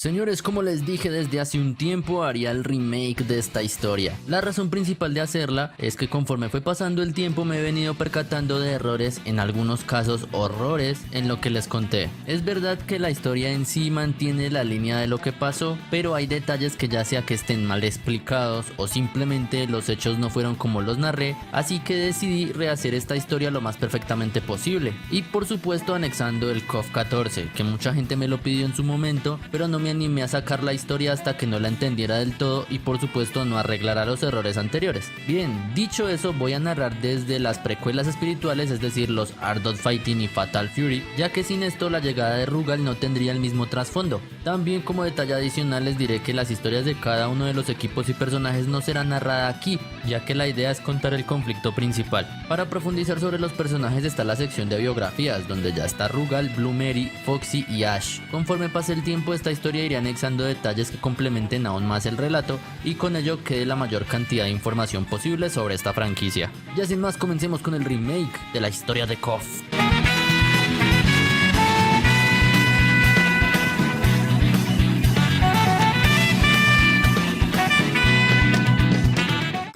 Señores, como les dije desde hace un tiempo, haría el remake de esta historia. La razón principal de hacerla es que conforme fue pasando el tiempo me he venido percatando de errores, en algunos casos horrores, en lo que les conté. Es verdad que la historia en sí mantiene la línea de lo que pasó, pero hay detalles que ya sea que estén mal explicados o simplemente los hechos no fueron como los narré, así que decidí rehacer esta historia lo más perfectamente posible. Y por supuesto anexando el KOF 14, que mucha gente me lo pidió en su momento, pero no me animé a sacar la historia hasta que no la entendiera del todo y por supuesto no arreglara los errores anteriores. Bien, dicho eso, voy a narrar desde las precuelas espirituales, es decir, los Art of Fighting y Fatal Fury, ya que sin esto la llegada de Rugal no tendría el mismo trasfondo. También como detalle adicional les diré que las historias de cada uno de los equipos y personajes no serán narradas aquí, ya que la idea es contar el conflicto principal. Para profundizar sobre los personajes está la sección de biografías, donde ya está Rugal, Blue Mary, Foxy y Ash. Conforme pase el tiempo esta historia iré anexando detalles que complementen aún más el relato y con ello quede la mayor cantidad de información posible sobre esta franquicia. Ya sin más, comencemos con el remake de la historia de KOF.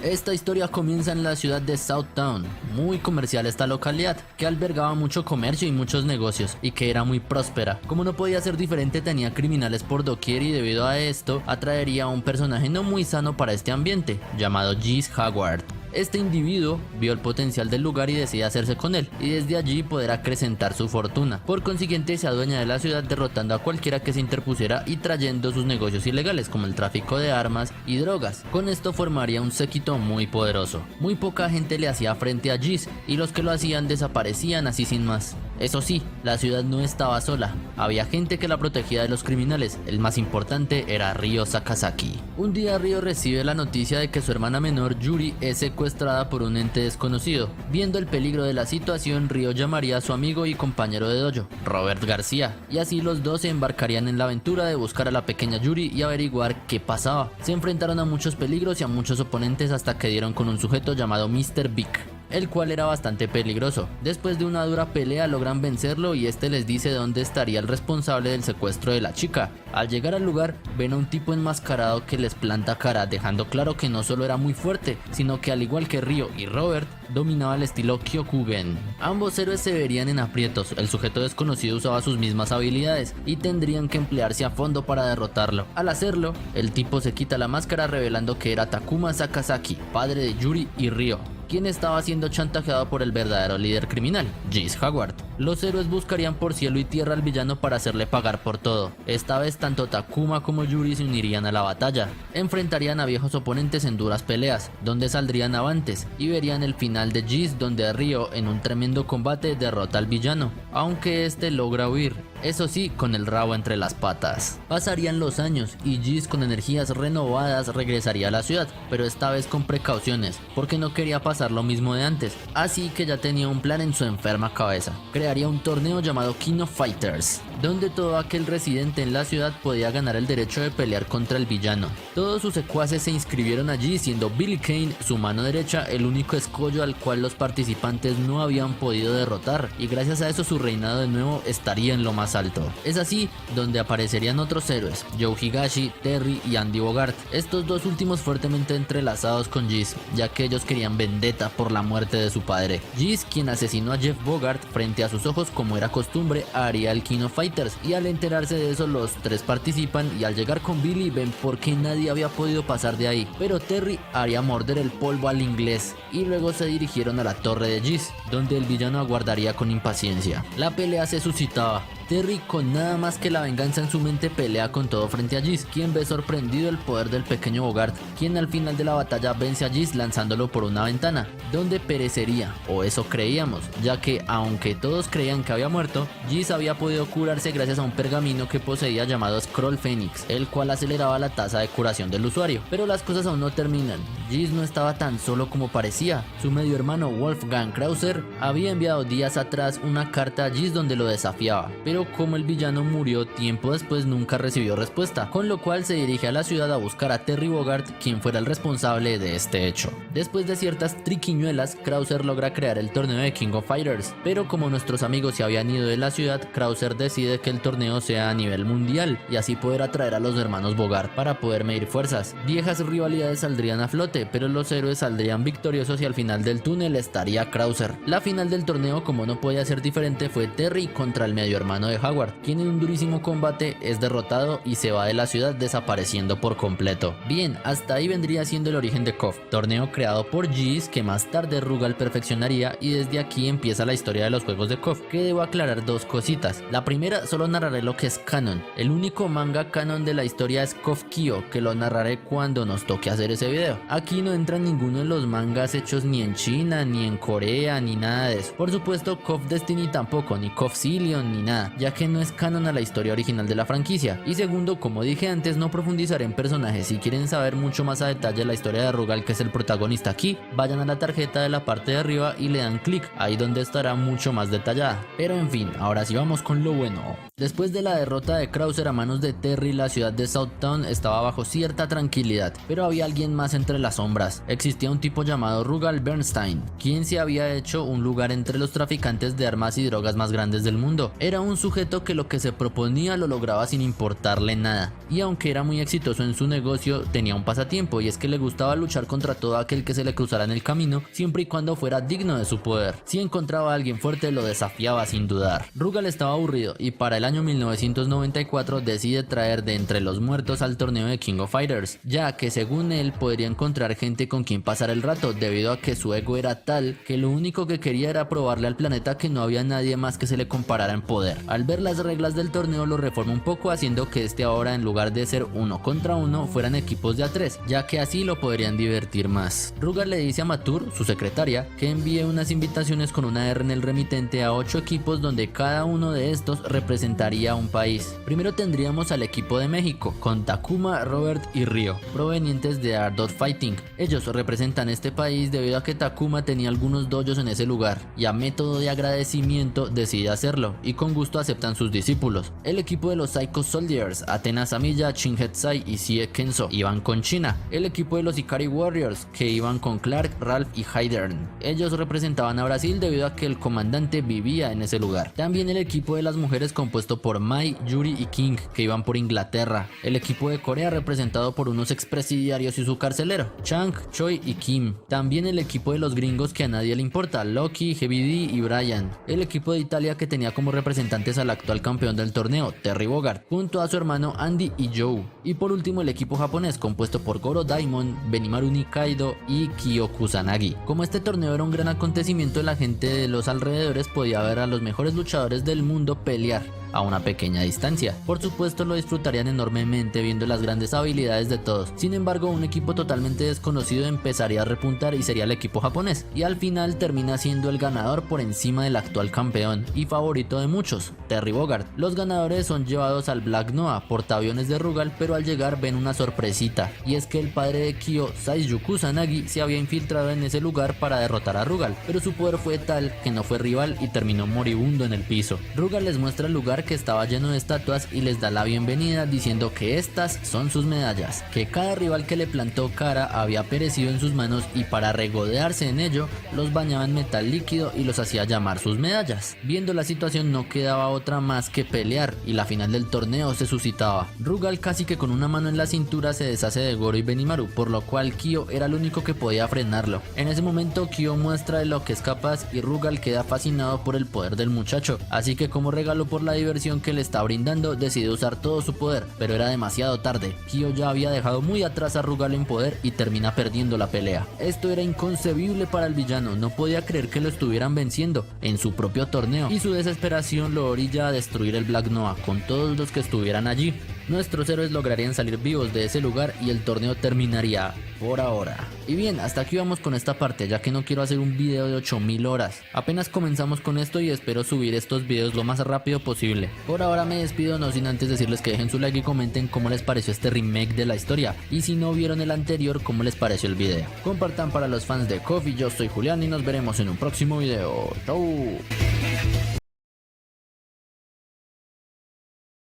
Esta historia comienza en la ciudad de Southtown, muy comercial esta localidad, que albergaba mucho comercio y muchos negocios, y que era muy próspera. Como no podía ser diferente, tenía criminales por doquier y debido a esto, atraería a un personaje no muy sano para este ambiente, llamado Geese Haggard. Este individuo vio el potencial del lugar y decide hacerse con él, y desde allí poder acrecentar su fortuna. Por consiguiente se adueña de la ciudad derrotando a cualquiera que se interpusiera y trayendo sus negocios ilegales como el tráfico de armas y drogas. Con esto formaría un séquito muy poderoso. Muy poca gente le hacía frente a Geese y los que lo hacían desaparecían así sin más. Eso sí, la ciudad no estaba sola, había gente que la protegía de los criminales, el más importante era Ryo Sakazaki. Un día Ryo recibe la noticia de que su hermana menor Yuri es secuestrada por un ente desconocido. Viendo el peligro de la situación, Ryo llamaría a su amigo y compañero de dojo, Robert García, y así los dos se embarcarían en la aventura de buscar a la pequeña Yuri y averiguar qué pasaba. Se enfrentaron a muchos peligros y a muchos oponentes hasta que dieron con un sujeto llamado Mr. Big, el cual era bastante peligroso. Después de una dura pelea logran vencerlo y este les dice dónde estaría el responsable del secuestro de la chica. Al llegar al lugar ven a un tipo enmascarado que les planta cara, dejando claro que no solo era muy fuerte, sino que al igual que Ryo y Robert, dominaba el estilo Kyokugen. Ambos héroes se verían en aprietos, el sujeto desconocido usaba sus mismas habilidades y tendrían que emplearse a fondo para derrotarlo. Al hacerlo, el tipo se quita la máscara revelando que era Takuma Sakazaki, padre de Yuri y Ryo, quien estaba siendo chantajeado por el verdadero líder criminal, Geese Haggard. Los héroes buscarían por cielo y tierra al villano para hacerle pagar por todo. Esta vez tanto Takuma como Yuri se unirían a la batalla. Enfrentarían a viejos oponentes en duras peleas, donde saldrían avantes, y verían el final de Geese donde Ryo en un tremendo combate derrota al villano, aunque este logra huir. Eso sí, con el rabo entre las patas. Pasarían los años y Geese con energías renovadas regresaría a la ciudad, pero esta vez con precauciones, porque no quería pasar lo mismo de antes, así que ya tenía un plan en su enferma cabeza. Crearía un torneo llamado King of Fighters, donde todo aquel residente en la ciudad podía ganar el derecho de pelear contra el villano. Todos sus secuaces se inscribieron allí, siendo Billy Kane, su mano derecha, el único escollo al cual los participantes no habían podido derrotar, y gracias a eso su reinado de nuevo estaría en lo más alto. Es así donde aparecerían otros héroes, Joe Higashi, Terry y Andy Bogart, estos dos últimos fuertemente entrelazados con Geese, ya que ellos querían vendetta por la muerte de su padre. Geese, quien asesinó a Jeff Bogart frente a sus ojos como era costumbre, haría el King of Fighters, y al enterarse de eso los tres participan y al llegar con Billy ven por qué nadie había podido pasar de ahí, pero Terry haría morder el polvo al inglés y luego se dirigieron a la torre de Geese, donde el villano aguardaría con impaciencia. La pelea se suscitaba. Terry, con nada más que la venganza en su mente, pelea con todo frente a Geese, quien ve sorprendido el poder del pequeño Bogart, quien al final de la batalla vence a Geese lanzándolo por una ventana, donde perecería, o eso creíamos, ya que aunque todos creían que había muerto, Geese había podido curarse gracias a un pergamino que poseía llamado Scroll Phoenix, el cual aceleraba la tasa de curación del usuario. Pero las cosas aún no terminan. Geese no estaba tan solo como parecía. Su medio hermano Wolfgang Krauser había enviado días atrás una carta a Geese donde lo desafiaba, pero pero como el villano murió tiempo después nunca recibió respuesta, con lo cual se dirige a la ciudad a buscar a Terry Bogard, quien fuera el responsable de este hecho. Después de ciertas triquiñuelas, Krauser logra crear el torneo de King of Fighters, pero como nuestros amigos se habían ido de la ciudad, Krauser decide que el torneo sea a nivel mundial y así poder atraer a los hermanos Bogard para poder medir fuerzas. Viejas rivalidades saldrían a flote, pero los héroes saldrían victoriosos y al final del túnel estaría Krauser. La final del torneo, como no podía ser diferente, fue Terry contra el medio hermano de Howard, quien en un durísimo combate es derrotado y se va de la ciudad desapareciendo por completo. Bien, hasta ahí vendría siendo el origen de KOF, torneo creado por Geese que más tarde Rugal perfeccionaría, y desde aquí empieza la historia de los juegos de KOF, que debo aclarar dos cositas. La primera, solo narraré lo que es canon. El único manga canon de la historia es KOF Kyo, que lo narraré cuando nos toque hacer ese video. Aquí no entra ninguno de los mangas hechos ni en China, ni en Corea, ni nada de eso. Por supuesto, KOF Destiny tampoco, ni KOF Zillion, ni nada, ya que no es canon a la historia original de la franquicia. Y segundo, como dije antes, no profundizaré en personajes. Si quieren saber mucho más a detalle la historia de Rugal, que es el protagonista aquí, vayan a la tarjeta de la parte de arriba y le dan clic, ahí donde estará mucho más detallada. Pero en fin, ahora sí vamos con lo bueno. Después de la derrota de Krauser a manos de Terry, la ciudad de Southtown estaba bajo cierta tranquilidad, pero había alguien más entre las sombras. Existía un tipo llamado Rugal Bernstein, quien se había hecho un lugar entre los traficantes de armas y drogas más grandes del mundo. Era un sujeto que lo que se proponía lo lograba sin importarle nada, y aunque era muy exitoso en su negocio, tenía un pasatiempo, y es que le gustaba luchar contra todo aquel que se le cruzara en el camino, siempre y cuando fuera digno de su poder. Si encontraba a alguien fuerte, lo desafiaba sin dudar. Rugal estaba aburrido y para el año 1994 decide traer de entre los muertos al torneo de King of Fighters, ya que según él podría encontrar gente con quien pasar el rato, debido a que su ego era tal que lo único que quería era probarle al planeta que no había nadie más que se le comparara en poder. Al ver las reglas del torneo lo reforma un poco, haciendo que este ahora, en lugar de ser 1 contra 1, fueran equipos de a 3, ya que así lo podrían divertir más. Rugal le dice a Matur, su secretaria, que envíe unas invitaciones con una R en el remitente a 8 equipos donde cada uno de estos representaría un país. Primero tendríamos al equipo de México, con Takuma, Robert y Ryo, provenientes de Art of Fighting. Ellos representan este país debido a que Takuma tenía algunos dojos en ese lugar, y a método de agradecimiento decide hacerlo, y con gusto aceptan sus discípulos. El equipo de los Psycho Soldiers, Athena Samilla, Shin Hetsai y Sie Kenzo, iban con China. El equipo de los Ikari Warriors, que iban con Clark, Ralph y Haydern. Ellos representaban a Brasil debido a que el comandante vivía en ese lugar. También el equipo de las mujeres, compuesto por Mai, Yuri y King, que iban por Inglaterra. El equipo de Corea, representado por unos expresidiarios y su carcelero, Chang, Choi y Kim. También el equipo de los gringos, que a nadie le importa, Loki, Heavy D y Brian. El equipo de Italia, que tenía como representantes al actual campeón del torneo, Terry Bogard, junto a su hermano Andy y Joe. Y por último el equipo japonés, compuesto por Goro Daimon, Benimaru Nikaido y Kyo Kusanagi. Como este torneo era un gran acontecimiento, la gente de los alrededores podía ver a los mejores luchadores del mundo pelear a una pequeña distancia. Por supuesto lo disfrutarían enormemente viendo las grandes habilidades de todos. Sin embargo, un equipo totalmente desconocido empezaría a repuntar y sería el equipo japonés, y al final termina siendo el ganador por encima del actual campeón y favorito de muchos, Terry Bogard. Los ganadores son llevados al Black Noah, portaaviones de Rugal, pero al llegar ven una sorpresita, y es que el padre de Kyo, Saiyu Kusanagi, se había infiltrado en ese lugar para derrotar a Rugal, pero su poder fue tal que no fue rival y terminó moribundo en el piso. Rugal les muestra el lugar, que estaba lleno de estatuas, y les da la bienvenida diciendo que estas son sus medallas, que cada rival que le plantó cara había perecido en sus manos, y para regodearse en ello los bañaba en metal líquido y los hacía llamar sus medallas. Viendo la situación no quedaba otra más que pelear, y la final del torneo se suscitaba. Rugal, casi que con una mano en la cintura, se deshace de Goro y Benimaru, por lo cual Kyo era el único que podía frenarlo. En ese momento Kyo muestra de lo que es capaz y Rugal queda fascinado por el poder del muchacho, así que como regalo por la diversión que le está brindando decide usar todo su poder, pero era demasiado tarde. Kyo ya había dejado muy atrás a Rugal en poder y termina perdiendo la pelea. Esto era inconcebible para el villano, no podía creer que lo estuvieran venciendo en su propio torneo, y su desesperación lo orilla a destruir el Black Noah con todos los que estuvieran allí. Nuestros héroes lograrían salir vivos de ese lugar y el torneo terminaría por ahora. Y bien, hasta aquí vamos con esta parte, ya que no quiero hacer un video de 8000 horas. Apenas comenzamos con esto y espero subir estos videos lo más rápido posible. Por ahora me despido, no sin antes decirles que dejen su like y comenten cómo les pareció este remake de la historia, y si no vieron el anterior, cómo les pareció el video. Compartan para los fans de KOF. Yo soy Julián y nos veremos en un próximo video. Chau.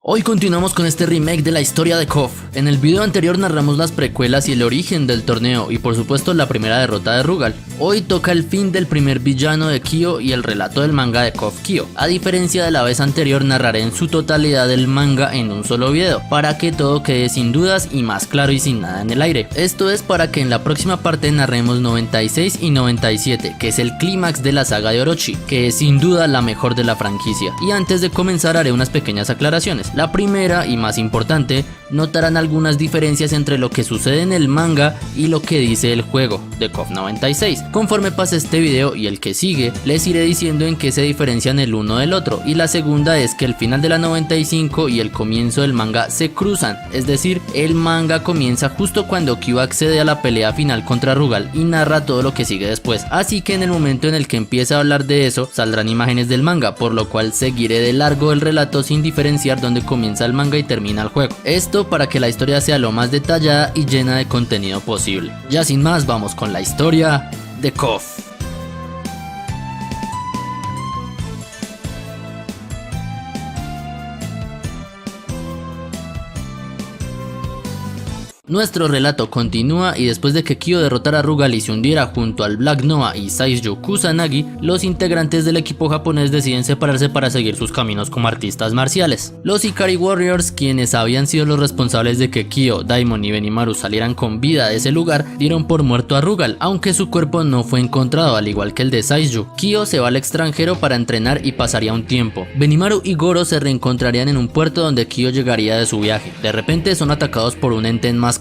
Hoy continuamos con este remake de la historia de KOF. En el video anterior narramos las precuelas y el origen del torneo y por supuesto la primera derrota de Rugal. Hoy toca el fin del primer villano de Kyo y el relato del manga de KOF Kyo. A diferencia de la vez anterior, narraré en su totalidad el manga en un solo video, para que todo quede sin dudas y más claro y sin nada en el aire. Esto es para que en la próxima parte narremos 96 y 97, que es el clímax de la saga de Orochi, que es sin duda la mejor de la franquicia. Y antes de comenzar haré unas pequeñas aclaraciones. La primera y más importante, notarán algunas diferencias entre lo que sucede en el manga y lo que dice el juego de KOF 96. Conforme pase este video y el que sigue, les iré diciendo en qué se diferencian el uno del otro, y la segunda es que el final de la 95 y el comienzo del manga se cruzan, es decir, el manga comienza justo cuando Kyo accede a la pelea final contra Rugal y narra todo lo que sigue después, así que en el momento en el que empiece a hablar de eso saldrán imágenes del manga, por lo cual seguiré de largo el relato sin diferenciar dónde comienza el manga y termina el juego. Esto para que la historia sea lo más detallada y llena de contenido posible. Ya sin más, vamos con la historia de KOF. Nuestro relato continúa y después de que Kyo derrotara a Rugal y se hundiera junto al Black Noah y Saisyu Kusanagi, los integrantes del equipo japonés deciden separarse para seguir sus caminos como artistas marciales. Los Ikari Warriors, quienes habían sido los responsables de que Kyo, Daimon y Benimaru salieran con vida de ese lugar, dieron por muerto a Rugal, aunque su cuerpo no fue encontrado, al igual que el de Saisyu. Kyo se va al extranjero para entrenar y pasaría un tiempo. Benimaru y Goro se reencontrarían en un puerto donde Kyo llegaría de su viaje. De repente son atacados por un ente enmascarado,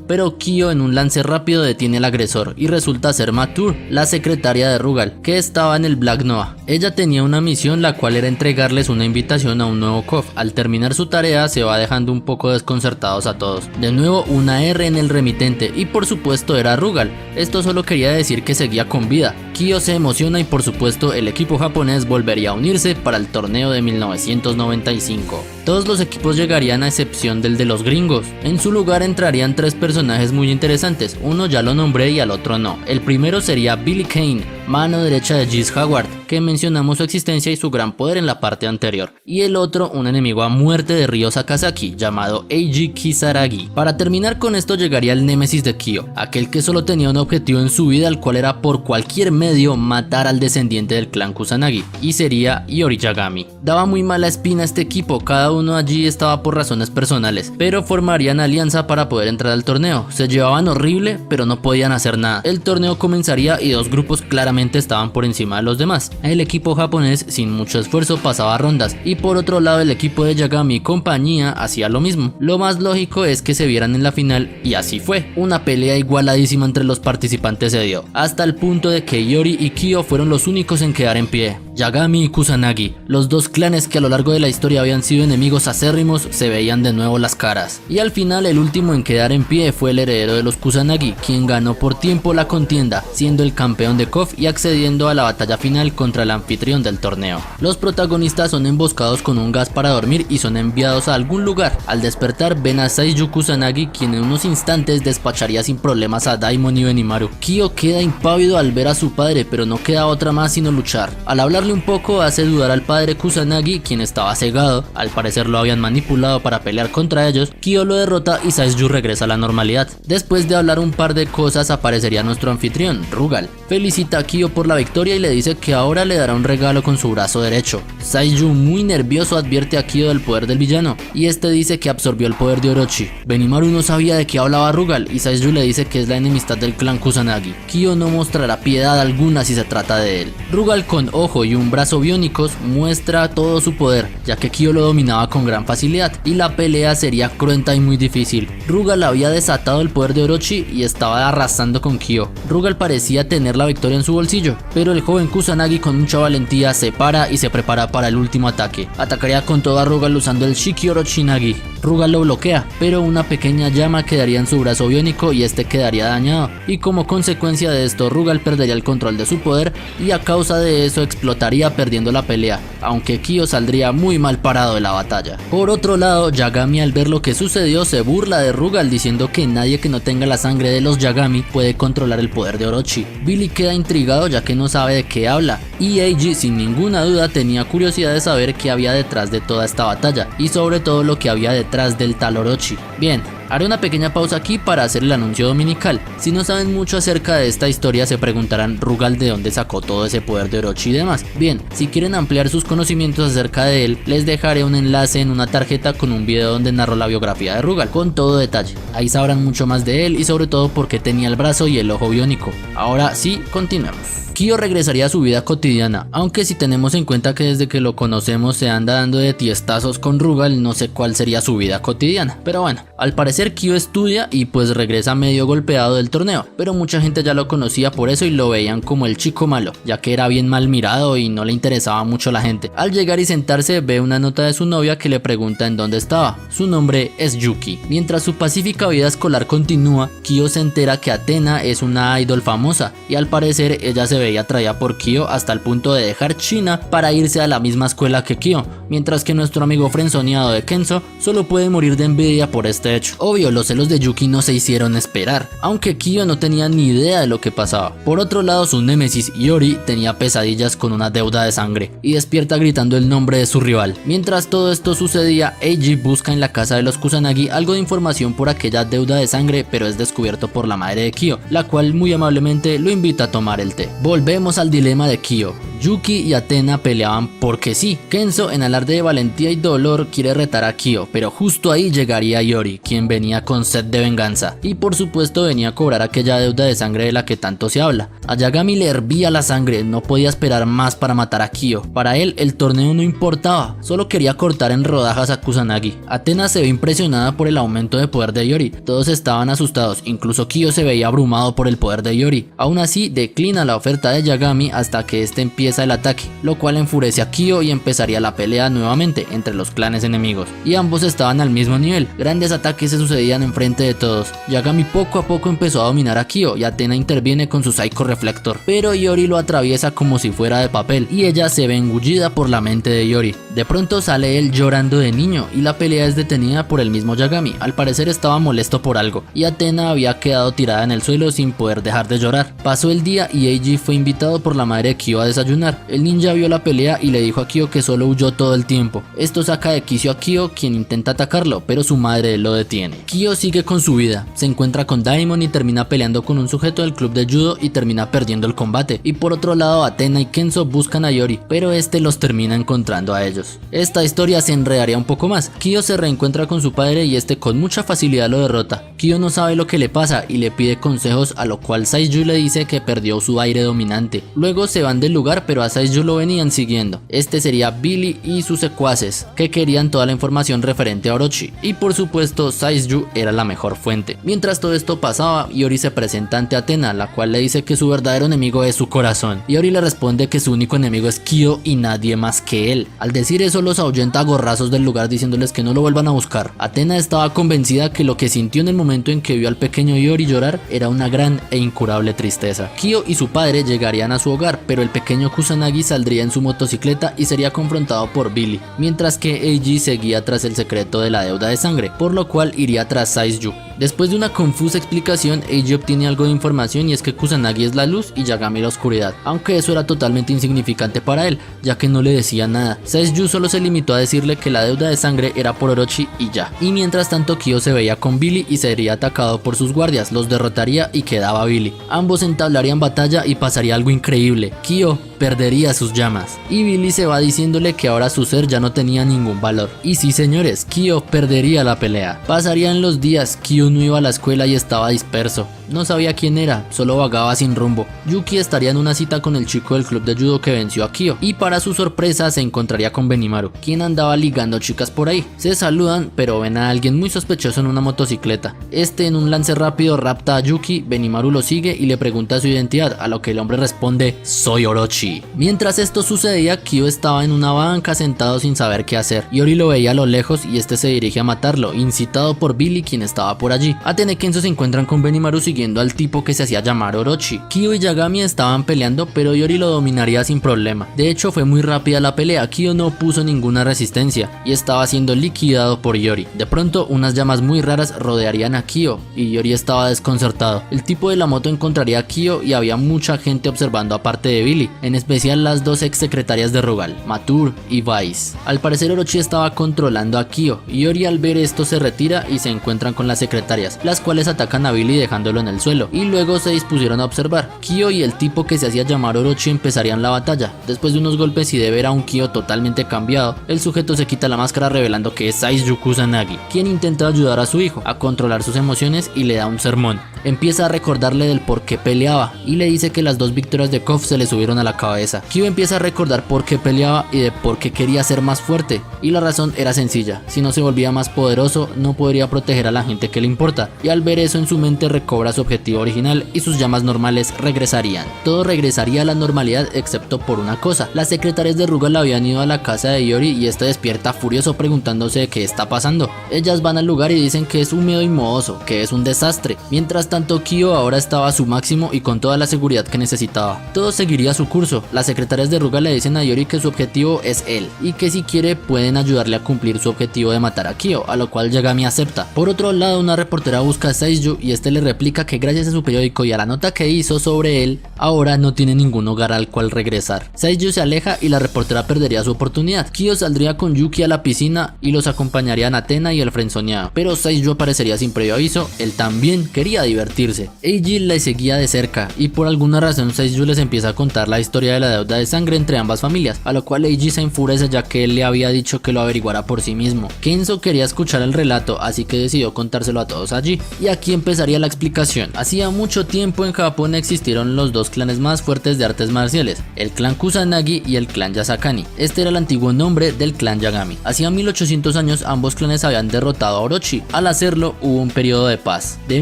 pero Kyo en un lance rápido detiene al agresor y resulta ser Matur, la secretaria de Rugal, que estaba en el Black Noah. Ella tenía una misión, la cual era entregarles una invitación a un nuevo KOF. Al terminar su tarea se va dejando un poco desconcertados a todos. De nuevo una R en el remitente y por supuesto era Rugal. Esto solo quería decir que seguía con vida. Kyo se emociona y por supuesto el equipo japonés volvería a unirse para el torneo de 1995. Todos los equipos llegarían a excepción del de los gringos. En su lugar entrarían tres personajes muy interesantes, uno ya lo nombré y al otro no. El primero sería Billy Kane, mano derecha de Geese Howard, que mencionamos su existencia y su gran poder en la parte anterior, y el otro un enemigo a muerte de Ryo Sakazaki llamado Eiji Kisaragi. Para terminar con esto llegaría el némesis de Kyo, aquel que solo tenía un objetivo en su vida, el cual era por cualquier medio matar al descendiente del clan Kusanagi, y sería Iori Yagami. Daba muy mala espina a este equipo, cada uno allí estaba por razones personales, pero formarían alianza para poder entrar al torneo. Se llevaban horrible, pero no podían hacer nada. El torneo comenzaría y dos grupos claramente estaban por encima de los demás. El equipo japonés sin mucho esfuerzo pasaba rondas y por otro lado el equipo de Yagami y compañía hacía lo mismo. Lo más lógico es que se vieran en la final y así fue. Una pelea igualadísima entre los participantes se dio, hasta el punto de que Iori y Kyo fueron los únicos en quedar en pie. Yagami y Kusanagi, los dos clanes que a lo largo de la historia habían sido enemigos acérrimos, se veían de nuevo las caras. Y al final el último en quedar en pie fue el heredero de los Kusanagi, quien ganó por tiempo la contienda, siendo el campeón de KOF y accediendo a la batalla final contra el anfitrión del torneo. Los protagonistas son emboscados con un gas para dormir y son enviados a algún lugar. Al despertar ven a Saisyu Kusanagi, quien en unos instantes despacharía sin problemas a Daimon y Benimaru. Kyo queda impávido al ver a su padre, pero no queda otra más sino luchar. Al hablarle un poco hace dudar al padre Kusanagi, quien estaba cegado, al parecer lo habían manipulado para pelear contra ellos. Kyo lo derrota y Saisyu regresa a la normalidad. Después de hablar un par de cosas aparecería nuestro anfitrión, Rugal. Felicita a Kyo por la victoria y le dice que ahora le dará un regalo con su brazo derecho. Saisyu, muy nervioso, advierte a Kyo del poder del villano y este dice que absorbió el poder de Orochi. Benimaru no sabía de qué hablaba Rugal y Saisyu le dice que es la enemistad del clan Kusanagi. Kyo no mostrará piedad alguna si se trata de él. Rugal, con ojo y un brazo biónicos, muestra todo su poder, ya que Kyo lo dominaba con gran facilidad y la pelea sería cruenta y muy difícil. Rugal había desatado el poder de Orochi y estaba arrasando con Kyo. Rugal parecía tener la victoria en su bolsillo, pero el joven Kusanagi con mucha valentía se para y se prepara para el último ataque. Atacaría con todo a Rugal usando el Shiki Orochinagi. Rugal lo bloquea, pero una pequeña llama quedaría en su brazo biónico y este quedaría dañado, y como consecuencia de esto Rugal perdería el control de su poder y a causa de eso explotaría perdiendo la pelea, aunque Kyo saldría muy mal parado de la batalla. Por otro lado, Yagami al ver lo que sucedió se burla de Rugal diciendo que nadie que no tenga la sangre de los Yagami puede controlar el poder de Orochi. Billy queda intrigado ya que no sabe de qué habla, y Eiji sin ninguna duda tenía curiosidad de saber qué había detrás de toda esta batalla y sobre todo lo que había detrás del tal Orochi. Bien, haré una pequeña pausa aquí para hacer el anuncio dominical. Si no saben mucho acerca de esta historia se preguntarán Rugal de dónde sacó todo ese poder de Orochi y demás. Bien, si quieren ampliar sus conocimientos acerca de él, les dejaré un enlace en una tarjeta con un video donde narro la biografía de Rugal con todo detalle. Ahí sabrán mucho más de él y sobre todo por qué tenía el brazo y el ojo biónico. Ahora sí, continuemos. Kyo regresaría a su vida cotidiana, aunque si tenemos en cuenta que desde que lo conocemos se anda dando de tiestazos con Rugal, no sé cuál sería su vida cotidiana, pero bueno, al parecer Kyo estudia y pues regresa medio golpeado del torneo, pero mucha gente ya lo conocía por eso y lo veían como el chico malo, ya que era bien mal mirado y no le interesaba mucho a la gente. Al llegar y sentarse ve una nota de su novia que le pregunta en dónde estaba, su nombre es Yuki. Mientras su pacífica vida escolar continúa, Kyo se entera que Athena es una idol famosa y al parecer ella se veía atraída por Kyo hasta el punto de dejar China para irse a la misma escuela que Kyo, mientras que nuestro amigo frenzoneado de Kenzo solo puede morir de envidia por este hecho. Obvio, los celos de Yuki no se hicieron esperar, aunque Kyo no tenía ni idea de lo que pasaba. Por otro lado, su némesis Iori tenía pesadillas con una deuda de sangre y despierta gritando el nombre de su rival. Mientras todo esto sucedía, Eiji busca en la casa de los Kusanagi algo de información por aquella deuda de sangre, pero es descubierto por la madre de Kyo, la cual muy amablemente lo invita a tomar el té. Volvemos al dilema de Kyo. Yuki y Athena peleaban porque sí. Kenzo, en alarde de valentía y dolor, quiere retar a Kyo, pero justo ahí llegaría Iori, quien venía con sed de venganza y por supuesto venía a cobrar aquella deuda de sangre de la que tanto se habla. A Yagami le hervía la sangre, no podía esperar más para matar a Kyo. Para él el torneo no importaba, solo quería cortar en rodajas a Kusanagi. Athena se ve impresionada por el aumento de poder de Iori, todos estaban asustados, incluso Kyo se veía abrumado por el poder de Iori. Aún así declina la oferta de Yagami hasta que este empieza el ataque, lo cual enfurece a Kyo y empezaría la pelea nuevamente entre los clanes enemigos, y ambos estaban al mismo nivel. Grandes ataques se sucedían enfrente de todos. Yagami poco a poco empezó a dominar a Kyo y Athena interviene con su Psycho Reflector, pero Iori lo atraviesa como si fuera de papel y ella se ve engullida por la mente de Iori. De pronto sale él llorando de niño y la pelea es detenida por el mismo Yagami. Al parecer estaba molesto por algo y Athena había quedado tirada en el suelo sin poder dejar de llorar. Pasó el día y Eiji fue invitado por la madre de Kyo a desayunar. El ninja vio la pelea y le dijo a Kyo que solo huyó todo el tiempo. Esto saca de quicio a Kyo, quien intenta atacarlo, pero su madre lo detiene. Kyo sigue con su vida, se encuentra con Daimon y termina peleando con un sujeto del club de judo y termina perdiendo el combate. Y por otro lado, Athena y Kenzo buscan a Iori, pero este los termina encontrando a ellos. Esta historia se enredaría un poco más. Kyo se reencuentra con su padre y este con mucha facilidad lo derrota. Kyo no sabe lo que le pasa y le pide consejos, a lo cual Saizyu le dice que perdió su aire dominante. Luego se van del lugar, pero a Saizyu lo venían siguiendo. Este sería Billy y sus secuaces, que querían toda la información referente a Orochi, y por supuesto Saizyu era la mejor fuente. Mientras todo esto pasaba, Iori se presenta ante Athena, la cual le dice que su verdadero enemigo es su corazón. Iori le responde que su único enemigo es Kyo y nadie más que él. Al decir eso los ahuyenta a gorrazos del lugar diciéndoles que no lo vuelvan a buscar. Athena estaba convencida que lo que sintió en el momento en que vio al pequeño Iori llorar era una gran e incurable tristeza. Kyo y su padre llegarían a su hogar, pero el pequeño Kusanagi saldría en su motocicleta y sería confrontado por Billy, mientras que Eiji seguía tras el secreto de la deuda de sangre, por lo cual iría tras Saizyu. Después de una confusa explicación, Eiji obtiene algo de información y es que Kusanagi es la luz y Yagami la oscuridad, aunque eso era totalmente insignificante para él, ya que no le decía nada. Saizyu solo se limitó a decirle que la deuda de sangre era por Orochi y ya. Y mientras tanto Kyo se veía con Billy y sería atacado por sus guardias, los derrotaría y quedaba Billy. Ambos entablarían batalla y pasaría algo increíble. Kyo perdería sus llamas y Billy se va diciéndole que ahora su ser ya no tenía ningún valor. Y sí señores, Kyo perdería la pelea. Pasarían los días, Kyo Kyo no iba a la escuela y estaba disperso. No sabía quién era, solo vagaba sin rumbo. Yuki estaría en una cita con el chico del club de judo que venció a Kyo, y para su sorpresa se encontraría con Benimaru, quien andaba ligando chicas por ahí. Se saludan, pero ven a alguien muy sospechoso en una motocicleta. En un lance rápido rapta a Yuki, Benimaru lo sigue y le pregunta su identidad, a lo que el hombre responde: soy Orochi. Mientras esto sucedía, Kyo estaba en una banca sentado sin saber qué hacer. Iori lo veía a lo lejos y se dirige a matarlo, incitado por Billy, quien estaba por allí. Atena y Kenzo se encuentran con Benimaru siguiendo al tipo que se hacía llamar Orochi. Kyo y Yagami estaban peleando, pero Iori lo dominaría sin problema. De hecho, fue muy rápida la pelea. Kyo no puso ninguna resistencia y estaba siendo liquidado por Iori. De pronto, unas llamas muy raras rodearían a Kyo y Iori estaba desconcertado. El tipo de la moto encontraría a Kyo y había mucha gente observando aparte de Billy, en especial las dos ex secretarias de Rugal, Matur y Vice. Al parecer Orochi estaba controlando a Kyo. Iori al ver esto se retira y se encuentran con las secretarias, las cuales atacan a Billy dejándolo en el suelo, y luego se dispusieron a observar. Kyo y el tipo que se hacía llamar Orochi empezarían la batalla. Después de unos golpes y de ver a un Kyo totalmente cambiado, el sujeto se quita la máscara revelando que es Seiyuu Kusanagi, quien intenta ayudar a su hijo a controlar sus emociones y le da un sermón. Empieza a recordarle del por qué peleaba y le dice que las dos victorias de Kof se le subieron a la cabeza. Kyo empieza a recordar por qué peleaba y de por qué quería ser más fuerte, y la razón era sencilla: si no se volvía más poderoso no podría proteger a la gente que le importa, y al ver eso en su mente recobra su objetivo original y sus llamas normales regresarían. Todo regresaría a la normalidad excepto por una cosa: las secretarias de Rugal habían ido a la casa de Iori y este despierta furioso preguntándose qué está pasando. Ellas van al lugar y dicen que es húmedo y mohoso, que es un desastre. Mientras tanto, Kyo ahora estaba a su máximo y con toda la seguridad que necesitaba. Todo seguiría su curso. Las secretarias de Rugal le dicen a Iori que su objetivo es él y que si quiere pueden ayudarle a cumplir su objetivo de matar a Kyo, a lo cual Yagami acepta. Por otro lado, una reportera busca a Seiyuu y le replica que gracias a su periódico y a la nota que hizo sobre él, ahora no tiene ningún hogar al cual regresar. Seiyuu se aleja y la reportera perdería su oportunidad. Kyo saldría con Yuki a la piscina y los acompañarían a Atena y el frenzoneado, pero Seiyuu aparecería sin previo aviso. Él también quería divertirse. Eiji le seguía de cerca y por alguna razón Seiyuu les empieza a contar la historia de la deuda de sangre entre ambas familias, a lo cual Eiji se enfurece ya que él le había dicho que lo averiguara por sí mismo. Kenzo quería escuchar el relato, así que decidió contárselo a todos allí, y aquí empezaría la explicación. Hacía mucho tiempo en Japón existieron los dos clanes más fuertes de artes marciales, el clan Kusanagi y el clan Yasakani. Este era el antiguo nombre del clan Yagami. Hacía 1800 años ambos clanes habían derrotado a Orochi. Al hacerlo hubo un periodo de paz de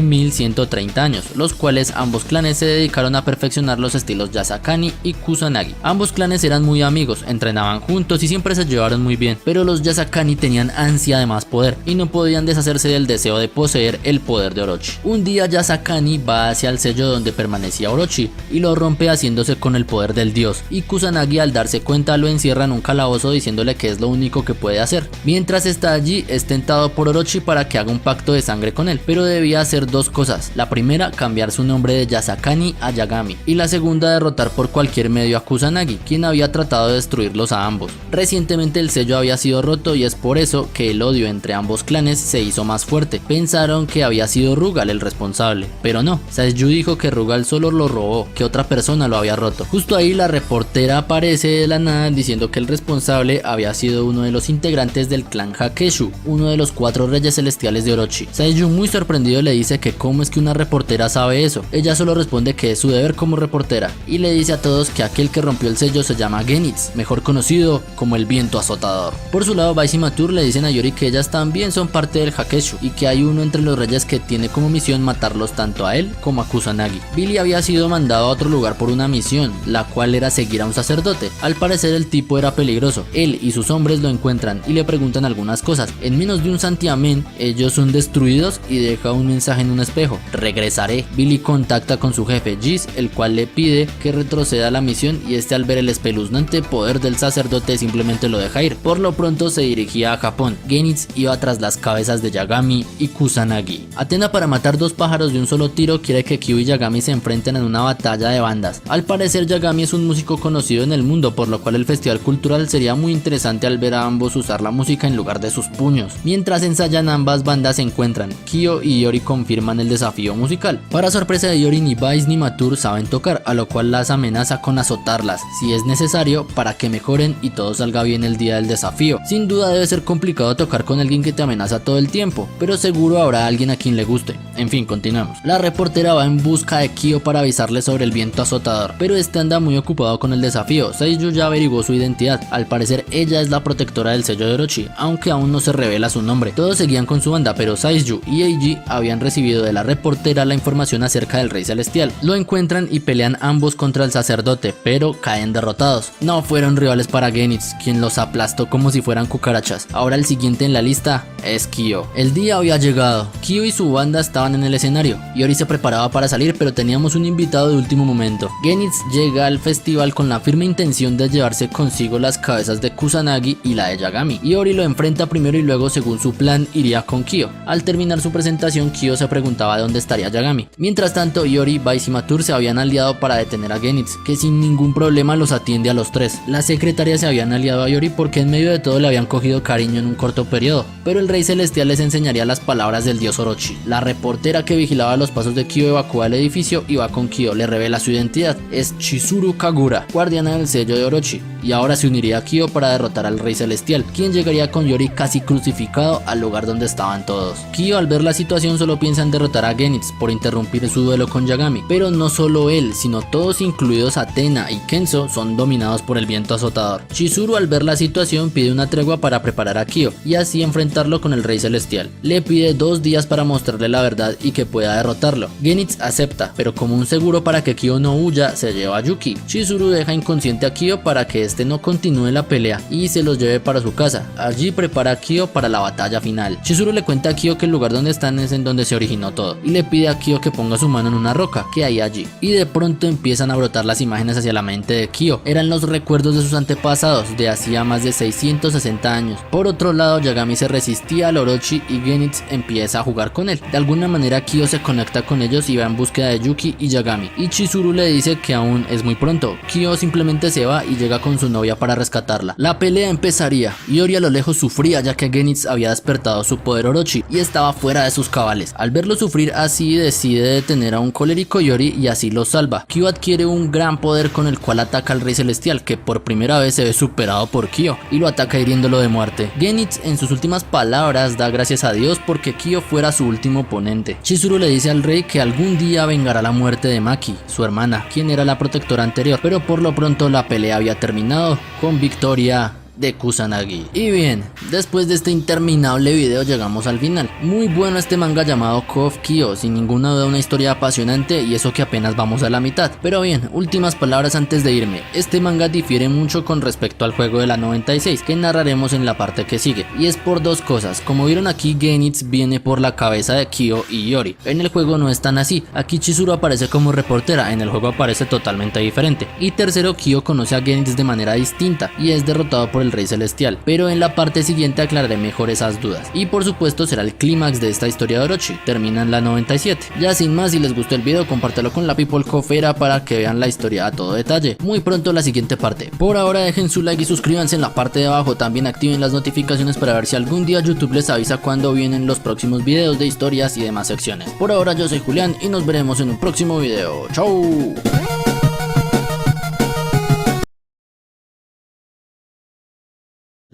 1130 años, los cuales ambos clanes se dedicaron a perfeccionar los estilos Yasakani y Kusanagi. Ambos clanes eran muy amigos, entrenaban juntos y siempre se llevaron muy bien, pero los Yasakani tenían ansia de más poder y no podían deshacerse del deseo de poseer el poder de Orochi. Un día Yasakani va hacia el sello donde permanecía Orochi y lo rompe haciéndose con el poder del dios, y Kusanagi al darse cuenta lo encierra en un calabozo diciéndole que es lo único que puede hacer. Mientras está allí es tentado por Orochi para que haga un pacto de sangre con él, pero debía hacer dos cosas: la primera, cambiar su nombre de Yasakani a Yagami, y la segunda, derrotar por cualquier medio a Kusanagi, quien había tratado de destruirlos a ambos. Recientemente el sello había sido roto y es por eso que el odio entre ambos clanes se hizo más fuerte. Pensaron que había sido Rugal el responsable, pero no. Seiyuu dijo que Rugal solo lo robó, que otra persona lo había roto. Justo ahí la reportera aparece de la nada diciendo que el responsable había sido uno de los integrantes del clan Hakeshu, uno de los 4 reyes celestiales de Orochi. Seiyuu, muy sorprendido, le dice que cómo es que una reportera sabe eso. Ella solo responde que es su deber como reportera y le dice a todos que aquel que rompió el sello se llama Genitz, mejor conocido como el viento azotador. Por su lado, Vice y Matur le dicen a Iori que ellas también son parte del Hakeshu y que hay uno entre los reyes que tiene como misión matarlos tanto a él como a Kusanagi. Billy había sido mandado a otro lugar por una misión, la cual era seguir a un sacerdote. Al parecer el tipo era peligroso. Él y sus hombres lo encuentran y le preguntan algunas cosas. En menos de un santiamén, ellos son destruidos y deja un mensaje en un espejo: regresaré. Billy contacta con su jefe Giz, el cual le pide que retroceda a la misión, y este, al ver el espeluznante poder del sacerdote, simplemente lo deja ir. Por lo pronto se dirigía a Japón. Genitz iba tras las cabezas de Yagami y Kusanagi. Atena, para matar dos pájaros de un solo tiro, quiere que Kyo y Yagami se enfrenten en una batalla de bandas. Al parecer Yagami es un músico conocido en el mundo, por lo cual el festival cultural sería muy interesante al ver a ambos usar la música en lugar de sus puños. Mientras ensayan, ambas bandas se encuentran. Kyo y Iori confirman el desafío musical. Para sorpresa de Iori, ni Vice ni Matur saben tocar, a lo cual las amenaza con azotarlas si es necesario para que mejoren y todo salga bien el día del desafío. Sin duda debe ser complicado tocar con alguien que te amenaza todo el tiempo, pero seguro habrá habrá alguien a quien le guste. En fin, continuemos. La reportera va en busca de Kyo para avisarle sobre el viento azotador, pero este anda muy ocupado con el desafío. Seiyu ya averiguó su identidad, al parecer ella es la protectora del sello de Orochi, aunque aún no se revela su nombre. Todos seguían con su banda, pero Seiyu y Eiji habían recibido de la reportera la información acerca del Rey Celestial. Lo encuentran y pelean ambos contra el sacerdote, pero caen derrotados. No fueron rivales para Genitz, quien los aplastó como si fueran cucarachas. Ahora el siguiente en la lista es Kyo. El día había llegado. Kyo y su banda estaban en el escenario. Yori se preparaba para salir, pero teníamos un invitado de último momento. Genitz llega al festival con la firme intención de llevarse consigo las cabezas de Kusanagi y la de Yagami. Yori lo enfrenta primero y luego, según su plan, iría con Kyo. Al terminar su presentación, Kyo se preguntaba dónde estaría Yagami. Mientras tanto, Yori, Vice y Matur se habían aliado para detener a Genitz, que sin ningún problema los atiende a los tres. Las secretarias se habían aliado a Yori porque en medio de todo le habían cogido cariño en un corto periodo, pero el Rey Celestial les enseñaría las palabras del dios Orochi. La reportera que vigilaba los pasos de Kyo evacúa el edificio y va con Kyo. Le revela su identidad: es Chizuru Kagura, guardiana del sello de Orochi, y ahora se uniría a Kyo para derrotar al Rey Celestial, quien llegaría con Yori casi crucificado al lugar donde estaban todos. Kyo, al ver la situación, solo piensa en derrotar a Genitz por interrumpir su duelo con Yagami, pero no solo él, sino todos, incluidos Athena y Kenzo, son dominados por el viento azotador. Chizuru, al ver la situación, pide una tregua para preparar a Kyo y así enfrentarlo con el Rey Celestial. Le pide 2 días para mostrarle la verdad y que pueda derrotarlo. Genitz acepta, pero como un seguro para que Kyo no huya, se lleva a Yuki. Chizuru deja inconsciente a Kyo para que este no continúe la pelea y se los lleve para su casa. Allí prepara a Kyo para la batalla final. Chizuru le cuenta a Kyo que el lugar donde están es en donde se originó todo y le pide a Kyo que ponga su mano en una roca que hay allí. Y de pronto empiezan a brotar las imágenes hacia la mente de Kyo. Eran los recuerdos de sus antepasados de hacía más de 660 años. Por otro lado, Yagami se resistía al Orochi y Genitz empieza a jugar con él. De alguna manera Kyo se conecta con ellos y va en búsqueda de Yuki y Yagami, y Chizuru le dice que aún es muy pronto. Kyo simplemente se va y llega con su novia para rescatarla. La pelea empezaría. Yori a lo lejos sufría ya que Genitz había despertado su poder Orochi y estaba fuera de sus cabales. Al verlo sufrir así, decide detener a un colérico Yori y así lo salva. Kyo adquiere un gran poder con el cual ataca al Rey Celestial, que por primera vez se ve superado por Kyo y lo ataca hiriéndolo de muerte. Genitz en sus últimas palabras da gracias a Dios porque Kyo fuera su último oponente. Chizuru le dice al rey que algún día vengará la muerte de Maki, su hermana, quien era la protectora anterior, pero por lo pronto la pelea había terminado con victoria de Kusanagi. Y bien, después de este interminable video llegamos al final. Muy bueno este manga llamado KOF Kyo, sin ninguna duda una historia apasionante, y eso que apenas vamos a la mitad. Pero bien, últimas palabras antes de irme. Este manga difiere mucho con respecto al juego de la 96 que narraremos en la parte que sigue, y es por 2 cosas. Como vieron aquí, Genitz viene por la cabeza de Kyo y Yori. En el juego no es tan así. Aquí Chizuru aparece como reportera, en el juego aparece totalmente diferente. Y tercero, Kyo conoce a Genitz de manera distinta y es derrotado por el Rey Celestial, pero en la parte siguiente aclararé mejor esas dudas. Y por supuesto será el clímax de esta historia de Orochi, termina en la 97. Ya sin más, si les gustó el video, compártelo con la people cofera para que vean la historia a todo detalle. Muy pronto la siguiente parte. Por ahora dejen su like y suscríbanse en la parte de abajo, también activen las notificaciones para ver si algún día YouTube les avisa cuando vienen los próximos videos de historias y demás secciones. Por ahora yo soy Julián y nos veremos en un próximo video. ¡Chau!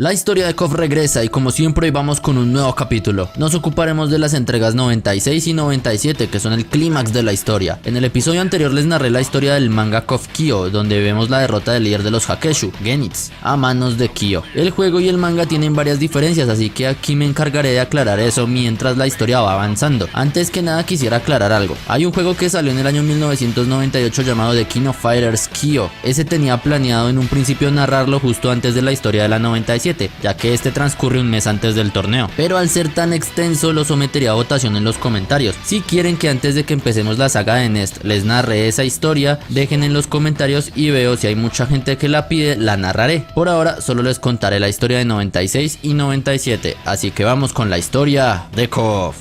La historia de KOF regresa y como siempre hoy vamos con un nuevo capítulo. Nos ocuparemos de las entregas 96 y 97 que son el clímax de la historia. En el episodio anterior les narré la historia del manga KOF Kyo, donde vemos la derrota del líder de los Hakeshu, Genitz, a manos de Kyo. El juego y el manga tienen varias diferencias, así que aquí me encargaré de aclarar eso mientras la historia va avanzando. Antes que nada quisiera aclarar algo. Hay un juego que salió en el año 1998 llamado The King of Fighters Kyo. Ese tenía planeado en un principio narrarlo justo antes de la historia de la 97, ya que este transcurre un mes antes del torneo, pero al ser tan extenso lo sometería a votación en los comentarios. Si quieren que antes de que empecemos la saga de Nest les narre esa historia, dejen en los comentarios y veo si hay mucha gente que la pide, la narraré. Por ahora solo les contaré la historia de 96 y 97, así que vamos con la historia de KOF.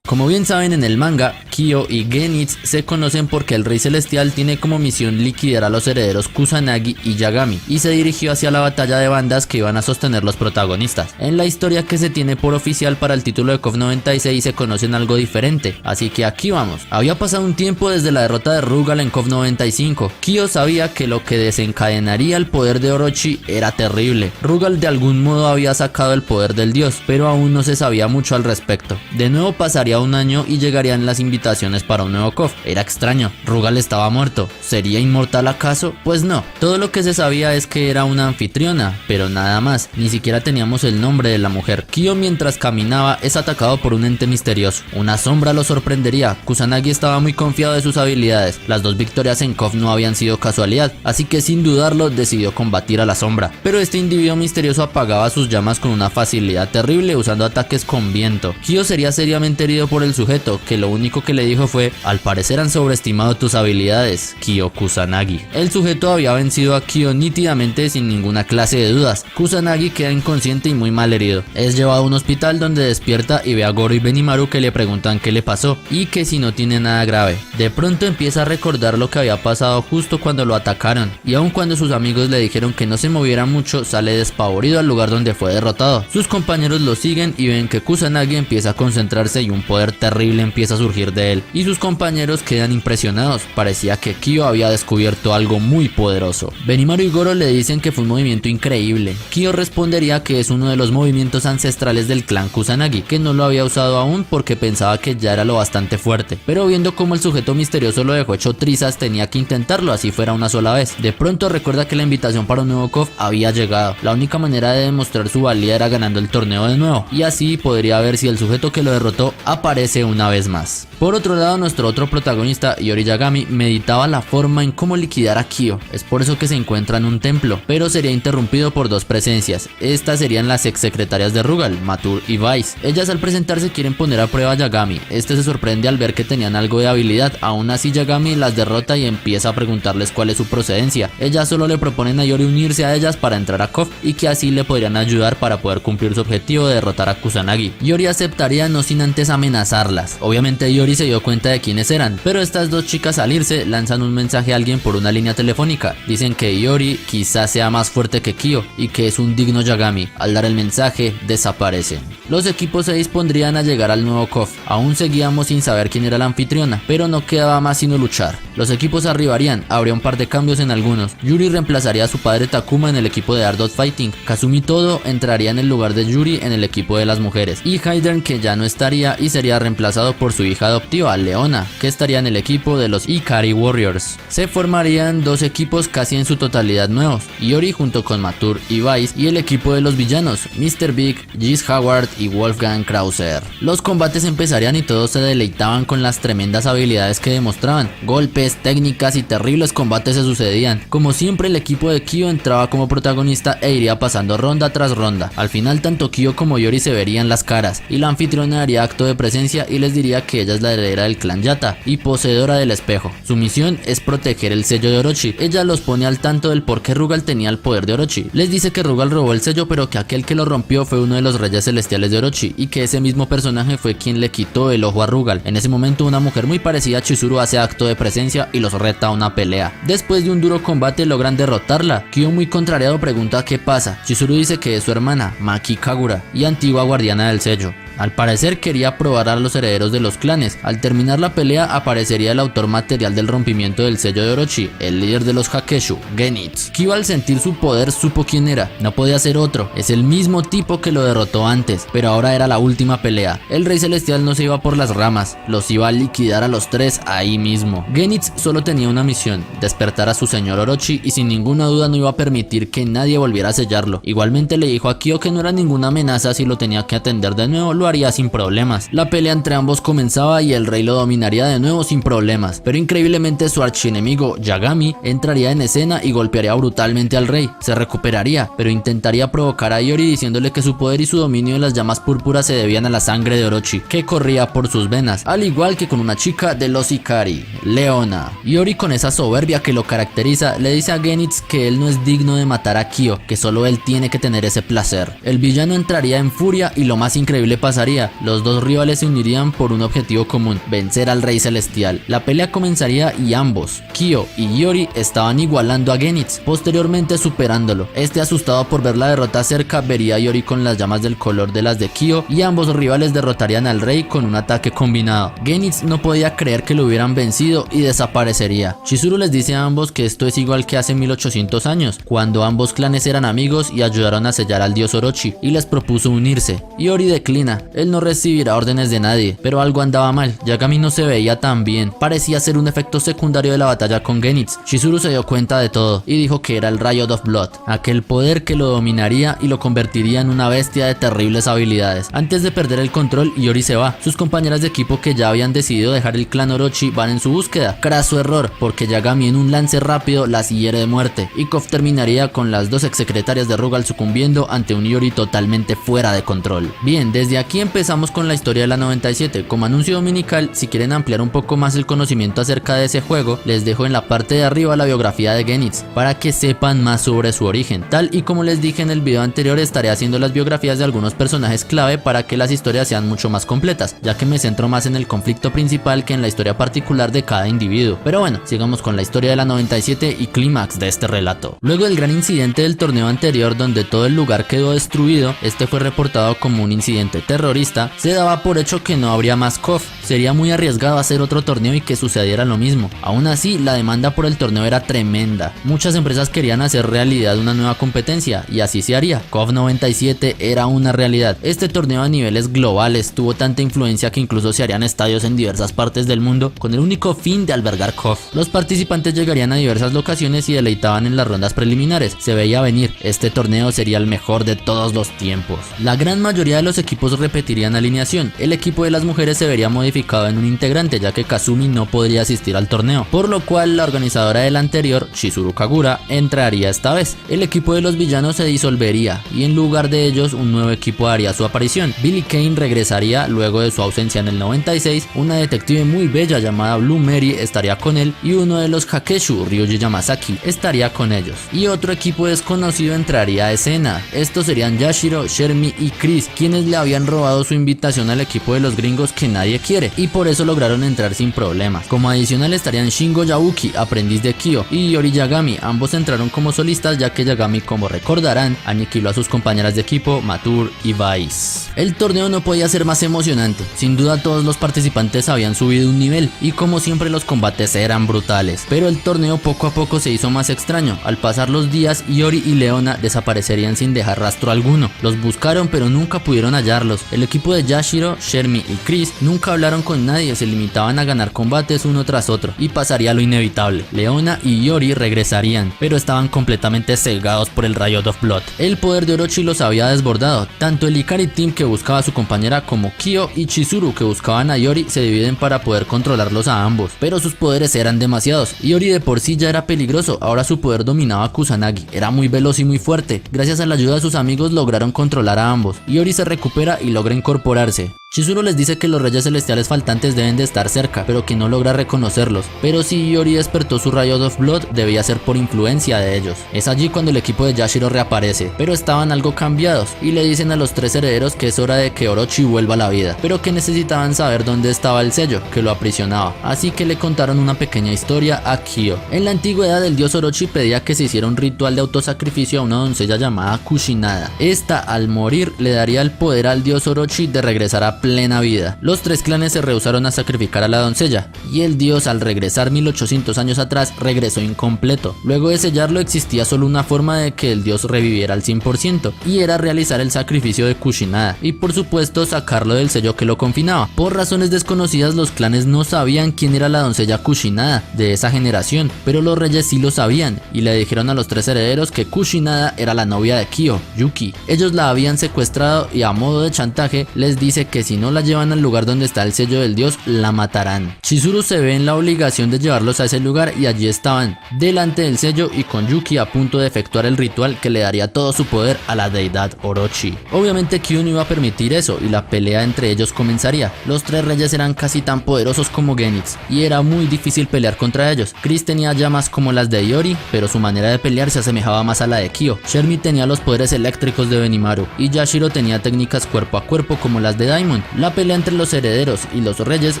Como bien saben, en el manga, Kyo y Genitz se conocen porque el Rey Celestial tiene como misión liquidar a los herederos Kusanagi y Yagami, y se dirigió hacia la batalla de bandas que iban a sostener los protagonistas. En la historia que se tiene por oficial para el título de KOF 96 se conocen algo diferente, así que aquí vamos. Había pasado un tiempo desde la derrota de Rugal en KOF 95. Kyo sabía que lo que desencadenaría el poder de Orochi era terrible. Rugal de algún modo había sacado el poder del dios, pero aún no se sabía mucho al respecto. De nuevo pasaría un año y llegarían las invitaciones para un nuevo KOF. Era extraño, Rugal estaba muerto. ¿Sería inmortal acaso? Pues no. Todo lo que se sabía es que era una anfitriona, pero nada más. Ni siquiera teníamos el nombre de la mujer. Kyo, mientras caminaba, es atacado por un ente misterioso. Una sombra lo sorprendería. Kusanagi estaba muy confiado de sus habilidades. Las dos victorias en KOF no habían sido casualidad, así que sin dudarlo decidió combatir a la sombra. Pero este individuo misterioso apagaba sus llamas con una facilidad terrible usando ataques con viento. Kyo sería seriamente herido por el sujeto, que lo único que le dijo fue: al parecer han sobreestimado tus habilidades, Kyo Kusanagi. El sujeto había vencido a Kyo nítidamente sin ninguna clase de dudas. Kusanagi queda inconsciente y muy mal herido. Es llevado a un hospital donde despierta y ve a Goro y Benimaru que le preguntan qué le pasó y que si no tiene nada grave. De pronto empieza a recordar lo que había pasado justo cuando lo atacaron, y aun cuando sus amigos le dijeron que no se moviera mucho, sale despavorido al lugar donde fue derrotado. Sus compañeros lo siguen y ven que Kusanagi empieza a concentrarse y un poder terrible empieza a surgir de él, y sus compañeros quedan impresionados. Parecía que Kyo había descubierto algo muy poderoso. Benimaru y Goro le dicen que fue un movimiento increíble. Kyo respondería que es uno de los movimientos ancestrales del clan Kusanagi, que no lo había usado aún porque pensaba que ya era lo bastante fuerte, pero viendo como el sujeto misterioso lo dejó hecho trizas, tenía que intentarlo así fuera una sola vez. De pronto recuerda que la invitación para un nuevo KOF había llegado. La única manera de demostrar su valía era ganando el torneo de nuevo, y así podría ver si el sujeto que lo derrotó aparece una vez más. Por otro lado, nuestro otro protagonista, Iori Yagami, meditaba la forma en cómo liquidar a Kyo. Es por eso que se encuentra en un templo, pero sería interrumpido por dos presencias. Estas serían las ex secretarias de Rugal, Matur y Vice. Ellas al presentarse quieren poner a prueba a Yagami. Este se sorprende al ver que tenían algo de habilidad. Aún así Yagami las derrota y empieza a preguntarles cuál es su procedencia. Ellas solo le proponen a Iori unirse a ellas para entrar a KOF y que así le podrían ayudar para poder cumplir su objetivo de derrotar a Kusanagi. Iori aceptaría, no sin antes amenazarlas. Obviamente Iori se dio cuenta de quiénes eran, pero estas dos chicas al irse lanzan un mensaje a alguien por una línea telefónica. Dicen que Iori quizás sea más fuerte que Kyo y que es un digno Yagami. Al dar el mensaje desaparecen. Los equipos se dispondrían a llegar al nuevo KOF. Aún seguíamos sin saber quién era la anfitriona, pero no quedaba más sino luchar. Los equipos arribarían, habría un par de cambios en algunos. Yuri reemplazaría a su padre Takuma en el equipo de Art of Fighting. Kazumi Todo entraría en el lugar de Yuri en el equipo de las mujeres, y Haydern, que ya no estaría y sería reemplazado por su hija adoptiva Leona, que estaría en el equipo de los Ikari Warriors. Se formarían dos equipos casi en su totalidad nuevos, Iori junto con Matur y Vice, y el equipo de los villanos, Mr. Big, Giz Howard y Wolfgang Krauser. Los combates empezarían y todos se deleitaban con las tremendas habilidades que demostraban. Golpes, técnicas y terribles combates se sucedían. Como siempre, el equipo de Kyo entraba como protagonista e iría pasando ronda tras ronda. Al final tanto Kyo como Iori se verían las caras, y la anfitriona haría acto de presencia y les diría que ella es la heredera del clan Yata y poseedora del espejo. Su misión es proteger el sello de Orochi. Ella los pone al tanto del por qué Rugal tenía el poder de Orochi. Les dice que Rugal robó el sello, pero que aquel que lo rompió fue uno de los reyes celestiales de Orochi, y que ese mismo personaje fue quien le quitó el ojo a Rugal. En ese momento una mujer muy parecida a Chizuru hace acto de presencia y los reta a una pelea. Después de un duro combate logran derrotarla. Kyo, muy contrariado, pregunta qué pasa. Chizuru dice que es su hermana, Maki Kagura, y antigua guardiana del sello. Al parecer quería probar a los herederos de los clanes. Al terminar la pelea aparecería el autor material del rompimiento del sello de Orochi, el líder de los Hakeshu, Genitz. Kyo, al sentir su poder, supo quién era. No podía ser otro, es el mismo tipo que lo derrotó antes, pero ahora era la última pelea. El rey celestial no se iba por las ramas, los iba a liquidar a los tres ahí mismo. Genitz solo tenía una misión: despertar a su señor Orochi, y sin ninguna duda no iba a permitir que nadie volviera a sellarlo. Igualmente le dijo a Kyo que no era ninguna amenaza. Si lo tenía que atender de nuevo, lo haría sin problemas. La pelea entre ambos comenzaba y el rey lo dominaría de nuevo sin problemas, pero increíblemente su archienemigo Yagami entraría en escena y golpearía brutalmente al rey. Se recuperaría, pero intentaría provocar a Iori diciéndole que su poder y su dominio de las llamas púrpuras se debían a la sangre de Orochi, que corría por sus venas, al igual que con una chica de los Ikari, Leona. Iori, con esa soberbia que lo caracteriza, le dice a Genitz que él no es digno de matar a Kyo, que solo él tiene que tener ese placer. El villano entraría en furia y lo más increíble pasaría pasaría, los dos rivales se unirían por un objetivo común, vencer al Rey Celestial. La pelea comenzaría y ambos, Kyo y Iori, estaban igualando a Genitz, posteriormente superándolo. Este, asustado por ver la derrota cerca, vería a Iori con las llamas del color de las de Kyo y ambos rivales derrotarían al rey con un ataque combinado. Genitz no podía creer que lo hubieran vencido y desaparecería. Chizuru les dice a ambos que esto es igual que hace 1800 años, cuando ambos clanes eran amigos y ayudaron a sellar al dios Orochi, y les propuso unirse. Iori declina, él no recibirá órdenes de nadie, pero algo andaba mal. Yagami no se veía tan bien, parecía ser un efecto secundario de la batalla con Genitz. Chizuru se dio cuenta de todo y dijo que era el Riot of Blood, aquel poder que lo dominaría y lo convertiría en una bestia de terribles habilidades. Antes de perder el control, Iori se va. Sus compañeras de equipo, que ya habían decidido dejar el clan Orochi, van en su búsqueda. Craso error, porque Yagami en un lance rápido las hiere de muerte, y Kof terminaría con las dos exsecretarias de Rugal sucumbiendo ante un Iori totalmente fuera de control. Bien, desde aquí empezamos con la historia de la 97. Como anuncio dominical, si quieren ampliar un poco más el conocimiento acerca de ese juego, les dejo en la parte de arriba la biografía de Genitz, para que sepan más sobre su origen. Tal y como les dije en el video anterior, estaré haciendo las biografías de algunos personajes clave para que las historias sean mucho más completas, ya que me centro más en el conflicto principal que en la historia particular de cada individuo. Pero bueno, sigamos con la historia de la 97 y clímax de este relato. Luego del gran incidente del torneo anterior, donde todo el lugar quedó destruido, este fue reportado como un incidente terrorista. Se daba por hecho que no habría más KOF, sería muy arriesgado hacer otro torneo y que sucediera lo mismo. Aún así, la demanda por el torneo era tremenda. Muchas empresas querían hacer realidad una nueva competencia, y así se haría. KOF 97 era una realidad. Este torneo a niveles globales tuvo tanta influencia que incluso se harían estadios en diversas partes del mundo con el único fin de albergar KOF. Los participantes llegarían a diversas locaciones y deleitaban en las rondas preliminares. Se veía venir, este torneo sería el mejor de todos los tiempos. La gran mayoría de los equipos repetirían alineación. El equipo de las mujeres se vería modificado en un integrante, ya que Kazumi no podría asistir al torneo, por lo cual la organizadora del anterior, Chizuru Kagura, entraría esta vez. El equipo de los villanos se disolvería y en lugar de ellos un nuevo equipo haría su aparición. Billie Kane regresaría luego de su ausencia en el 96, una detective muy bella llamada Blue Mary estaría con él, y uno de los Hakeshu, Ryuji Yamasaki, estaría con ellos. Y otro equipo desconocido entraría a escena. Estos serían Yashiro, Shermie y Chris, quienes le habían robado su invitación al equipo de los gringos que nadie quiere, y por eso lograron entrar sin problemas. Como adicional estarían Shingo Yabuki, aprendiz de Kyo, y Yori Yagami. Ambos entraron como solistas, ya que Yagami, como recordarán, aniquiló a sus compañeras de equipo Matur y Vice. El torneo no podía ser más emocionante. Sin duda todos los participantes habían subido un nivel, y como siempre los combates eran brutales. Pero el torneo poco a poco se hizo más extraño. Al pasar los días, Iori y Leona desaparecerían sin dejar rastro alguno. Los buscaron pero nunca pudieron hallarlos. El equipo de Yashiro, Shermie y Chris nunca hablaron con nadie, se limitaban a ganar combates uno tras otro, y pasaría lo inevitable. Leona y Iori regresarían, pero estaban completamente cegados por el Riot of Blood. El poder de Orochi los había desbordado. Tanto el Ikari Team, que buscaba a su compañera, como Kyo y Chizuru, que buscaban a Iori, se dividen para poder controlarlos a ambos, pero sus poderes eran demasiados. Iori de por sí ya era peligroso, ahora su poder dominaba a Kusanagi, era muy veloz y muy fuerte. Gracias a la ayuda de sus amigos lograron controlar a ambos. Iori se recupera y logra incorporarse. Chizuru les dice que los reyes celestiales faltantes deben de estar cerca, pero que no logra reconocerlos. Pero si Iori despertó su Riot of Blood, debía ser por influencia de ellos. Es allí cuando el equipo de Yashiro reaparece, pero estaban algo cambiados, y le dicen a los tres herederos que es hora de que Orochi vuelva a la vida, pero que necesitaban saber dónde estaba el sello que lo aprisionaba. Así que le contaron una pequeña historia a Kyo. En la antigüedad, el dios Orochi pedía que se hiciera un ritual de autosacrificio a una doncella llamada Kushinada. Esta, al morir, le daría el poder al dios Orochi de regresar a plena vida. Los tres clanes se rehusaron a sacrificar a la doncella, y el dios, al regresar 1800 años atrás, regresó incompleto. Luego de sellarlo, existía solo una forma de que el dios reviviera al 100%, y era realizar el sacrificio de Kushinada, y por supuesto sacarlo del sello que lo confinaba. Por razones desconocidas, los clanes no sabían quién era la doncella Kushinada de esa generación, pero los reyes sí lo sabían, y le dijeron a los tres herederos que Kushinada era la novia de Kyo, Yuki. Ellos la habían secuestrado, y a modo de chantaje les dice que si no la llevan al lugar donde está el sello del dios, la matarán. Chizuru se ve en la obligación de llevarlos a ese lugar y allí estaban, delante del sello y con Yuki a punto de efectuar el ritual que le daría todo su poder a la deidad Orochi. Obviamente Kyo no iba a permitir eso y la pelea entre ellos comenzaría. Los tres reyes eran casi tan poderosos como Genix y era muy difícil pelear contra ellos. Chris tenía llamas como las de Iori, pero su manera de pelear se asemejaba más a la de Kyo. Shermie tenía los poderes eléctricos de Benimaru y Yashiro tenía técnicas cuerpo a cuerpo como las de Daimon. La pelea entre los herederos y los reyes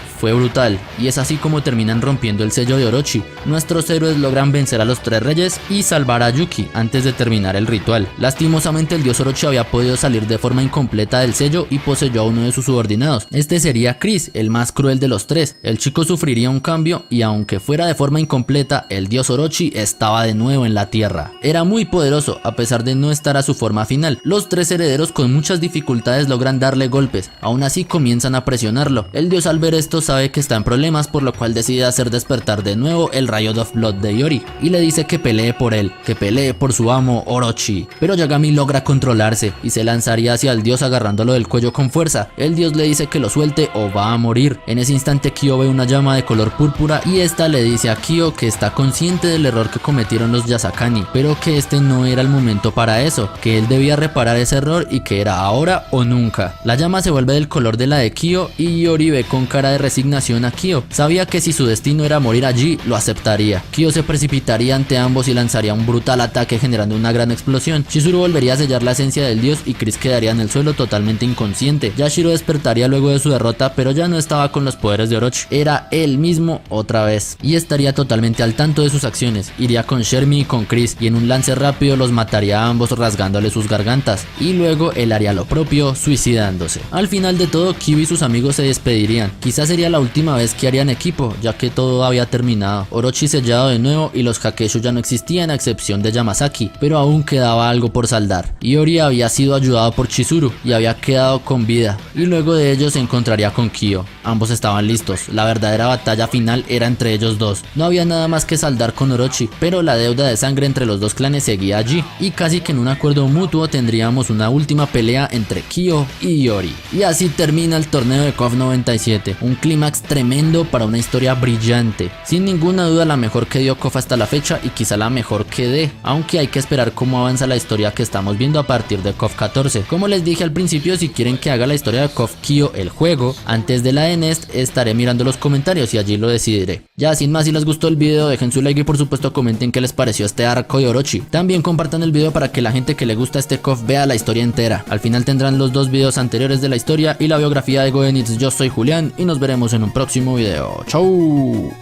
fue brutal y es así como terminan rompiendo el sello de Orochi. Nuestros héroes logran vencer a los tres reyes y salvar a Yuki antes de terminar el ritual. Lastimosamente el dios Orochi había podido salir de forma incompleta del sello y poseyó a uno de sus subordinados. Este sería Chris, el más cruel de los tres. El chico sufriría un cambio y aunque fuera de forma incompleta, el dios Orochi estaba de nuevo en la tierra. Era muy poderoso a pesar de no estar a su forma final. Los tres herederos con muchas dificultades logran darle golpes, aún así comienzan a presionarlo. El dios al ver esto sabe que está en problemas, por lo cual decide hacer despertar de nuevo el Riot of Blood de Iori y le dice que pelee por él, que pelee por su amo Orochi. Pero Yagami logra controlarse y se lanzaría hacia el dios agarrándolo del cuello con fuerza. El dios le dice que lo suelte o va a morir. En ese instante Kyo ve una llama de color púrpura y esta le dice a Kyo que está consciente del error que cometieron los Yasakani, pero que este no era el momento para eso, que él debía reparar ese error y que era ahora o nunca. La llama se vuelve del color de la de Kyo y Iori ve con cara de resignación a Kyo. Sabía que si su destino era morir allí, lo aceptaría. Kyo se precipitaría ante ambos y lanzaría un brutal ataque generando una gran explosión. Chizuru volvería a sellar la esencia del dios y Chris quedaría en el suelo totalmente inconsciente. Yashiro despertaría luego de su derrota, pero ya no estaba con los poderes de Orochi. Era él mismo otra vez y estaría totalmente al tanto de sus acciones. Iría con Shermie y con Chris y en un lance rápido los mataría a ambos rasgándole sus gargantas y luego él haría lo propio suicidándose. Al final de todo, Kyo y sus amigos se despedirían. Quizás sería la última vez que harían equipo, ya que todo había terminado. Orochi sellado de nuevo y los Hakeshu ya no existían a excepción de Yamazaki, pero aún quedaba algo por saldar. Iori había sido ayudado por Chizuru y había quedado con vida, y luego de ello se encontraría con Kyo. Ambos estaban listos, la verdadera batalla final era entre ellos dos. No había nada más que saldar con Orochi, pero la deuda de sangre entre los dos clanes seguía allí, y casi que en un acuerdo mutuo tendríamos una última pelea entre Kyo y Iori. Y así termina el torneo de KOF 97, un clímax tremendo para una historia brillante. Sin ninguna duda la mejor que dio KOF hasta la fecha y quizá la mejor que dé, aunque hay que esperar cómo avanza la historia que estamos viendo a partir de KOF 14. Como les dije al principio, si quieren que haga la historia de KOF Kyo el juego antes de la de Nest, estaré mirando los comentarios y allí lo decidiré. Ya sin más, si les gustó el video dejen su like y por supuesto comenten qué les pareció este arco de Orochi. También compartan el video para que la gente que le gusta este KOF vea la historia entera. Al final tendrán los dos videos anteriores de la historia y la biografía de Goenitz. Yo soy Julián y nos veremos en un próximo video. ¡Chau!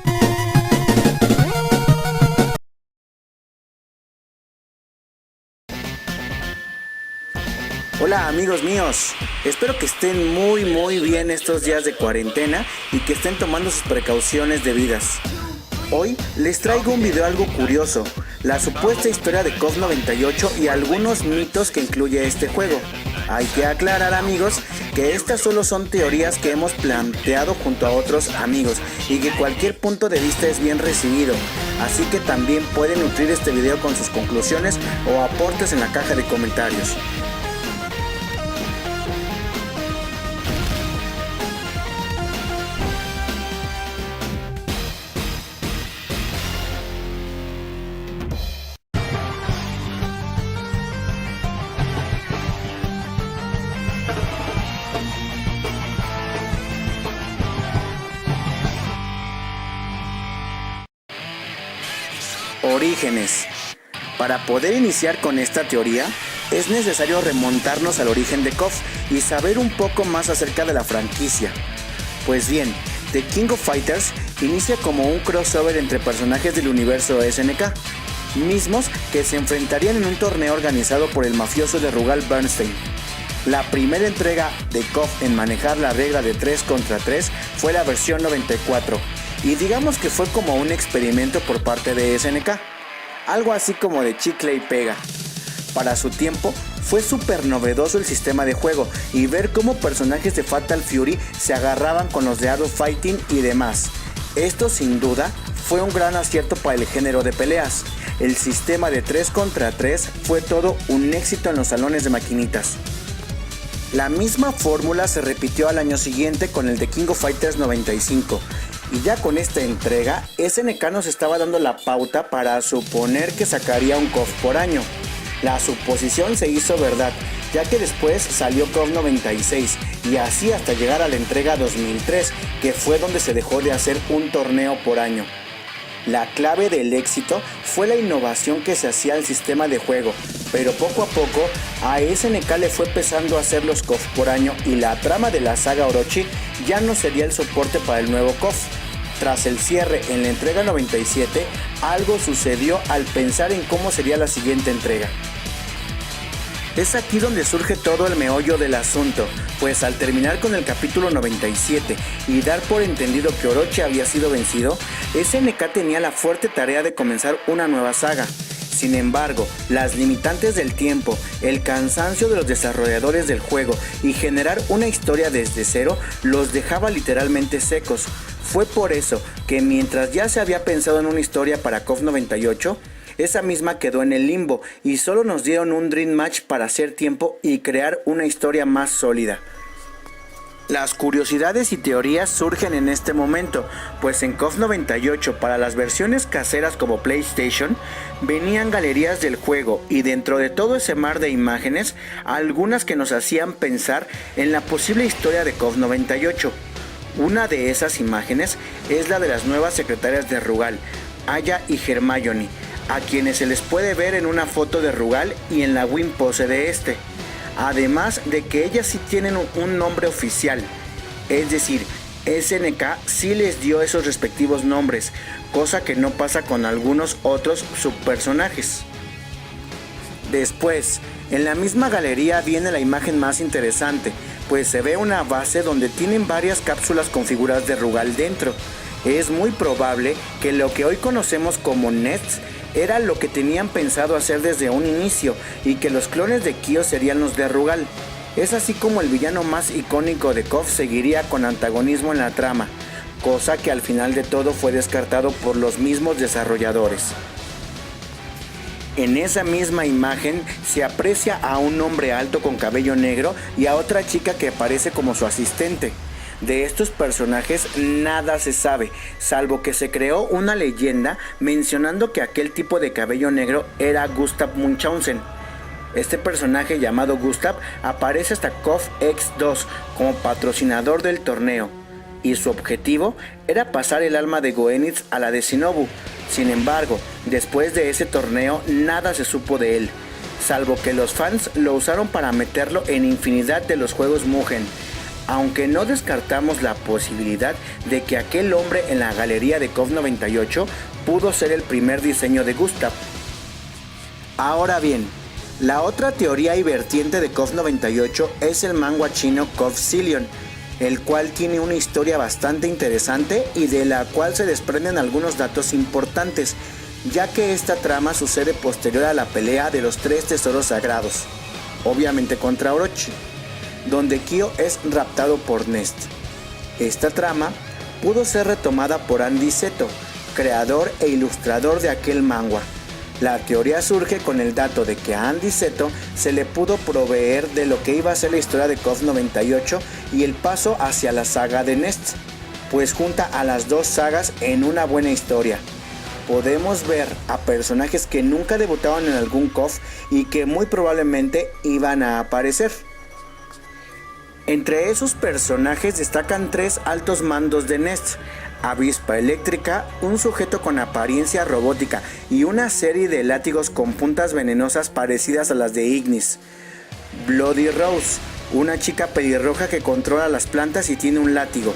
Hola amigos míos, espero que estén muy bien estos días de cuarentena y que estén tomando sus precauciones debidas. Hoy les traigo un video algo curioso, la supuesta historia de KOF 98 y algunos mitos que incluye este juego. Hay que aclarar amigos que estas solo son teorías que hemos planteado junto a otros amigos y que cualquier punto de vista es bien recibido, así que también pueden nutrir este video con sus conclusiones o aportes en la caja de comentarios. Orígenes. Para poder iniciar con esta teoría, es necesario remontarnos al origen de KOF y saber un poco más acerca de la franquicia. Pues bien, The King of Fighters inicia como un crossover entre personajes del universo SNK, mismos que se enfrentarían en un torneo organizado por el mafioso de Rugal Bernstein. La primera entrega de KOF en manejar la regla de 3 contra 3 fue la versión 94, y digamos que fue como un experimento por parte de SNK, algo así como de chicle y pega. Para su tiempo fue súper novedoso el sistema de juego y ver cómo personajes de Fatal Fury se agarraban con los de Art of Fighting y demás. Esto sin duda fue un gran acierto para el género de peleas. El sistema de 3 contra 3 fue todo un éxito en los salones de maquinitas. La misma fórmula se repitió al año siguiente con el de King of Fighters 95, y ya con esta entrega, SNK nos estaba dando la pauta para suponer que sacaría un KOF por año. La suposición se hizo verdad, ya que después salió KOF 96 y así hasta llegar a la entrega 2003, que fue donde se dejó de hacer un torneo por año. La clave del éxito fue la innovación que se hacía al sistema de juego, pero poco a poco a SNK le fue pesando hacer los KOF por año y la trama de la saga Orochi ya no sería el soporte para el nuevo KOF. Tras el cierre en la entrega 97, algo sucedió al pensar en cómo sería la siguiente entrega. Es aquí donde surge todo el meollo del asunto, pues al terminar con el capítulo 97 y dar por entendido que Orochi había sido vencido, SNK tenía la fuerte tarea de comenzar una nueva saga. Sin embargo, las limitantes del tiempo, el cansancio de los desarrolladores del juego y generar una historia desde cero los dejaba literalmente secos. Fue por eso que mientras ya se había pensado en una historia para KOF 98, esa misma quedó en el limbo y solo nos dieron un Dream Match para hacer tiempo y crear una historia más sólida. Las curiosidades y teorías surgen en este momento, pues en KOF 98 para las versiones caseras como PlayStation venían galerías del juego y dentro de todo ese mar de imágenes, algunas que nos hacían pensar en la posible historia de KOF 98. Una de esas imágenes es la de las nuevas secretarias de Rugal, Aya y Hermione, a quienes se les puede ver en una foto de Rugal y en la win pose de este. Además de que ellas sí tienen un nombre oficial, es decir, SNK sí les dio esos respectivos nombres, cosa que no pasa con algunos otros subpersonajes. Después, en la misma galería viene la imagen más interesante, pues se ve una base donde tienen varias cápsulas con figuras de Rugal dentro. Es muy probable que lo que hoy conocemos como Nets era lo que tenían pensado hacer desde un inicio y que los clones de Kyo serían los de Rugal. Es así como el villano más icónico de KOF seguiría con antagonismo en la trama, cosa que al final de todo fue descartado por los mismos desarrolladores. En esa misma imagen se aprecia a un hombre alto con cabello negro y a otra chica que aparece como su asistente. De estos personajes nada se sabe, salvo que se creó una leyenda mencionando que aquel tipo de cabello negro era Gustav Munchausen. Este personaje llamado Gustav aparece hasta KOF X2 como patrocinador del torneo, y su objetivo era pasar el alma de Goenitz a la de Shinobu. Sin embargo, después de ese torneo nada se supo de él, salvo que los fans lo usaron para meterlo en infinidad de los juegos Mugen, aunque no descartamos la posibilidad de que aquel hombre en la galería de KOF 98 pudo ser el primer diseño de Gustav. Ahora bien, la otra teoría y vertiente de KOF 98 es el manga chino KOF Zillion, el cual tiene una historia bastante interesante y de la cual se desprenden algunos datos importantes, ya que esta trama sucede posterior a la pelea de los 3 tesoros sagrados, obviamente contra Orochi, donde Kyo es raptado por Nest. Esta trama pudo ser retomada por Andy Seto, creador e ilustrador de aquel manga. La teoría surge con el dato de que a Andy Seto se le pudo proveer de lo que iba a ser la historia de KOF 98 y el paso hacia la saga de Nest, pues junta a las dos sagas en una buena historia. Podemos ver a personajes que nunca debutaron en algún KOF y que muy probablemente iban a aparecer. Entre esos personajes destacan 3 altos mandos de Nest: Avispa Eléctrica, un sujeto con apariencia robótica y una serie de látigos con puntas venenosas parecidas a las de Ignis; Bloody Rose, una chica pelirroja que controla las plantas y tiene un látigo;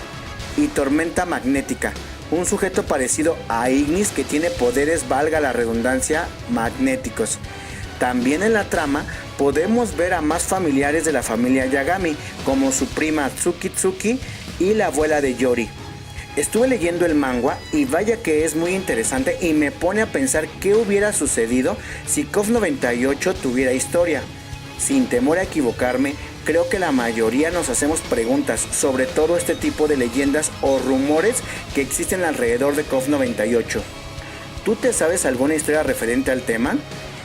y Tormenta Magnética, un sujeto parecido a Ignis que tiene poderes, valga la redundancia, magnéticos. También en la trama podemos ver a más familiares de la familia Yagami, como su prima Tsuki y la abuela de Yori. Estuve leyendo el manga y vaya que es muy interesante y me pone a pensar qué hubiera sucedido si KOF 98 tuviera historia. Sin temor a equivocarme, creo que la mayoría nos hacemos preguntas sobre todo este tipo de leyendas o rumores que existen alrededor de KOF 98. ¿Tú te sabes alguna historia referente al tema?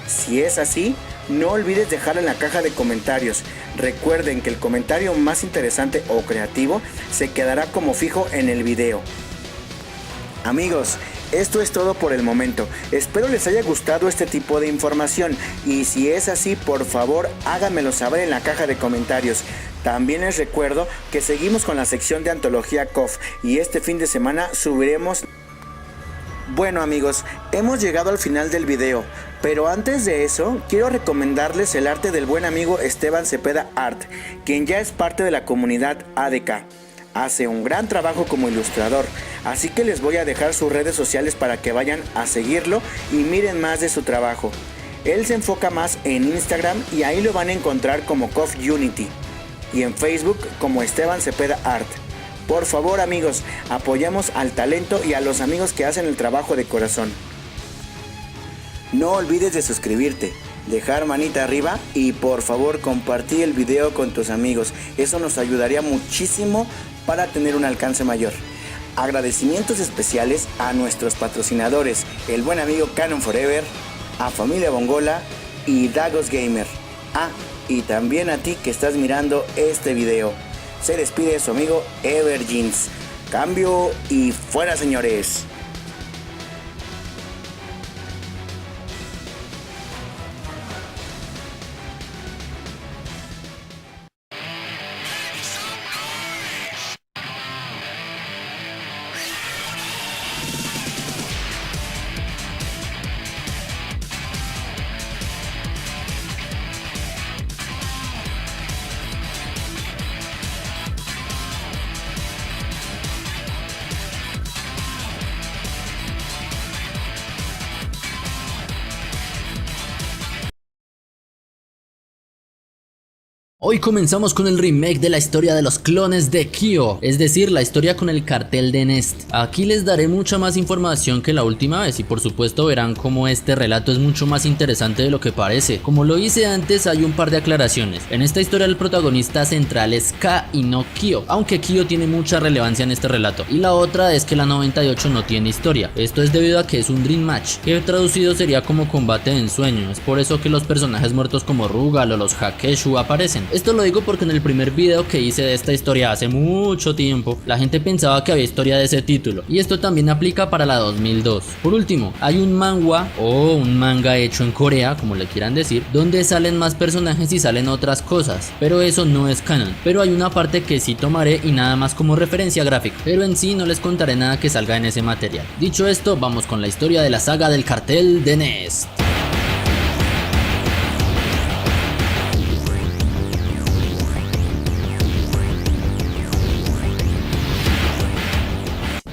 Si es así, no olvides dejarla en la caja de comentarios. Recuerden que el comentario más interesante o creativo se quedará como fijo en el video. Amigos, esto es todo por el momento. Espero les haya gustado este tipo de información y si es así, por favor háganmelo saber en la caja de comentarios. También les recuerdo que seguimos con la sección de Antología KOF y este fin de semana subiremos... Bueno amigos, hemos llegado al final del video, pero antes de eso quiero recomendarles el arte del buen amigo Esteban Cepeda Art, quien ya es parte de la comunidad ADK. Hace un gran trabajo como ilustrador, así que les voy a dejar sus redes sociales para que vayan a seguirlo y miren más de su trabajo. Él se enfoca más en Instagram y ahí lo van a encontrar como KOF Unity y en Facebook como Esteban Cepeda Art. Por favor amigos, apoyemos al talento y a los amigos que hacen el trabajo de corazón. No olvides de suscribirte, dejar manita arriba y por favor compartir el video con tus amigos. Eso nos ayudaría muchísimo para tener un alcance mayor. Agradecimientos especiales a nuestros patrocinadores, el buen amigo Canon Forever, a Familia Bongola y Dagos Gamer. Y también a ti que estás mirando este video. Se despide su amigo Ever Jeans. Cambio y fuera señores. Hoy comenzamos con el remake de la historia de los clones de Kyo, es decir, la historia con el cartel de Nest. Aquí les daré mucha más información que la última vez y por supuesto verán cómo este relato es mucho más interesante de lo que parece. Como lo hice antes, hay un par de aclaraciones. En esta historia el protagonista central es K y no Kyo, aunque Kyo tiene mucha relevancia en este relato. Y la otra es que la 98 no tiene historia. Esto es debido a que es un Dream Match, que traducido sería como combate de ensueño. Es por eso que los personajes muertos como Rugal o los Hakeshu aparecen. Esto lo digo porque en el primer video que hice de esta historia hace mucho tiempo, la gente pensaba que había historia de ese título, y esto también aplica para la 2002. Por último, hay un manhwa o un manga hecho en Corea, como le quieran decir, donde salen más personajes y salen otras cosas, pero eso no es canon. Pero hay una parte que sí tomaré y nada más como referencia gráfica, pero en sí no les contaré nada que salga en ese material. Dicho esto, vamos con la historia de la saga del cartel de Nest.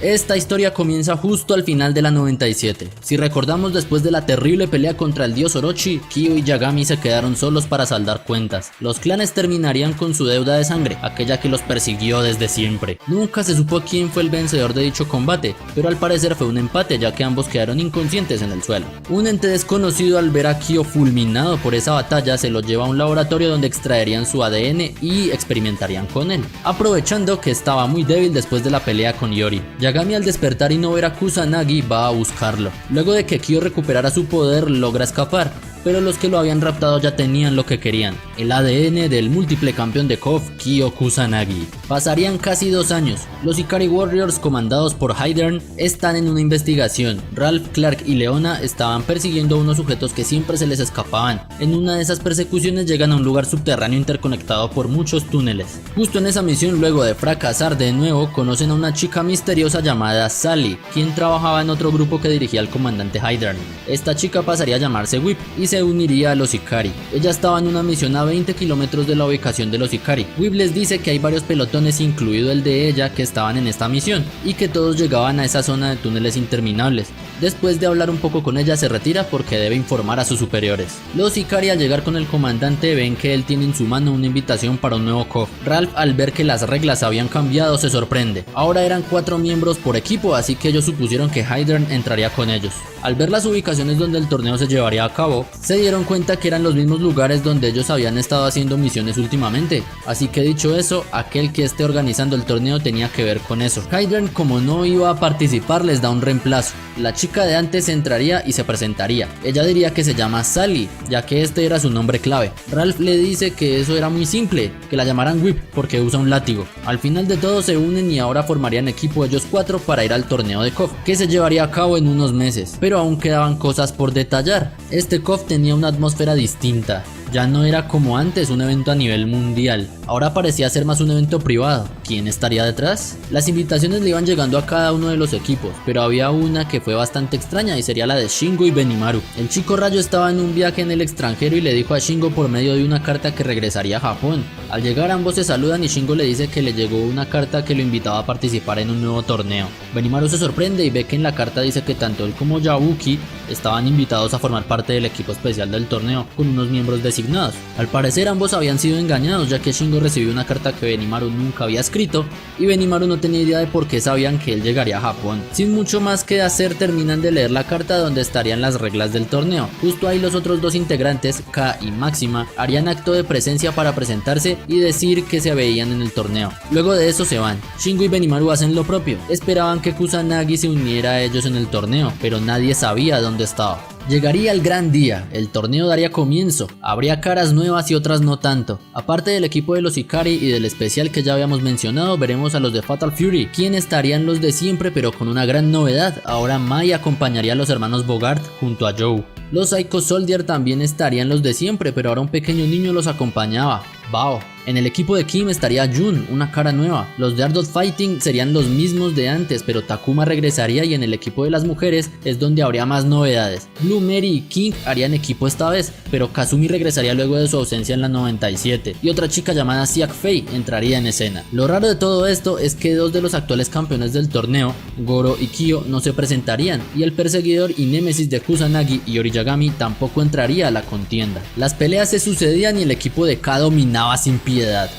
Esta historia comienza justo al final de la 97. Si recordamos, después de la terrible pelea contra el dios Orochi, Kyo y Yagami se quedaron solos para saldar cuentas. Los clanes terminarían con su deuda de sangre, aquella que los persiguió desde siempre. Nunca se supo quién fue el vencedor de dicho combate, pero al parecer fue un empate ya que ambos quedaron inconscientes en el suelo. Un ente desconocido, al ver a Kyo fulminado por esa batalla, se lo lleva a un laboratorio donde extraerían su ADN y experimentarían con él, aprovechando que estaba muy débil después de la pelea con Yori. Yagami, al despertar y no ver a Kusanagi, va a buscarlo. Luego de que Kyo recuperara su poder, logra escapar, pero los que lo habían raptado ya tenían lo que querían, el ADN del múltiple campeón de KOF, Kyo Kusanagi. Pasarían casi 2 años. Los Ikari Warriors, comandados por Hydern, están en una investigación. Ralph, Clark y Leona estaban persiguiendo a unos sujetos que siempre se les escapaban. En una de esas persecuciones llegan a un lugar subterráneo interconectado por muchos túneles. Justo en esa misión, luego de fracasar de nuevo, conocen a una chica misteriosa llamada Sally, quien trabajaba en otro grupo que dirigía el comandante Hydern. Esta chica pasaría a llamarse Whip y se uniría a los Ikari. Ella estaba en una misión a 20 kilómetros de la ubicación de los Ikari. Whip les dice que hay varios pelotones, incluido el de ella, que estaban en esta misión y que todos llegaban a esa zona de túneles interminables. Después de hablar un poco con ella, se retira porque debe informar a sus superiores. Los Ikari, al llegar con el comandante, ven que él tiene en su mano una invitación para un nuevo KOF. Ralph, al ver que las reglas habían cambiado, se sorprende. Ahora eran 4 miembros por equipo, así que ellos supusieron que Hydern entraría con ellos. Al ver las ubicaciones donde el torneo se llevaría a cabo, se dieron cuenta que eran los mismos lugares donde ellos habían estado haciendo misiones últimamente, así que dicho eso, aquel que esté organizando el torneo tenía que ver con eso. Hydern, como no iba a participar, les da un reemplazo. La chica de antes entraría y se presentaría. Ella diría que se llama Sally, ya que este era su nombre clave. Ralph le dice que eso era muy simple, que la llamaran Whip porque usa un látigo. Al final de todo se unen y ahora formarían equipo ellos 4 para ir al torneo de KOF, que se llevaría a cabo en unos meses, pero aún quedaban cosas por detallar. Este KOF tenía una atmósfera distinta. Ya no era como antes un evento a nivel mundial, ahora parecía ser más un evento privado. ¿Quién estaría detrás? Las invitaciones le iban llegando a cada uno de los equipos, pero había una que fue bastante extraña y sería la de Shingo y Benimaru. El chico rayo estaba en un viaje en el extranjero y le dijo a Shingo por medio de una carta que regresaría a Japón. Al llegar ambos se saludan y Shingo le dice que le llegó una carta que lo invitaba a participar en un nuevo torneo. Benimaru se sorprende y ve que en la carta dice que tanto él como Yabuki estaban invitados a formar parte del equipo especial del torneo con unos miembros designados. Al parecer ambos habían sido engañados, ya que Shingo recibió una carta que Benimaru nunca había escrito y Benimaru no tenía idea de por qué sabían que él llegaría a Japón. Sin mucho más que hacer, terminan de leer la carta donde estarían las reglas del torneo. Justo ahí los otros dos integrantes, K y Máxima, harían acto de presencia para presentarse y decir que se veían en el torneo. Luego de eso se van. Shingo y Benimaru hacen lo propio. Esperaban que Kusanagi se uniera a ellos en el torneo, pero nadie sabía dónde estaba. Llegaría el gran día, el torneo daría comienzo, habría caras nuevas y otras no tanto. Aparte del equipo de los Ikari y del especial que ya habíamos mencionado, veremos a los de Fatal Fury, quien estarían los de siempre pero con una gran novedad. Ahora Mai acompañaría a los hermanos Bogart junto a Joe. Los Psycho Soldier también estarían los de siempre, pero ahora un pequeño niño los acompañaba, Bao. En el equipo de Kim estaría Jun, una cara nueva. Los de Art of Fighting serían los mismos de antes, pero Takuma regresaría y en el equipo de las mujeres es donde habría más novedades. Blue Mary y King harían equipo esta vez, pero Kazumi regresaría luego de su ausencia en la 97 y otra chica llamada Siak Fei entraría en escena. Lo raro de todo esto es que dos de los actuales campeones del torneo, Goro y Kyo, no se presentarían y el perseguidor y némesis de Kusanagi y Oriyagami tampoco entraría a la contienda. Las peleas se sucedían y el equipo de K dominaba sin piedad.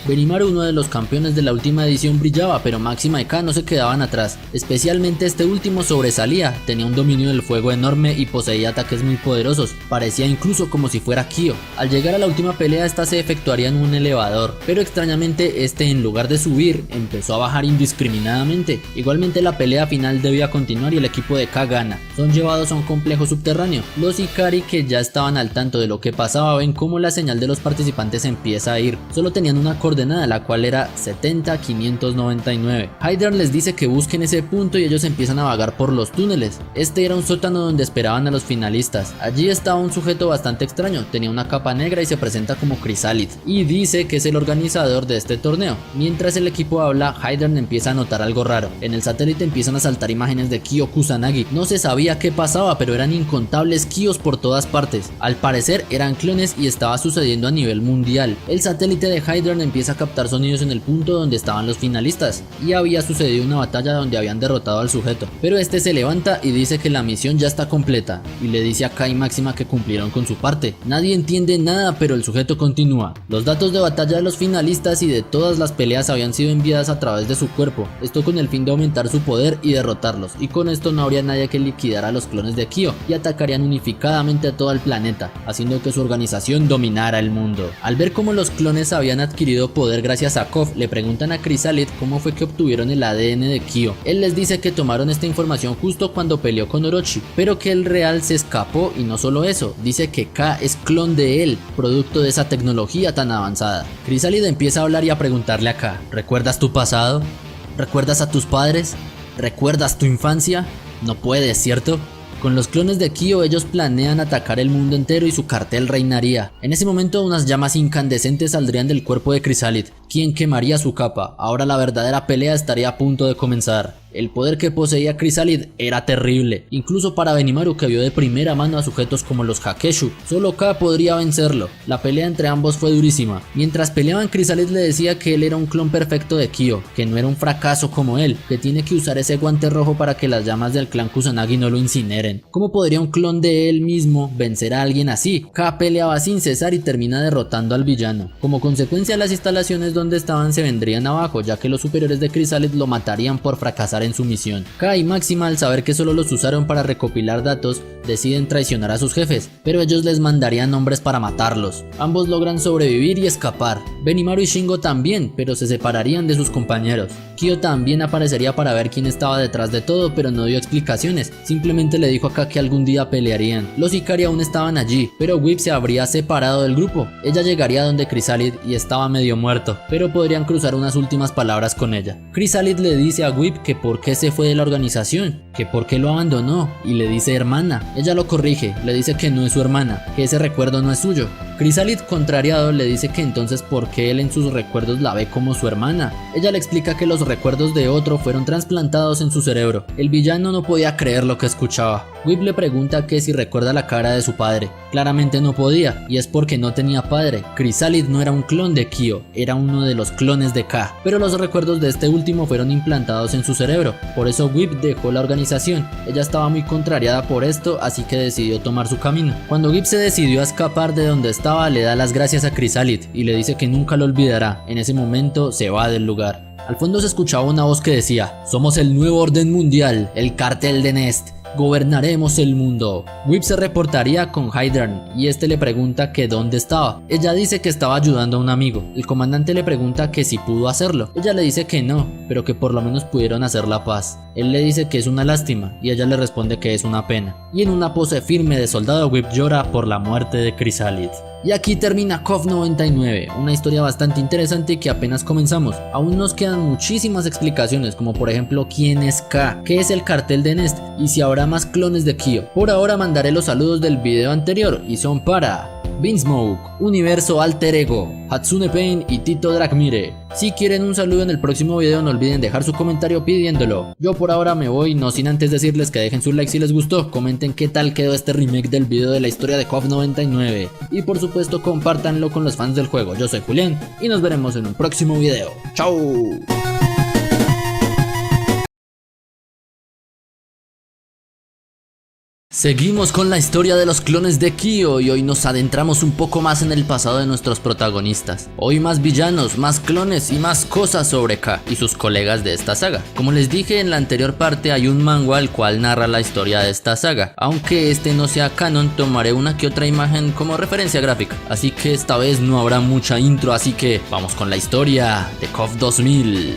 Benimaru, uno de los campeones de la última edición, brillaba, pero Máxima y K no se quedaban atrás. Especialmente este último sobresalía, tenía un dominio del fuego enorme y poseía ataques muy poderosos, parecía incluso como si fuera Kyo. Al llegar a la última pelea esta se efectuaría en un elevador, pero extrañamente este en lugar de subir empezó a bajar indiscriminadamente. Igualmente la pelea final debía continuar y el equipo de K gana. Son llevados a un complejo subterráneo. Los Ikari, que ya estaban al tanto de lo que pasaba, ven cómo la señal de los participantes empieza a ir. Solo tenían una coordenada, la cual era 70-599. Hydern les dice que busquen ese punto y ellos empiezan a vagar por los túneles. Este era un sótano donde esperaban a los finalistas. Allí estaba un sujeto bastante extraño, tenía una capa negra y se presenta como Chrysalid y dice que es el organizador de este torneo. Mientras el equipo habla, Hydern empieza a notar algo raro. En el satélite empiezan a saltar imágenes de Kyo Kusanagi. No se sabía qué pasaba, pero eran incontables Kyos por todas partes. Al parecer eran clones y estaba sucediendo a nivel mundial. El satélite de Hydern empieza a captar sonidos en el punto donde estaban los finalistas y había sucedido una batalla donde habían derrotado al sujeto, pero este se levanta y dice que la misión ya está completa y le dice a Kai Máxima que cumplieron con su parte. Nadie entiende nada, pero el sujeto continúa. Los datos de batalla de los finalistas y de todas las peleas habían sido enviadas a través de su cuerpo, esto con el fin de aumentar su poder y derrotarlos, y con esto no habría nadie que liquidara a los clones de Kyo y atacarían unificadamente a todo el planeta, haciendo que su organización dominara el mundo. Al ver cómo los clones habían adquirido poder gracias a KOF, le preguntan a Chrysalid cómo fue que obtuvieron el ADN de Kyo. Él les dice que tomaron esta información justo cuando peleó con Orochi, pero que el real se escapó y no solo eso, dice que K es clon de él, producto de esa tecnología tan avanzada. Chrysalid empieza a hablar y a preguntarle a K: ¿recuerdas tu pasado? ¿Recuerdas a tus padres? ¿Recuerdas tu infancia? No puedes, ¿cierto? Con los clones de Kyo ellos planean atacar el mundo entero y su cartel reinaría. En ese momento unas llamas incandescentes saldrían del cuerpo de Chrysalid, quien quemaría su capa. Ahora la verdadera pelea estaría a punto de comenzar. El poder que poseía Chrysalid era terrible, incluso para Benimaru, que vio de primera mano a sujetos como los Hakeshu. Solo K podría vencerlo. La pelea entre ambos fue durísima. Mientras peleaban, Chrysalid le decía que él era un clon perfecto de Kyo, que no era un fracaso como él, que tiene que usar ese guante rojo para que las llamas del clan Kusanagi no lo incineren. ¿Cómo podría un clon de él mismo vencer a alguien así? K peleaba sin cesar y termina derrotando al villano. Como consecuencia, las instalaciones donde estaban se vendrían abajo, ya que los superiores de Chrysalid lo matarían por fracasar fracasar en su misión. Kai y Máxima, al saber que solo los usaron para recopilar datos, deciden traicionar a sus jefes, pero ellos les mandarían hombres para matarlos. Ambos logran sobrevivir y escapar. Benimaru y Shingo también, pero se separarían de sus compañeros. Kyo también aparecería para ver quién estaba detrás de todo, pero no dio explicaciones, simplemente le dijo acá que algún día pelearían. Los Ikari aún estaban allí, pero Whip se habría separado del grupo. Ella llegaría donde Chrysalid y estaba medio muerto, pero podrían cruzar unas últimas palabras con ella. Chrysalid le dice a Whip que por qué se fue de la organización, que por qué lo abandonó, y le dice hermana. Ella lo corrige, le dice que no es su hermana, que ese recuerdo no es suyo. Chrysalid, contrariado, le dice que entonces por qué él en sus recuerdos la ve como su hermana. Ella le explica que los recuerdos de otro fueron trasplantados en su cerebro. El villano no podía creer lo que escuchaba. Whip le pregunta que si recuerda la cara de su padre. Claramente no podía, y es porque no tenía padre. Chrysalid no era un clon de Kyo, era uno de los clones de K, pero los recuerdos de este último fueron implantados en su cerebro. Por eso Whip dejó la organización. Ella estaba muy contrariada por esto, así que decidió tomar su camino. Cuando Whip se decidió a escapar de donde estaba, le da las gracias a Chrysalid y le dice que nunca lo olvidará. En ese momento se va del lugar. Al fondo se escuchaba una voz que decía: somos el nuevo orden mundial, el cartel de Nest. Gobernaremos el mundo. Whip se reportaría con Hydern y este le pregunta que dónde estaba. Ella dice que estaba ayudando a un amigo. El comandante le pregunta que si pudo hacerlo. Ella le dice que no, pero que por lo menos pudieron hacer la paz. Él le dice que es una lástima y ella le responde que es una pena. Y en una pose firme de soldado, Whip llora por la muerte de Chrysalid. Y aquí termina KOF 99, una historia bastante interesante que apenas comenzamos. Aún nos quedan muchísimas explicaciones, como por ejemplo quién es K, qué es el cartel de Nest y si habrá más clones de Kyo. Por ahora mandaré los saludos del video anterior y son para Beansmoke, Universo Alter Ego, Hatsune Pain y Tito Dragmire. Si quieren un saludo en el próximo video, no olviden dejar su comentario pidiéndolo. Yo por ahora me voy, no sin antes decirles que dejen su like si les gustó, comenten qué tal quedó este remake del video de la historia de KOF 99 y por supuesto compártanlo con los fans del juego. Yo soy Julián y nos veremos en un próximo video. ¡Chao! Seguimos con la historia de los clones de Kyo y hoy nos adentramos un poco más en el pasado de nuestros protagonistas. Hoy más villanos, más clones y más cosas sobre K y sus colegas de esta saga. Como les dije en la anterior parte, hay un manga el cual narra la historia de esta saga. Aunque este no sea canon, tomaré una que otra imagen como referencia gráfica. Así que esta vez no habrá mucha intro, así que vamos con la historia de KOF 2000.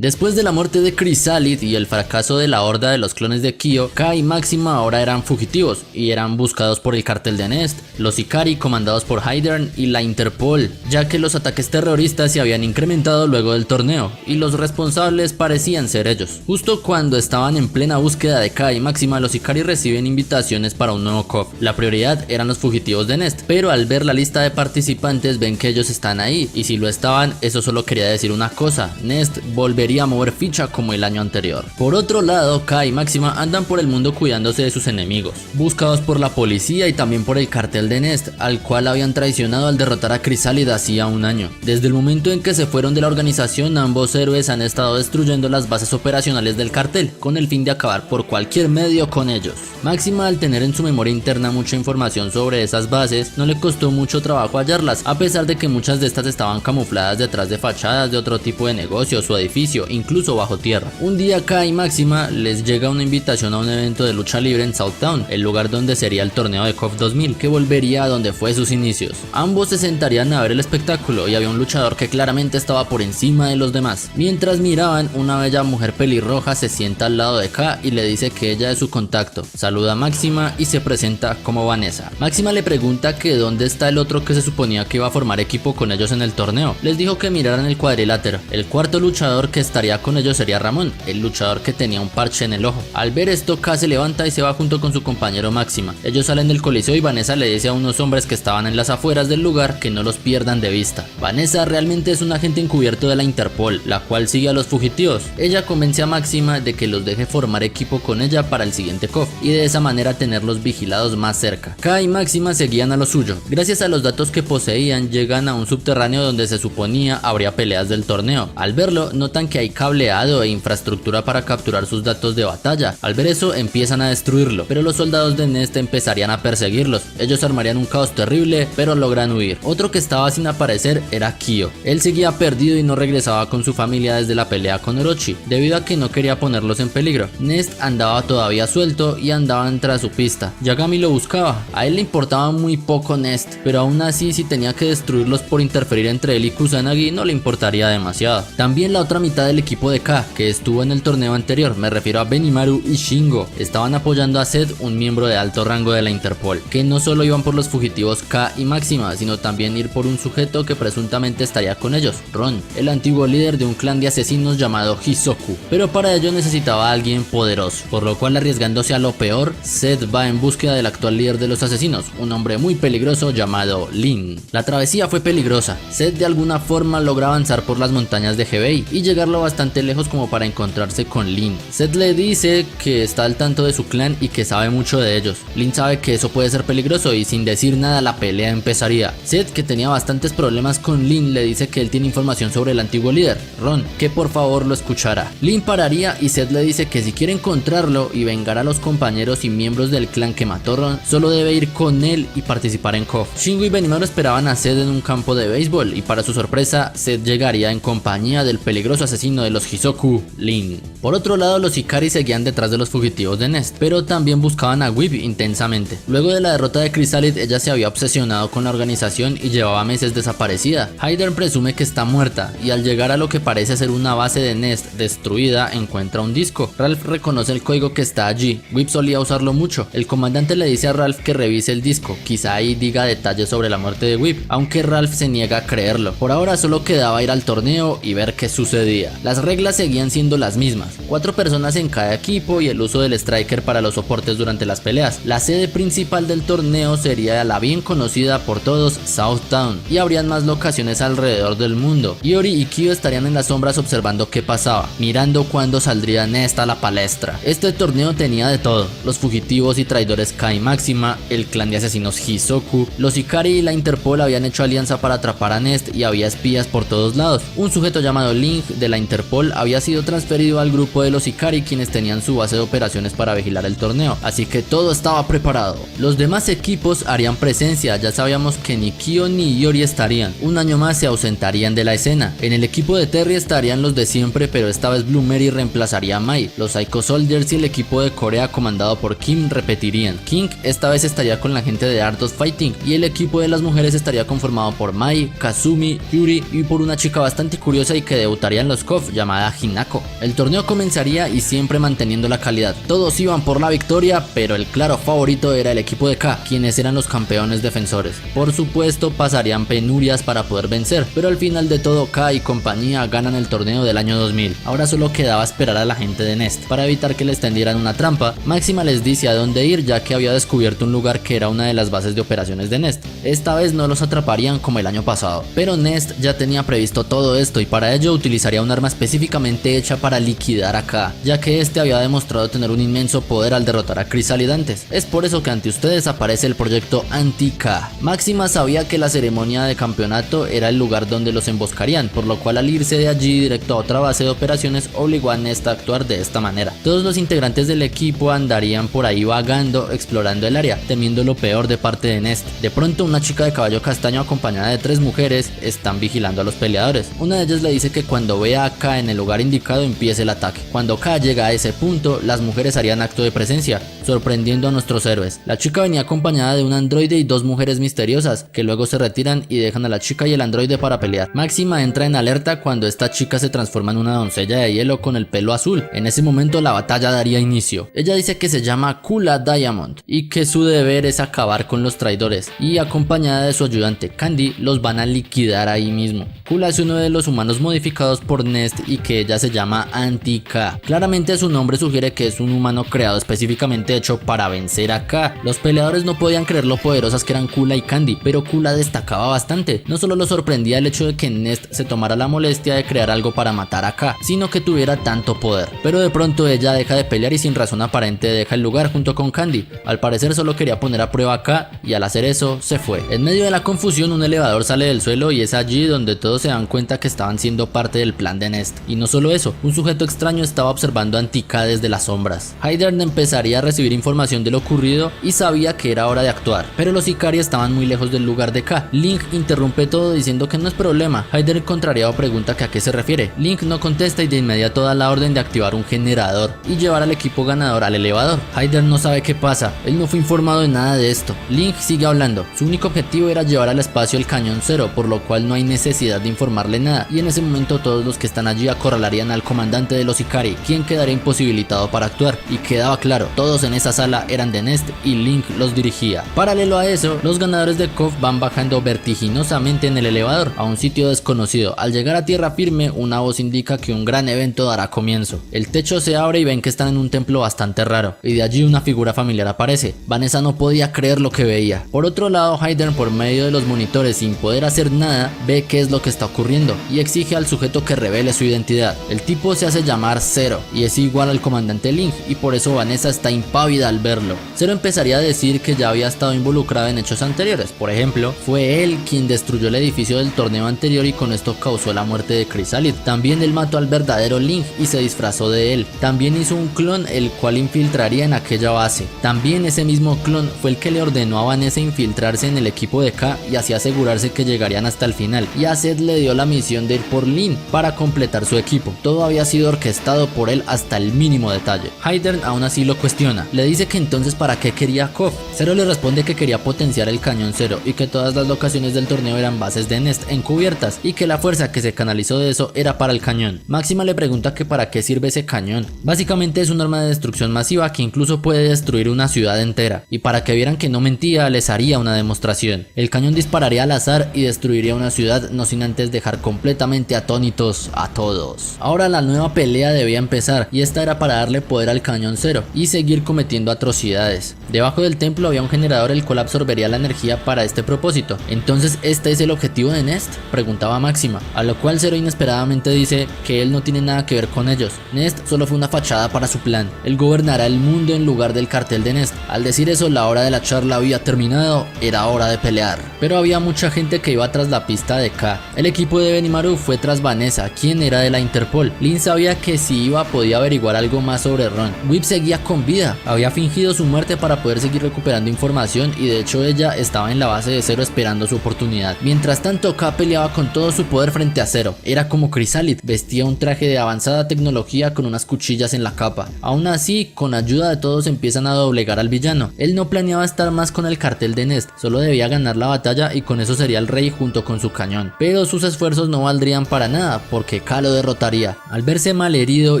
Después de la muerte de Chrysalid y el fracaso de la horda de los clones de Kyo, K y Máxima ahora eran fugitivos y eran buscados por el cartel de Nest, los Ikari comandados por Hydern y la Interpol, ya que los ataques terroristas se habían incrementado luego del torneo y los responsables parecían ser ellos. Justo cuando estaban en plena búsqueda de K y Máxima, los Ikari reciben invitaciones para un nuevo KOF. La prioridad eran los fugitivos de Nest, pero al ver la lista de participantes ven que ellos están ahí y si lo estaban, eso solo quería decir una cosa: Nest volvería a mover ficha como el año anterior. Por otro lado, K y Máxima andan por el mundo cuidándose de sus enemigos, buscados por la policía y también por el cartel de Nest, al cual habían traicionado al derrotar a Chrysalid hacía un año. Desde el momento en que se fueron de la organización, ambos héroes han estado destruyendo las bases operacionales del cartel, con el fin de acabar por cualquier medio con ellos. Máxima, al tener en su memoria interna mucha información sobre esas bases, no le costó mucho trabajo hallarlas, a pesar de que muchas de estas estaban camufladas detrás de fachadas de otro tipo de negocios o edificio, incluso bajo tierra. Un día K y Máxima les llega una invitación a un evento de lucha libre en Southtown, el lugar donde sería el torneo de KOF 2000, que volvería a donde fue sus inicios. Ambos se sentarían a ver el espectáculo y había un luchador que claramente estaba por encima de los demás. Mientras miraban, una bella mujer pelirroja se sienta al lado de K y le dice que ella es su contacto. Saluda a Máxima y se presenta como Vanessa. Máxima le pregunta que dónde está el otro que se suponía que iba a formar equipo con ellos en el torneo. Les dijo que miraran el cuadrilátero. El cuarto luchador que estaría con ellos sería Ramón, el luchador que tenía un parche en el ojo. Al ver esto, K se levanta y se va junto con su compañero Máxima. Ellos salen del coliseo y Vanessa le dice a unos hombres que estaban en las afueras del lugar que no los pierdan de vista. Vanessa realmente es un agente encubierto de la Interpol, la cual sigue a los fugitivos. Ella convence a Máxima de que los deje formar equipo con ella para el siguiente KOF y de esa manera tenerlos vigilados más cerca. Kai y Máxima seguían a lo suyo. Gracias a los datos que poseían, llegan a un subterráneo donde se suponía habría peleas del torneo. Al verlo, notan que hay cableado e infraestructura para capturar sus datos de batalla. Al ver eso, empiezan a destruirlo, pero los soldados de Nest empezarían a perseguirlos. Ellos armarían un caos terrible, pero logran huir. Otro que estaba sin aparecer era Kyo. Él seguía perdido y no regresaba con su familia desde la pelea con Orochi, debido a que no quería ponerlos en peligro. Nest andaba todavía suelto y andaban tras su pista. Yagami lo buscaba. A él le importaba muy poco Nest, pero aún así si tenía que destruirlos por interferir entre él y Kusanagi no le importaría demasiado. También la otra mitad del equipo de K, que estuvo en el torneo anterior, me refiero a Benimaru y Shingo, estaban apoyando a Zed, un miembro de alto rango de la Interpol, que no solo iban por los fugitivos K y Máxima, sino también ir por un sujeto que presuntamente estaría con ellos, Ron, el antiguo líder de un clan de asesinos llamado Hisoku, pero para ello necesitaba a alguien poderoso, por lo cual arriesgándose a lo peor, Zed va en búsqueda del actual líder de los asesinos, un hombre muy peligroso llamado Lin. La travesía fue peligrosa. Zed de alguna forma logra avanzar por las montañas de Hebei y llegar lo bastante lejos como para encontrarse con Lin. Zed le dice que está al tanto de su clan y que sabe mucho de ellos. Lin sabe que eso puede ser peligroso y sin decir nada la pelea empezaría. Zed, que tenía bastantes problemas con Lin, le dice que él tiene información sobre el antiguo líder, Ron, que por favor lo escuchara. Lin pararía y Zed le dice que si quiere encontrarlo y vengar a los compañeros y miembros del clan que mató Ron, solo debe ir con él y participar en KOF. Shingo y Benimaru esperaban a Zed en un campo de béisbol y para su sorpresa, Zed llegaría en compañía del peligroso asesino de los Hisoku, Lin. Por otro lado, los Ikari seguían detrás de los fugitivos de Nest, pero también buscaban a Whip intensamente. Luego de la derrota de Chrysalis, ella se había obsesionado con la organización y llevaba meses desaparecida. Hyder presume que está muerta y al llegar a lo que parece ser una base de Nest destruida, encuentra un disco. Ralph reconoce el código que está allí. Whip solía usarlo mucho. El comandante le dice a Ralph que revise el disco, quizá ahí diga detalles sobre la muerte de Whip, aunque Ralph se niega a creerlo. Por ahora solo quedaba ir al torneo y ver qué sucedía. Las reglas seguían siendo las mismas, 4 personas en cada equipo y el uso del Striker para los soportes durante las peleas. La sede principal del torneo sería la bien conocida por todos South Town y habrían más locaciones alrededor del mundo. Iori y Kyo estarían en las sombras observando qué pasaba, mirando cuándo saldría Nest a la palestra. Este torneo tenía de todo: los fugitivos y traidores Kai y Máxima, el clan de asesinos Hisoku, los Ikari y la Interpol habían hecho alianza para atrapar a Nest y había espías por todos lados. Un sujeto llamado Link de la Interpol había sido transferido al grupo de los Ikari, quienes tenían su base de operaciones para vigilar el torneo, así que todo estaba preparado. Los demás equipos harían presencia, ya sabíamos que ni Kyo ni Iori estarían. Un año más se ausentarían de la escena. En el equipo de Terry estarían los de siempre, pero esta vez Blue Mary reemplazaría a Mai. Los Psycho Soldiers y el equipo de Corea comandado por Kim repetirían. King esta vez estaría con la gente de Art of Fighting y el equipo de las mujeres estaría conformado por Mai, Kazumi, Yuri y por una chica bastante curiosa y que debutaría en los KOF llamada Hinako. El torneo comenzaría y siempre manteniendo la calidad. Todos iban por la victoria, pero el claro favorito era el equipo de K, quienes eran los campeones defensores. Por supuesto pasarían penurias para poder vencer, pero al final de todo K y compañía ganan el torneo del año 2000. Ahora solo quedaba esperar a la gente de Nest. Para evitar que les tendieran una trampa, Máxima les dice a dónde ir, ya que había descubierto un lugar que era una de las bases de operaciones de Nest. Esta vez no los atraparían como el año pasado, pero Nest ya tenía previsto todo esto y para ello utilizaría un arma específicamente hecha para liquidar a K, ya que este había demostrado tener un inmenso poder al derrotar a Chrysalis antes. Es por eso que ante ustedes aparece el proyecto Anti-K. Máxima sabía que la ceremonia de campeonato era el lugar donde los emboscarían, por lo cual al irse de allí directo a otra base de operaciones obligó a Nest a actuar de esta manera. Todos los integrantes del equipo andarían por ahí vagando, explorando el área, temiendo lo peor de parte de Nest. De pronto una chica de caballo castaño acompañada de 3 mujeres están vigilando a los peleadores. Una de ellas le dice que cuando vea a K en el lugar indicado empiece el ataque. Cuando K llega a ese punto, las mujeres harían acto de presencia, sorprendiendo a nuestros héroes. La chica venía acompañada de un androide y 2 mujeres misteriosas, que luego se retiran y dejan a la chica y el androide para pelear. Máxima entra en alerta cuando esta chica se transforma en una doncella de hielo con el pelo azul. En ese momento la batalla daría inicio. Ella dice que se llama Kula Diamond y que su deber es acabar con los traidores, y acompañada de su ayudante Candy los van a liquidar ahí mismo. Kula es uno de los humanos modificados por Nest y que ella se llama Anti-K. Claramente su nombre sugiere que es un humano creado específicamente hecho para vencer a K. Los peleadores no podían creer lo poderosas que eran Kula y Candy, pero Kula destacaba bastante. No solo lo sorprendía el hecho de que Nest se tomara la molestia de crear algo para matar a K, sino que tuviera tanto poder. Pero de pronto ella deja de pelear y sin razón aparente deja deja el lugar junto con Candy. Al parecer solo quería poner a prueba a K y al hacer eso se fue. En medio de la confusión un elevador sale del suelo y es allí donde todos se dan cuenta que estaban siendo parte del plan de Nest. Y no solo eso, un sujeto extraño estaba observando a Anti-K desde las sombras. Hydern empezaría a recibir información de lo ocurrido y sabía que era hora de actuar, pero los Ikari estaban muy lejos del lugar de K. Link interrumpe todo diciendo que no es problema. Hydern contrariado pregunta que a qué se refiere. Link no contesta y de inmediato da la orden de activar un generador y llevar al equipo ganador al elevador. Hydern no sabe qué pasa, él no fue informado de nada de esto. Link sigue hablando, su único objetivo era llevar al espacio el cañón Zero, por lo cual no hay necesidad de informarle nada, y en ese momento todos los que están allí acorralarían al comandante de los Ikari, quien quedaría imposibilitado para actuar, y quedaba claro, todos en esa sala eran de Nest y Link los dirigía. Paralelo a eso, los ganadores de KOF van bajando vertiginosamente en el elevador a un sitio desconocido. Al llegar a tierra firme, una voz indica que un gran evento dará comienzo. El techo se abre y ven que están en un templo bastante raro, y de allí una figura familiar aparece. Vanessa no podía creer lo que veía. Por otro lado, Hydern, por medio de los monitores sin poder hacer nada, ve qué es lo que está ocurriendo y exige al sujeto que revele su identidad. El tipo se hace llamar Zero y es igual al comandante Link, y por eso Vanessa está impávida al verlo. Zero empezaría a decir que ya había estado involucrado en hechos anteriores. Por ejemplo, fue él quien destruyó el edificio del torneo anterior y con esto causó la muerte de Chrysalid. También él mató al verdadero Link y se disfrazó de él. También hizo un clon el cual infiltraría en aquella base. También ese mismo clon fue el que le ordenó a Vanessa infiltrarse en el equipo de K y así asegurarse que llegarían hasta el final, y a Zed le dio la misión de ir por Lin para completar su equipo. Todo había sido orquestado por él hasta el mínimo detalle. Hydern aún así lo cuestiona, le dice que entonces para qué quería KOF. Zero le responde que quería potenciar el cañón Zero y que todas las locaciones del torneo eran bases de Nest encubiertas y que la fuerza que se canalizó de eso era para el cañón. Máxima le pregunta que para qué sirve ese cañón. Básicamente es un arma de destrucción masiva que incluso puede destruir una ciudad entera, y para que vieran que no mentía les haría una demostración. El cañón dispararía al azar y destruiría una ciudad, no sin antes dejar completamente atónitos a todos. Ahora la nueva pelea debía empezar, y esta era para darle poder al cañón Zero y seguir cometiendo atrocidades. Debajo del templo había un generador el cual absorbería la energía para este propósito. Entonces, ¿este es el objetivo de Nest?, preguntaba Máxima, a lo cual Zero inesperadamente dice que él no tiene nada que ver con ellos. Nest solo fue una fachada para su plan. Él gobernará el mundo en lugar del cartel de Nest. Al decir eso, la hora de la charla había terminado, era hora de pelear. Pero había mucha gente que iba tras la pista de K. El equipo de Benimaru fue tras Vanessa, quien era de la Interpol. Lin sabía que si iba podía averiguar algo más sobre Ron. Whip seguía con vida, había fingido su muerte para poder seguir recuperando información, y de hecho ella estaba en la base de Zero esperando su oportunidad. Mientras tanto, K peleaba con todo su poder frente a Zero. Era como Chrysalid, vestía un traje de avanzada tecnología con unas cuchillas en la capa. Aún así, con ayuda de todos empiezan a doblegar al villano. Él no planeaba estar más con el cartel de Nest, solo debía ganar la batalla y con eso sería el rey junto con su cañón. Pero sus esfuerzos no valdrían para nada porque K lo derrotaría. Al verse mal herido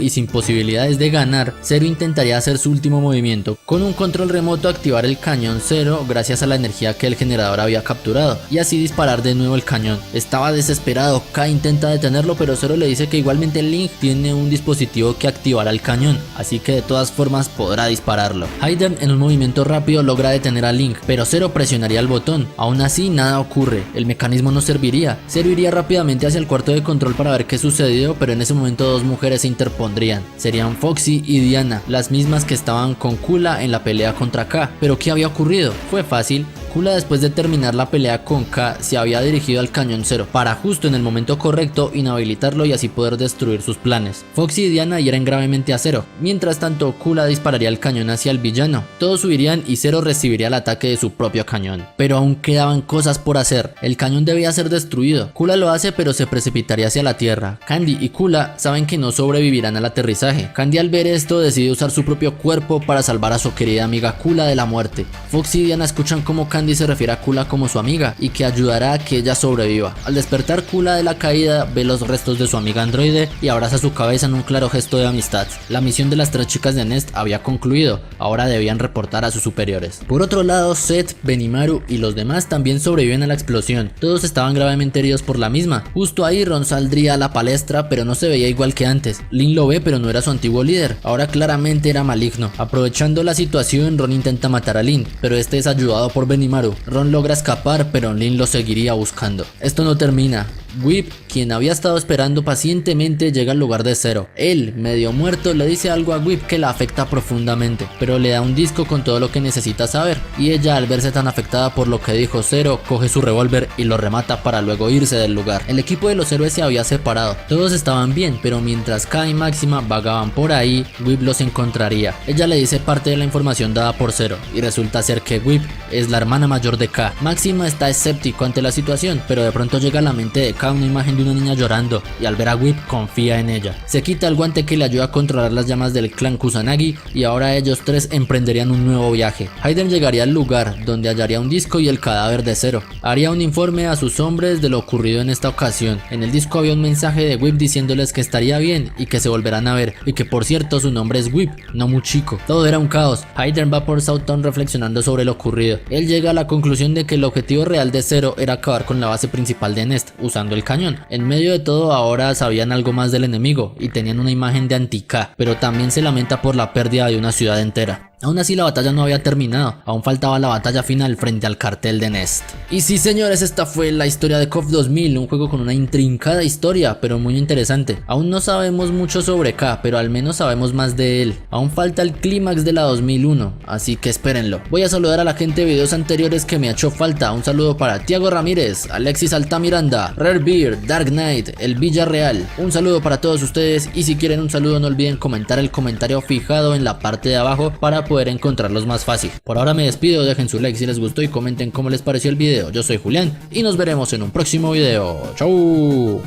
y sin posibilidades de ganar, Zero intentaría hacer su último movimiento, con un control remoto activar el cañón Zero gracias a la energía que el generador había capturado, y así disparar de nuevo el cañón. Estaba desesperado, K intenta detenerlo, pero Zero le dice que igualmente Link tiene un dispositivo que activará el cañón, así que de todas formas podrá dispararlo. Hydern en un movimiento rápido logra detener a Link, pero Zero presionaría el botón. Aún así nada ocurre, el mecanismo no serviría. Zero iría rápidamente hacia el cuarto de control para ver qué sucedió, pero en ese momento dos mujeres se interpondrían. Serían Foxy y Diana, las mismas que estaban con Kula en la pelea contra K. Pero ¿qué había ocurrido? Fue fácil. Kula, después de terminar la pelea con K, se había dirigido al cañón Zero para justo en el momento correcto inhabilitarlo y así poder destruir sus planes. Foxy y Diana hieren gravemente a Zero. Mientras tanto, Kula dispararía el cañón hacia el villano. Todos huirían y Zero recibiría el ataque de su propio cañón. Pero aún quedaban cosas por hacer. El cañón debía ser destruido. Kula lo hace, pero se precipitaría hacia la tierra. Candy y Kula saben que no sobrevivirán al aterrizaje. Candy, al ver esto, decide usar su propio cuerpo para salvar a su querida amiga Kula de la muerte. Foxy y Diana escuchan cómo Candy se refiere a Kula como su amiga y que ayudará a que ella sobreviva. Al despertar, Kula de la caída ve los restos de su amiga androide y abraza su cabeza en un claro gesto de amistad. La misión de las tres chicas de Nest había concluido, ahora debían reportar a sus superiores. Por otro lado, Zed, Benimaru y los demás también sobreviven a la explosión. Todos estaban gravemente heridos por la misma. Justo ahí Ron saldría a la palestra, pero no se veía igual que antes. Lin lo ve, pero no era su antiguo líder, ahora claramente era maligno. Aprovechando la situación, Ron intenta matar a Lin, pero este es ayudado por Benimaru. Ron logra escapar, pero Lin lo seguiría buscando. Esto no termina. Whip, quien había estado esperando pacientemente, llega al lugar de Zero. Él, medio muerto, le dice algo a Whip que la afecta profundamente, pero le da un disco con todo lo que necesita saber, y ella, al verse tan afectada por lo que dijo Zero, coge su revólver y lo remata para luego irse del lugar. El equipo de los héroes se había separado, todos estaban bien, pero mientras K y Máxima vagaban por ahí, Whip los encontraría. Ella le dice parte de la información dada por Zero, y resulta ser que Whip es la hermana mayor de K. Máxima está escéptico ante la situación, pero de pronto llega a la mente de K una imagen de una niña llorando, y al ver a Whip confía en ella. Se quita el guante que le ayuda a controlar las llamas del clan Kusanagi, y ahora ellos tres emprenderían un nuevo viaje. Hayden llegaría al lugar donde hallaría un disco y el cadáver de Zero. Haría un informe a sus hombres de lo ocurrido en esta ocasión. En el disco había un mensaje de Whip diciéndoles que estaría bien y que se volverán a ver, y que por cierto su nombre es Whip, no Muchiko. Todo era un caos. Hayden va por Southtown reflexionando sobre lo ocurrido. Él llega a la conclusión de que el objetivo real de Zero era acabar con la base principal de Nest, usando el cañón. En medio de todo ahora sabían algo más del enemigo y tenían una imagen de anti-K, pero también se lamenta por la pérdida de una ciudad entera. Aún así la batalla no había terminado, aún faltaba la batalla final frente al cartel de Nest. Y sí señores, esta fue la historia de KOF 2000, un juego con una intrincada historia, pero muy interesante. Aún no sabemos mucho sobre K, pero al menos sabemos más de él. Aún falta el clímax de la 2001, así que espérenlo. Voy a saludar a la gente de videos anteriores que me ha hecho falta. Un saludo para Tiago Ramírez, Alexis Altamiranda, Rare Beard, Dark Knight, El Villarreal. Un saludo para todos ustedes, y si quieren un saludo no olviden comentar el comentario fijado en la parte de abajo para poder encontrarlos más fácil. Por ahora me despido, dejen su like si les gustó y comenten cómo les pareció el video. Yo soy Julián y nos veremos en un próximo video. ¡Chau!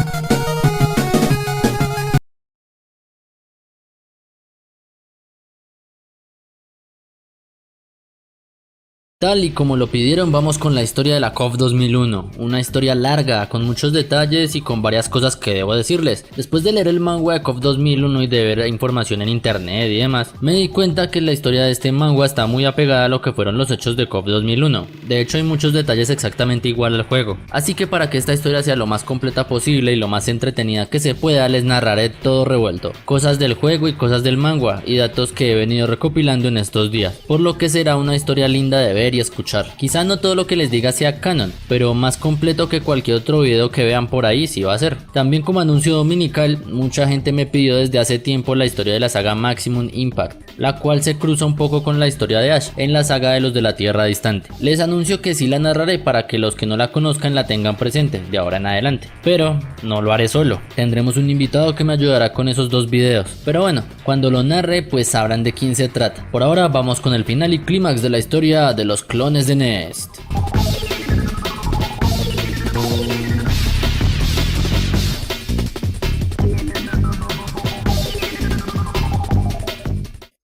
Tal y como lo pidieron, vamos con la historia de la KOF 2001, una historia larga, con muchos detalles y con varias cosas que debo decirles. Después de leer el manga de KOF 2001 y de ver información en internet y demás, me di cuenta que la historia de este manga está muy apegada a lo que fueron los hechos de KOF 2001. De hecho hay muchos detalles exactamente igual al juego, así que para que esta historia sea lo más completa posible y lo más entretenida que se pueda, les narraré todo revuelto, cosas del juego y cosas del manga y datos que he venido recopilando en estos días, por lo que será una historia linda de ver y escuchar. Quizá no todo lo que les diga sea canon, pero más completo que cualquier otro video que vean por ahí sí va a ser. También como anuncio dominical, mucha gente me pidió desde hace tiempo la historia de la saga Maximum Impact, la cual se cruza un poco con la historia de Ash en la saga de los de la Tierra Distante. Les anuncio que sí la narraré para que los que no la conozcan la tengan presente de ahora en adelante, pero no lo haré solo, tendremos un invitado que me ayudará con esos dos videos, pero bueno, cuando lo narre pues sabrán de quién se trata. Por ahora vamos con el final y clímax de la historia de los clones de Nest.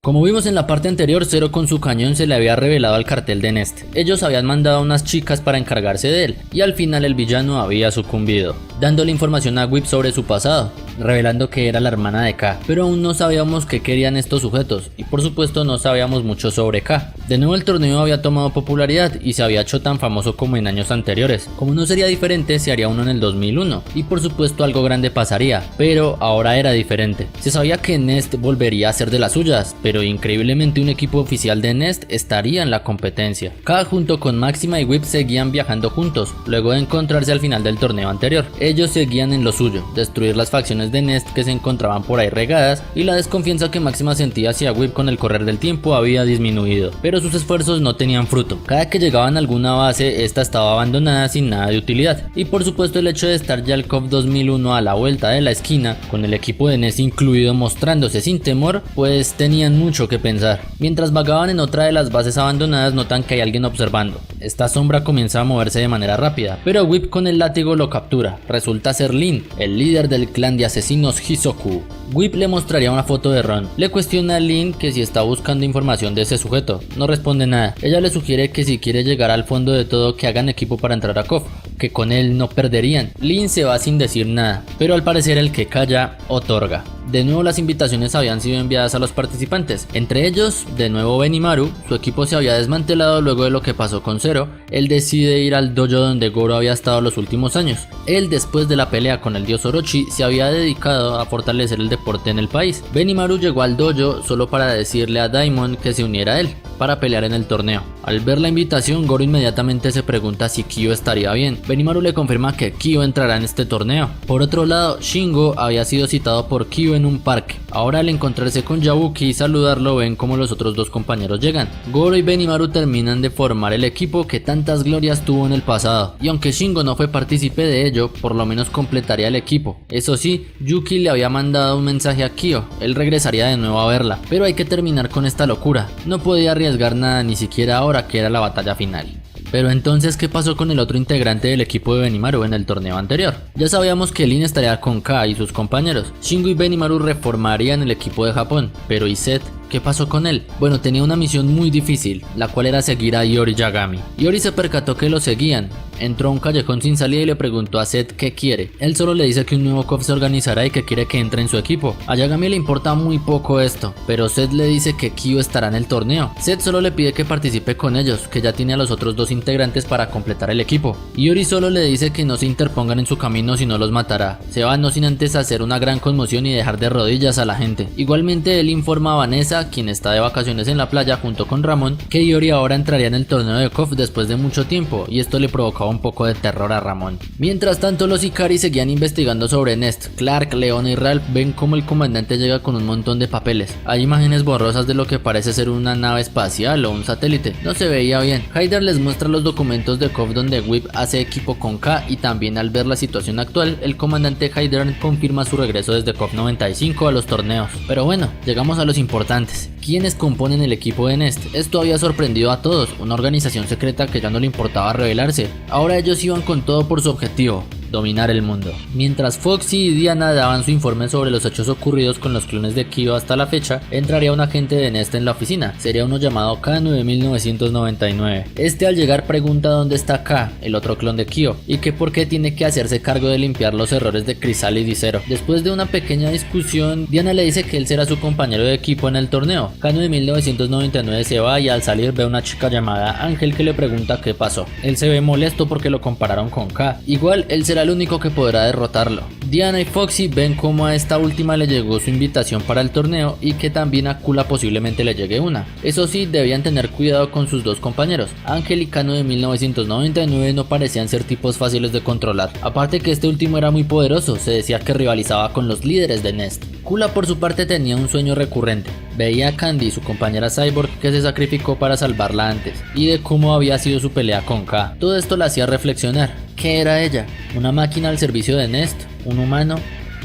Como vimos en la parte anterior, Zero con su cañón se le había revelado al cartel de Nest. Ellos habían mandado a unas chicas para encargarse de él, y al final el villano había sucumbido, dándole información a Whip sobre su pasado, revelando que era la hermana de K, pero aún no sabíamos qué querían estos sujetos, y por supuesto no sabíamos mucho sobre K. De nuevo el torneo había tomado popularidad y se había hecho tan famoso como en años anteriores. Como no sería diferente, se haría uno en el 2001, y por supuesto algo grande pasaría, pero ahora era diferente. Se sabía que Nest volvería a ser de las suyas, pero increíblemente un equipo oficial de Nest estaría en la competencia. K junto con Máxima y Whip seguían viajando juntos, luego de encontrarse al final del torneo anterior. Ellos seguían en lo suyo, destruir las facciones de Nest que se encontraban por ahí regadas, y la desconfianza que Máxima sentía hacia Whip con el correr del tiempo había disminuido, pero sus esfuerzos no tenían fruto. Cada que llegaban a alguna base, esta estaba abandonada sin nada de utilidad, y por supuesto el hecho de estar ya el KOF 2001 a la vuelta de la esquina, con el equipo de Nest incluido mostrándose sin temor, pues tenían mucho que pensar. Mientras vagaban en otra de las bases abandonadas, notan que hay alguien observando. Esta sombra comienza a moverse de manera rápida, pero Whip con el látigo lo captura. Resulta ser Lin, el líder del clan de asesinos Hisoku. Whip le mostraría una foto de Ron. Le cuestiona a Lin que si está buscando información de ese sujeto. No responde nada. Ella le sugiere que si quiere llegar al fondo de todo, que hagan equipo para entrar a KOF, que con él no perderían. Lin se va sin decir nada, pero al parecer el que calla otorga. De nuevo las invitaciones habían sido enviadas a los participantes, entre ellos, de nuevo Benimaru. Su equipo se había desmantelado luego de lo que pasó con Zero. Él decide ir al dojo donde Goro había estado los últimos años. Él, después de la pelea con el dios Orochi, se había dedicado a fortalecer el deporte en el país. Benimaru llegó al dojo solo para decirle a Daimon que se uniera a él para pelear en el torneo. Al ver la invitación, Goro inmediatamente se pregunta si Kyo estaría bien. Benimaru le confirma que Kyo entrará en este torneo. Por otro lado, Shingo había sido citado por Kyo en un parque. Ahora, al encontrarse con Yabuki y saludarlo, ven como los otros dos compañeros llegan. Goro y Benimaru terminan de formar el equipo que tantas glorias tuvo en el pasado, y aunque Shingo no fue partícipe de ello, por lo menos completaría el equipo. Eso sí, Yuki le había mandado un mensaje a Kyo, él regresaría de nuevo a verla, pero hay que terminar con esta locura. No podía arriesgar nada, ni siquiera ahora que era la batalla final. Pero entonces, ¿qué pasó con el otro integrante del equipo de Benimaru en el torneo anterior? Ya sabíamos que Lin estaría con K y sus compañeros. Shingo y Benimaru reformarían el equipo de Japón, pero ¿y Zed? ¿Qué pasó con él? Bueno, tenía una misión muy difícil, la cual era seguir a Iori Yagami. Iori se percató que lo seguían, entró a un callejón sin salida y le preguntó a Zed qué quiere. Él solo le dice que un nuevo KOF se organizará y que quiere que entre en su equipo. A Yagami le importa muy poco esto, pero Zed le dice que Kyo estará en el torneo. Zed solo le pide que participe con ellos, que ya tiene a los otros dos integrantes para completar el equipo. Iori solo le dice que no se interpongan en su camino si no los matará. Se va no sin antes hacer una gran conmoción y dejar de rodillas a la gente. Igualmente él informa a Vanessa, quien está de vacaciones en la playa junto con Ramón, que Iori ahora entraría en el torneo de KOF después de mucho tiempo, y esto le provocaba un poco de terror a Ramón. Mientras tanto, los Ikari seguían investigando sobre Nest. Clark, Leona y Ralph ven como el comandante llega con un montón de papeles. Hay imágenes borrosas de lo que parece ser una nave espacial o un satélite, no se veía bien. Hyder les muestra los documentos de KOF donde Whip hace equipo con K, y también al ver la situación actual, el comandante Hyder confirma su regreso desde KOF 95 a los torneos. Pero bueno, llegamos a los importantes. ¿Quiénes componen el equipo de Nest? Esto había sorprendido a todos, una organización secreta que ya no le importaba revelarse. Ahora ellos iban con todo por su objetivo: dominar el mundo. Mientras Foxy y Diana daban su informe sobre los hechos ocurridos con los clones de Kyo hasta la fecha, entraría un agente de Nest en la oficina. Sería uno llamado Kanu de 1999. Este, al llegar, pregunta dónde está K, el otro clon de Kyo, y que por qué tiene que hacerse cargo de limpiar los errores de Chrysalis y Zero. Después de una pequeña discusión, Diana le dice que él será su compañero de equipo en el torneo. Kanu de 1999 se va y al salir ve a una chica llamada Ángel que le pregunta qué pasó. Él se ve molesto porque lo compararon con K. Igual él será el único que podrá derrotarlo. Diana y Foxy ven cómo a esta última le llegó su invitación para el torneo y que también a Kula posiblemente le llegue una. Eso sí, debían tener cuidado con sus dos compañeros. Ángel y Kanu de 1999 no parecían ser tipos fáciles de controlar. Aparte que este último era muy poderoso, se decía que rivalizaba con los líderes de Nest. Kula por su parte tenía un sueño recurrente. Veía a Candy, su compañera Cyborg, que se sacrificó para salvarla antes, y de cómo había sido su pelea con K. Todo esto la hacía reflexionar. ¿Qué era ella? ¿Una máquina al servicio de Nest? ¿Un humano?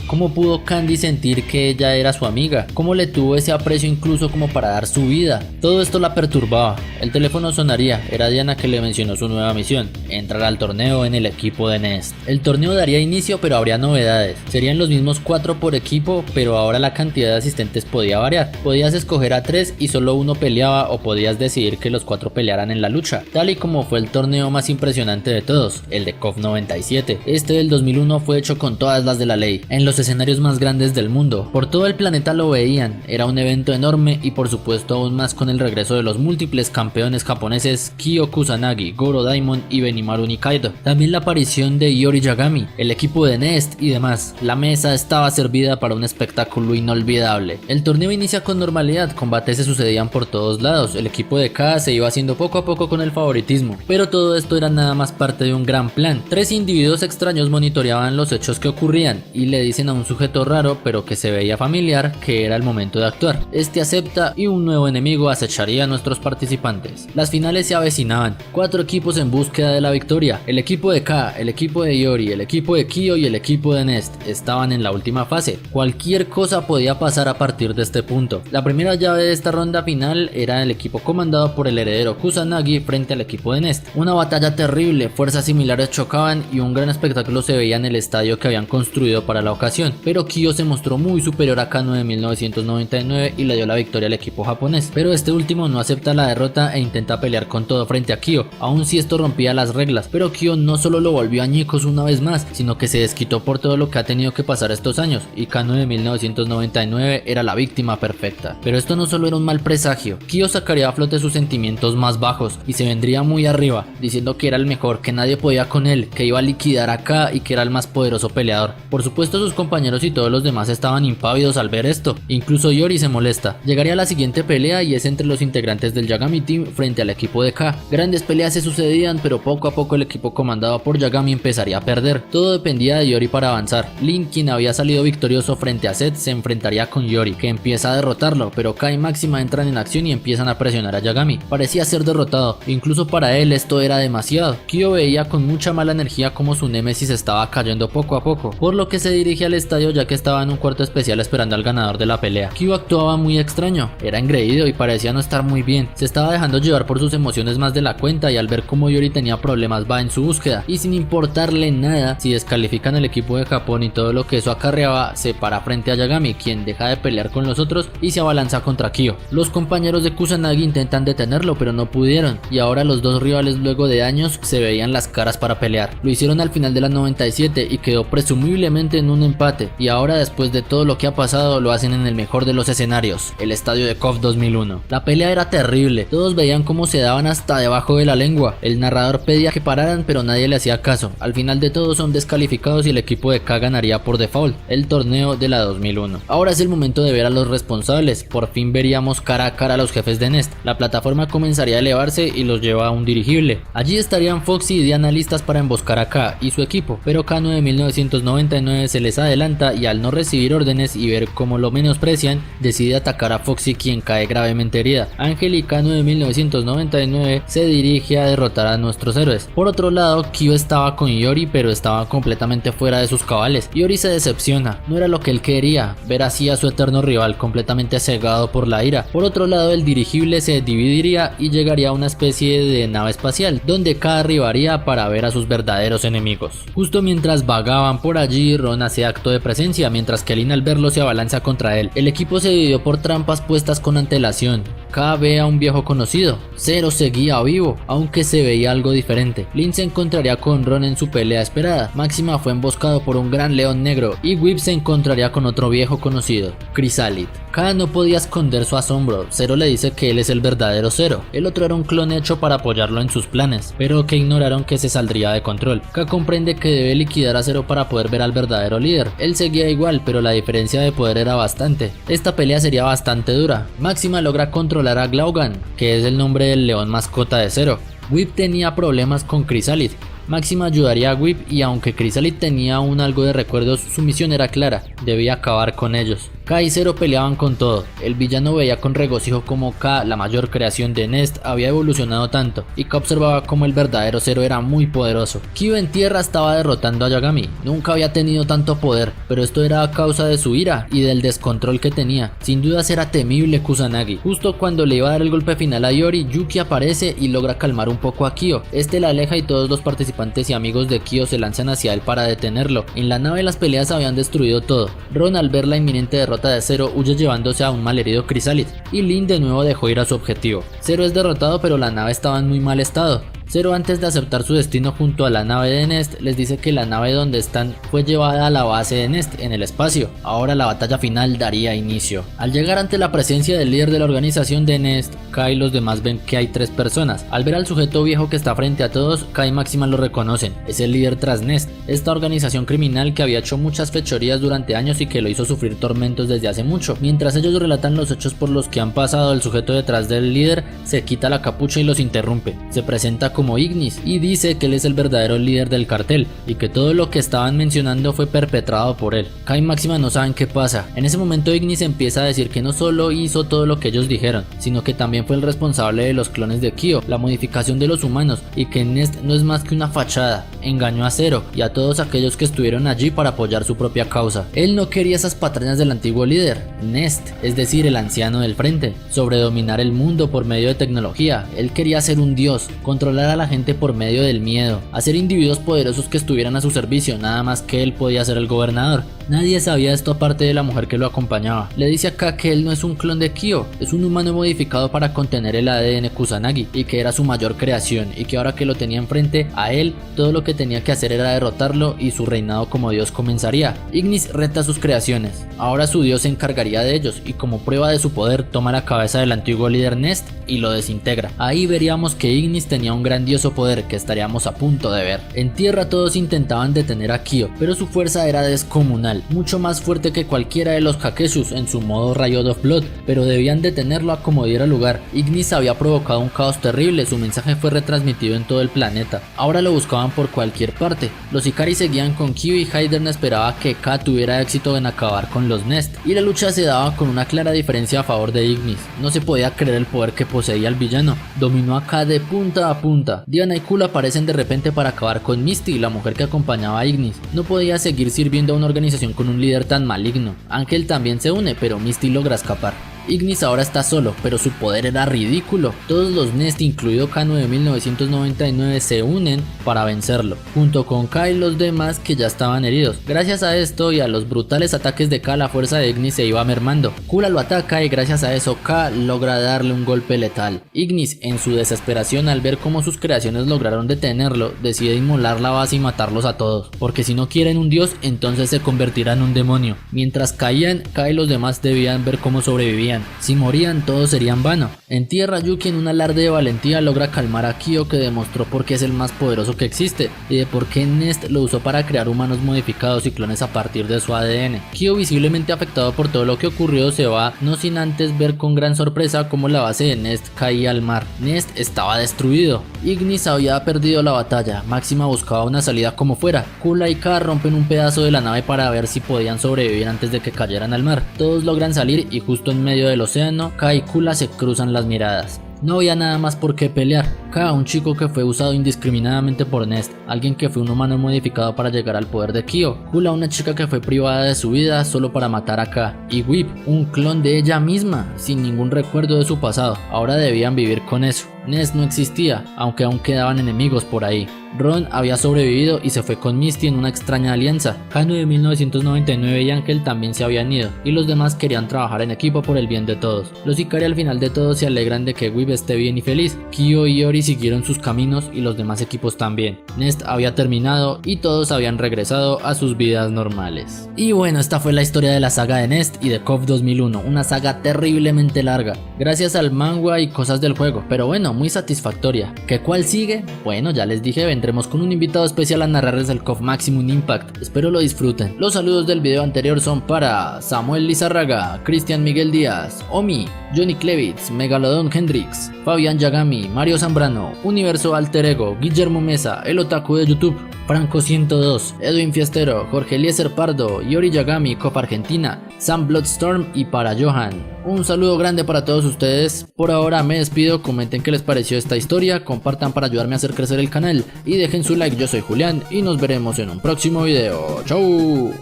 ¿Cómo pudo Candy sentir que ella era su amiga? ¿Cómo le tuvo ese aprecio incluso como para dar su vida? Todo esto la perturbaba. El teléfono sonaría, era Diana que le mencionó su nueva misión: entrar al torneo en el equipo de Nest. El torneo daría inicio, pero habría novedades. Serían los mismos 4 por equipo, pero ahora la cantidad de asistentes podía variar. Podías escoger a 3 y solo uno peleaba, o podías decidir que los 4 pelearan en la lucha, tal y como fue el torneo más impresionante de todos, el de KOF 97. Este del 2001 fue hecho con todas las de la ley, en los escenarios más grandes del mundo. Por todo el planeta lo veían, era un evento enorme, y por supuesto aún más con el regreso de los múltiples campeones japoneses Kyo Kusanagi, Goro Daimon y Benimaru Nikaido. También la aparición de Iori Yagami, el equipo de Nest y demás. La mesa estaba servida para un espectáculo inolvidable. El torneo inicia con normalidad, combates se sucedían por todos lados, el equipo de K se iba haciendo poco a poco con el favoritismo, pero todo esto era nada más parte de un gran plan. 3 individuos extraños monitoreaban los hechos que ocurrían y le dicen a un sujeto raro pero que se veía familiar que era el momento de actuar. Este acepta y un nuevo enemigo acecharía a nuestros participantes. Las finales se avecinaban, 4 equipos en búsqueda de la victoria. El equipo de K, el equipo de Iori, el equipo de Kyo y el equipo de Nest estaban en la última fase. Cualquier cosa podía pasar a partir de este punto. La primera llave de esta ronda final era el equipo comandado por el heredero Kusanagi frente al equipo de Nest. Una batalla terrible, fuerzas similares chocaban y un gran espectáculo se veía en el estadio que habían construido para la ocasión. ocasión, pero Kyo se mostró muy superior a Kano de 1999 y le dio la victoria al equipo japonés, pero este último no acepta la derrota e intenta pelear con todo frente a Kyo, aun si esto rompía las reglas, pero Kyo no solo lo volvió añicos una vez más, sino que se desquitó por todo lo que ha tenido que pasar estos años, y Kano de 1999 era la víctima perfecta. Pero esto no solo era un mal presagio, Kyo sacaría a flote sus sentimientos más bajos y se vendría muy arriba, diciendo que era el mejor, que nadie podía con él, que iba a liquidar a K y que era el más poderoso peleador. Por supuesto sus compañeros y todos los demás estaban impávidos al ver esto, incluso Yori se molesta. Llegaría la siguiente pelea y es entre los integrantes del Yagami Team frente al equipo de K. Grandes peleas se sucedían, pero poco a poco el equipo comandado por Yagami empezaría a perder. Todo dependía de Yori para avanzar. Lin, quien había salido victorioso frente a Seth, se enfrentaría con Yori, que empieza a derrotarlo, pero K y Máxima entran en acción y empiezan a presionar a Yagami. Parecía ser derrotado, incluso para él esto era demasiado. Kyo veía con mucha mala energía como su némesis estaba cayendo poco a poco, por lo que se dirige al estadio ya que estaba en un cuarto especial esperando al ganador de la pelea. Kyo actuaba muy extraño, era engreído y parecía no estar muy bien, se estaba dejando llevar por sus emociones más de la cuenta y al ver cómo Yori tenía problemas va en su búsqueda y sin importarle nada si descalifican el equipo de Japón y todo lo que eso acarreaba, se para frente a Yagami, quien deja de pelear con los otros y se abalanza contra Kyo. Los compañeros de Kusanagi intentan detenerlo pero no pudieron y ahora los dos rivales luego de años se veían las caras para pelear. Lo hicieron al final de las 97 y quedó presumiblemente en un empate y ahora después de todo lo que ha pasado lo hacen en el mejor de los escenarios, el estadio de KOF 2001. La pelea era terrible, todos veían cómo se daban hasta debajo de la lengua, el narrador pedía que pararan pero nadie le hacía caso. Al final de todo son descalificados y el equipo de K ganaría por default el torneo de la 2001. Ahora es el momento de ver a los responsables, por fin veríamos cara a cara a los jefes de Nest. La plataforma comenzaría a elevarse y los lleva a un dirigible. Allí estarían Foxy y Diana listas para emboscar a K y su equipo, pero Kano de 1999 se les adelanta y al no recibir órdenes y ver cómo lo menosprecian, decide atacar a Foxy, quien cae gravemente herida. Ángel y Kano de 1999 se dirige a derrotar a nuestros héroes. Por otro lado, Kyo estaba con Yori pero estaba completamente fuera de sus cabales. Yori se decepciona, no era lo que él quería, ver así a su eterno rival completamente cegado por la ira. Por otro lado, el dirigible se dividiría y llegaría a una especie de nave espacial, donde K arribaría para ver a sus verdaderos enemigos. Justo mientras vagaban por allí, Ron hace acto de presencia, mientras que Lin al verlo se abalanza contra él. El equipo se dividió por trampas puestas con antelación. K ve a un viejo conocido, Zero seguía vivo, aunque se veía algo diferente. Lin se encontraría con Ron en su pelea esperada. Máxima fue emboscado por un gran león negro y Whip se encontraría con otro viejo conocido, Chrysalid. K no podía esconder su asombro. Zero le dice que él es el verdadero Zero. El otro era un clon hecho para apoyarlo en sus planes, pero que ignoraron que se saldría de control. K comprende que debe liquidar a Zero para poder ver al verdadero líder. Él seguía igual, pero la diferencia de poder era bastante. Esta pelea sería bastante dura. Máxima logra controlar a Glaugan, que es el nombre del león mascota de Zero. Whip tenía problemas con Chrysalid. Máxima ayudaría a Whip y aunque Chrysalid tenía aún algo de recuerdos, su misión era clara, debía acabar con ellos. K y Zero peleaban con todo. El villano veía con regocijo como K, la mayor creación de Nest, había evolucionado tanto, y K observaba como el verdadero Zero era muy poderoso. Kyo en tierra estaba derrotando a Yagami, nunca había tenido tanto poder, pero esto era a causa de su ira y del descontrol que tenía. Sin dudas era temible Kusanagi. Justo cuando le iba a dar el golpe final a Yori, Yuki aparece y logra calmar un poco a Kyo. Este la aleja y todos los participantes y amigos de Kyo se lanzan hacia él para detenerlo. En la nave las peleas habían destruido todo. Ron, al ver la inminente derrota de Zero, huye llevándose a un malherido Chrysalid y Lin de nuevo dejó ir a su objetivo. Zero es derrotado pero la nave estaba en muy mal estado. Zero, antes de aceptar su destino junto a la nave de Nest, les dice que la nave donde están fue llevada a la base de Nest en el espacio. Ahora la batalla final daría inicio. Al llegar ante la presencia del líder de la organización de Nest, K y los demás ven que hay 3 personas. Al ver al sujeto viejo que está frente a todos, K y Máxima lo reconocen. Es el líder tras Nest, esta organización criminal que había hecho muchas fechorías durante años y que lo hizo sufrir tormentos desde hace mucho. Mientras ellos relatan los hechos por los que han pasado, el sujeto detrás del líder se quita la capucha y los interrumpe. Se presenta como Ignis y dice que él es el verdadero líder del cartel y que todo lo que estaban mencionando fue perpetrado por él. K y Máxima no saben qué pasa. En ese momento Ignis empieza a decir que no solo hizo todo lo que ellos dijeron, sino que también fue el responsable de los clones de Kyo, la modificación de los humanos, y que Nest no es más que una fachada. Engañó a Zero y a todos aquellos que estuvieron allí para apoyar su propia causa. Él no quería esas patrañas del antiguo líder, Nest, es decir, el anciano del frente, sobre dominar el mundo por medio de tecnología. Él quería ser un dios, controlar a la gente por medio del miedo, hacer individuos poderosos que estuvieran a su servicio, nada más que él podía ser el gobernador. Nadie sabía esto aparte de la mujer que lo acompañaba. Le dice acá que él no es un clon de Kyo, es un humano modificado para contener el ADN Kusanagi y que era su mayor creación y que ahora que lo tenía enfrente a él, todo lo que tenía que hacer era derrotarlo y su reinado como dios comenzaría. Ignis reta sus creaciones, ahora su dios se encargaría de ellos y como prueba de su poder toma la cabeza del antiguo líder Nest y lo desintegra. Ahí veríamos que Ignis tenía un grandioso poder que estaríamos a punto de ver. En tierra todos intentaban detener a Kyo, pero su fuerza era descomunal, mucho más fuerte que cualquiera de los Kakeshus en su modo Riot of Blood, pero debían detenerlo a como diera lugar. Ignis había provocado un caos terrible, su mensaje fue retransmitido en todo el planeta. Ahora lo buscaban por cualquier parte. Los Ikari seguían con Kyo y Raiden esperaba que K tuviera éxito en acabar con los Nest, y la lucha se daba con una clara diferencia a favor de Ignis. No se podía creer el poder que poseía el villano, dominó a K de punta a punta. Diana y Kula aparecen de repente para acabar con Misty, la mujer que acompañaba a Ignis. No podía seguir sirviendo a una organización con un líder tan maligno. Ángel también se une, pero Misty logra escapar. Ignis ahora está solo, pero su poder era ridículo. Todos los Nest, incluido K9 de 1999, se unen para vencerlo, junto con K y los demás que ya estaban heridos. Gracias a esto y a los brutales ataques de K, la fuerza de Ignis se iba mermando. Kula lo ataca y gracias a eso K logra darle un golpe letal. Ignis, en su desesperación al ver cómo sus creaciones lograron detenerlo, decide inmolar la base y matarlos a todos, porque si no quieren un dios, entonces se convertirán en un demonio. Mientras caían, K y los demás debían ver cómo sobrevivían. Si morían, todo sería en vano. En tierra, Yuki en un alarde de valentía logra calmar a Kyo, que demostró por qué es el más poderoso que existe y de por qué Nest lo usó para crear humanos modificados y clones a partir de su ADN. Kyo, visiblemente afectado por todo lo que ocurrió, se va, no sin antes ver con gran sorpresa cómo la base de Nest caía al mar. Nest estaba destruido. Ignis había perdido la batalla. Máxima buscaba una salida como fuera. Kula y K rompen un pedazo de la nave para ver si podían sobrevivir antes de que cayeran al mar. Todos logran salir y justo en medio del océano, K y Kula se cruzan las miradas. No había nada más por qué pelear. K, un chico que fue usado indiscriminadamente por Nest, alguien que fue un humano modificado para llegar al poder de Kyo. Kula, una chica que fue privada de su vida solo para matar a K. Y Whip, un clon de ella misma, sin ningún recuerdo de su pasado. Ahora debían vivir con eso. Nest no existía, aunque aún quedaban enemigos por ahí. Ron había sobrevivido y se fue con Misty en una extraña alianza. Kano de 1999 y Ángel también se habían ido, y los demás querían trabajar en equipo por el bien de todos. Los Ikari al final de todo se alegran de que Whip esté bien y feliz. Kyo y Ori siguieron sus caminos y los demás equipos también. Nest había terminado y todos habían regresado a sus vidas normales. Y bueno, esta fue la historia de la saga de Nest y de KOF 2001, una saga terriblemente larga, gracias al manga y cosas del juego, pero bueno, muy satisfactoria. ¿Qué cuál sigue? Bueno, ya les dije, vendremos con un invitado especial a narrarles el KOF Maximum Impact, espero lo disfruten. Los saludos del video anterior son para Samuel Lizarraga, Cristian Miguel Díaz, Omi, Johnny Klevitz, Megalodon Hendrix, Fabián Yagami, Mario Zambrano, Universo Alter Ego, Guillermo Mesa, el Otaku de YouTube, Franco 102, Edwin Fiestero, Jorge Eliezer Pardo, Yori Yagami, KOF Argentina, Sam Bloodstorm y para Johan. Un saludo grande para todos ustedes. Por ahora me despido, comenten qué les pareció esta historia, compartan para ayudarme a hacer crecer el canal y dejen su like. Yo soy Julián y nos veremos en un próximo video. ¡Chau!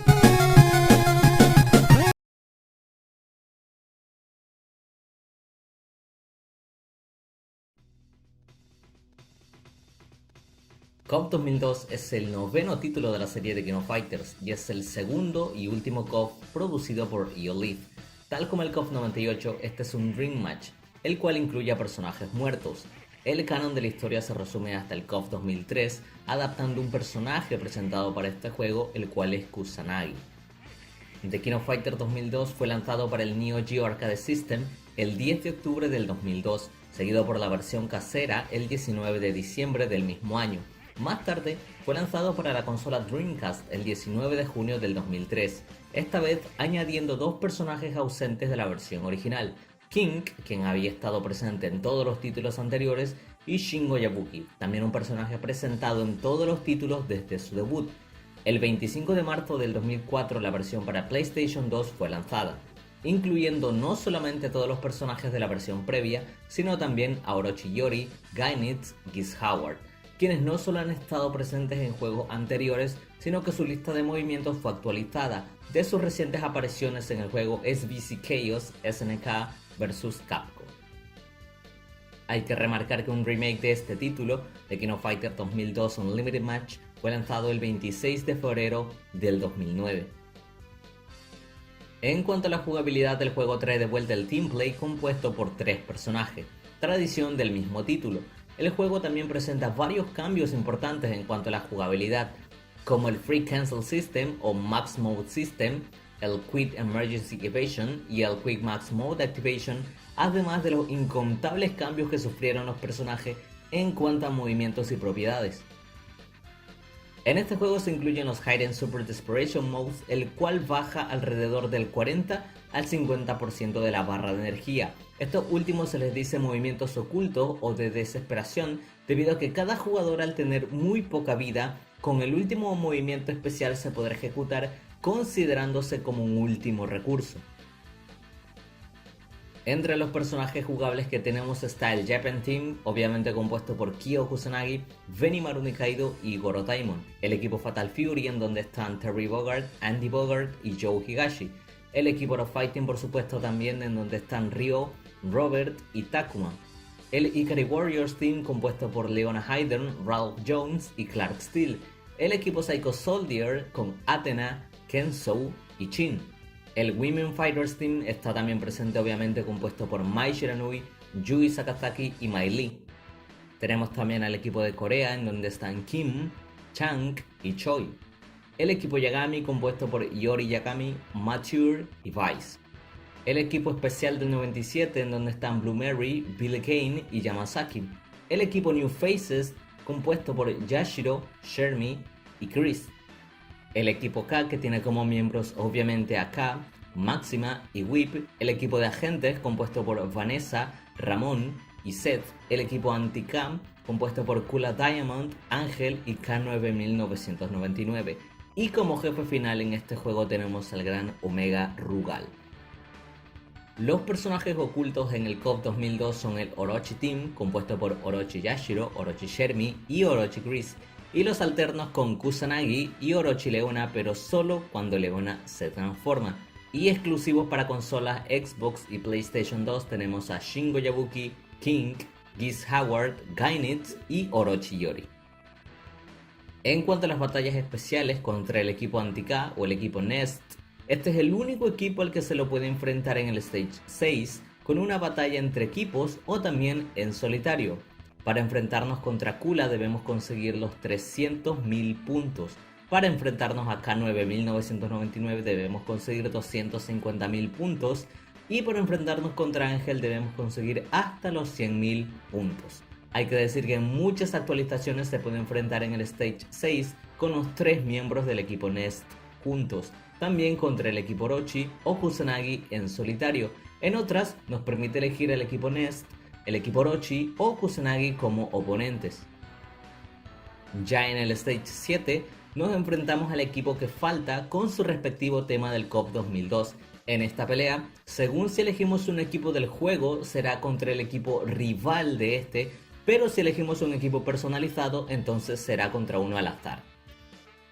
KOF 2002 es el noveno título de la serie de King of Fighters y es el segundo y último KOF producido por EOLIF. Tal como el KOF 98, este es un Dream Match, el cual incluye a personajes muertos. El canon de la historia se resume hasta el KOF 2003, adaptando un personaje presentado para este juego, el cual es Kusanagi. The King of Fighters 2002 fue lanzado para el Neo Geo Arcade System el 10 de octubre del 2002, seguido por la versión casera el 19 de diciembre del mismo año. Más tarde fue lanzado para la consola Dreamcast el 19 de junio del 2003, esta vez añadiendo dos personajes ausentes de la versión original, King, quien había estado presente en todos los títulos anteriores, y Shingo Yabuki, también un personaje presentado en todos los títulos desde su debut. El 25 de marzo del 2004 la versión para PlayStation 2 fue lanzada, incluyendo no solamente todos los personajes de la versión previa, sino también a Orochi Yori, Gainitz y Geese Howard, quienes no solo han estado presentes en juegos anteriores, sino que su lista de movimientos fue actualizada de sus recientes apariciones en el juego SBC Chaos SNK vs Capcom. Hay que remarcar que un remake de este título, The King of Fighters 2002 Unlimited Match, fue lanzado el 26 de febrero del 2009. En cuanto a la jugabilidad, del juego trae de vuelta el teamplay compuesto por 3 personajes, tradición del mismo título. El juego también presenta varios cambios importantes en cuanto a la jugabilidad, como el Free Cancel System o Max Mode System, el Quick Emergency Evasion y el Quick Max Mode Activation, además de los incontables cambios que sufrieron los personajes en cuanto a movimientos y propiedades. En este juego se incluyen los Hidden Super Desperation Modes, el cual baja alrededor del 40 al 50% de la barra de energía. Estos últimos se les dice movimientos ocultos o de desesperación, debido a que cada jugador, al tener muy poca vida, con el último movimiento especial se podrá ejecutar considerándose como un último recurso. Entre los personajes jugables que tenemos está el Japan Team, obviamente compuesto por Kyo Kusanagi, Benimaru Nikaido y Goro Daimon. El equipo Fatal Fury, en donde están Terry Bogard, Andy Bogard y Joe Higashi. El equipo of Fighting, por supuesto, también, en donde están Ryo, Robert y Takuma. El Ikari Warriors Team, compuesto por Leona Haydn, Ralph Jones y Clark Steele. El equipo Psycho Soldier con Athena, Kensou y Chin. El Women Fighters Team está también presente, obviamente compuesto por Mai Shiranui, Yui Sakazaki y Mai Lee. Tenemos también al equipo de Corea, en donde están Kim, Chang y Choi. El equipo Yagami, compuesto por Yori Yagami, Mature y Vice. El equipo especial del 97, en donde están Blue Mary, Billie Kane y Yamasaki. El equipo New Faces, compuesto por Yashiro, Shermie y Chris. El equipo K, que tiene como miembros obviamente a K, Máxima y Whip. El equipo de agentes, compuesto por Vanessa, Ramón y Seth. El equipo Anti-K, compuesto por Kula Diamond, Ángel y K91999. Y como jefe final en este juego tenemos al gran Omega Rugal. Los personajes ocultos en el KOF 2002 son el Orochi Team, compuesto por Orochi Yashiro, Orochi Shermie y Orochi Chris. Y los alternos con Kusanagi y Orochi Leona, pero solo cuando Leona se transforma. Y exclusivos para consolas Xbox y PlayStation 2 tenemos a Shingo Yabuki, King, Geese Howard, Gainitz y Orochi Yori. En cuanto a las batallas especiales contra el equipo Anti-K o el equipo Nest, este es el único equipo al que se lo puede enfrentar en el Stage 6 con una batalla entre equipos o también en solitario. Para enfrentarnos contra Kula debemos conseguir los 300.000 puntos. Para enfrentarnos a K9.999 debemos conseguir 250.000 puntos. Y para enfrentarnos contra Ángel debemos conseguir hasta los 100.000 puntos. Hay que decir que en muchas actualizaciones se puede enfrentar en el Stage 6 con los 3 miembros del equipo Nest juntos. También contra el equipo Orochi o Kusanagi en solitario. En otras nos permite elegir el equipo Nest, el equipo Orochi o Kusanagi como oponentes. Ya en el Stage 7 nos enfrentamos al equipo que falta con su respectivo tema del KOF 2002. En esta pelea, según si elegimos un equipo del juego, será contra el equipo rival de este, pero si elegimos un equipo personalizado, entonces será contra uno al azar.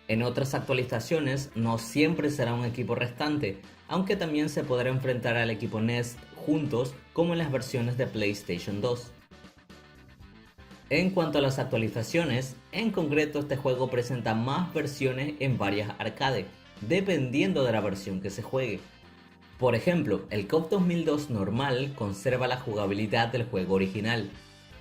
En otras actualizaciones, no siempre será un equipo restante, aunque también se podrá enfrentar al equipo Nest juntos como en las versiones de PlayStation 2. En cuanto a las actualizaciones, en concreto este juego presenta más versiones en varias arcades, dependiendo de la versión que se juegue. Por ejemplo, el KOF 2002 normal conserva la jugabilidad del juego original.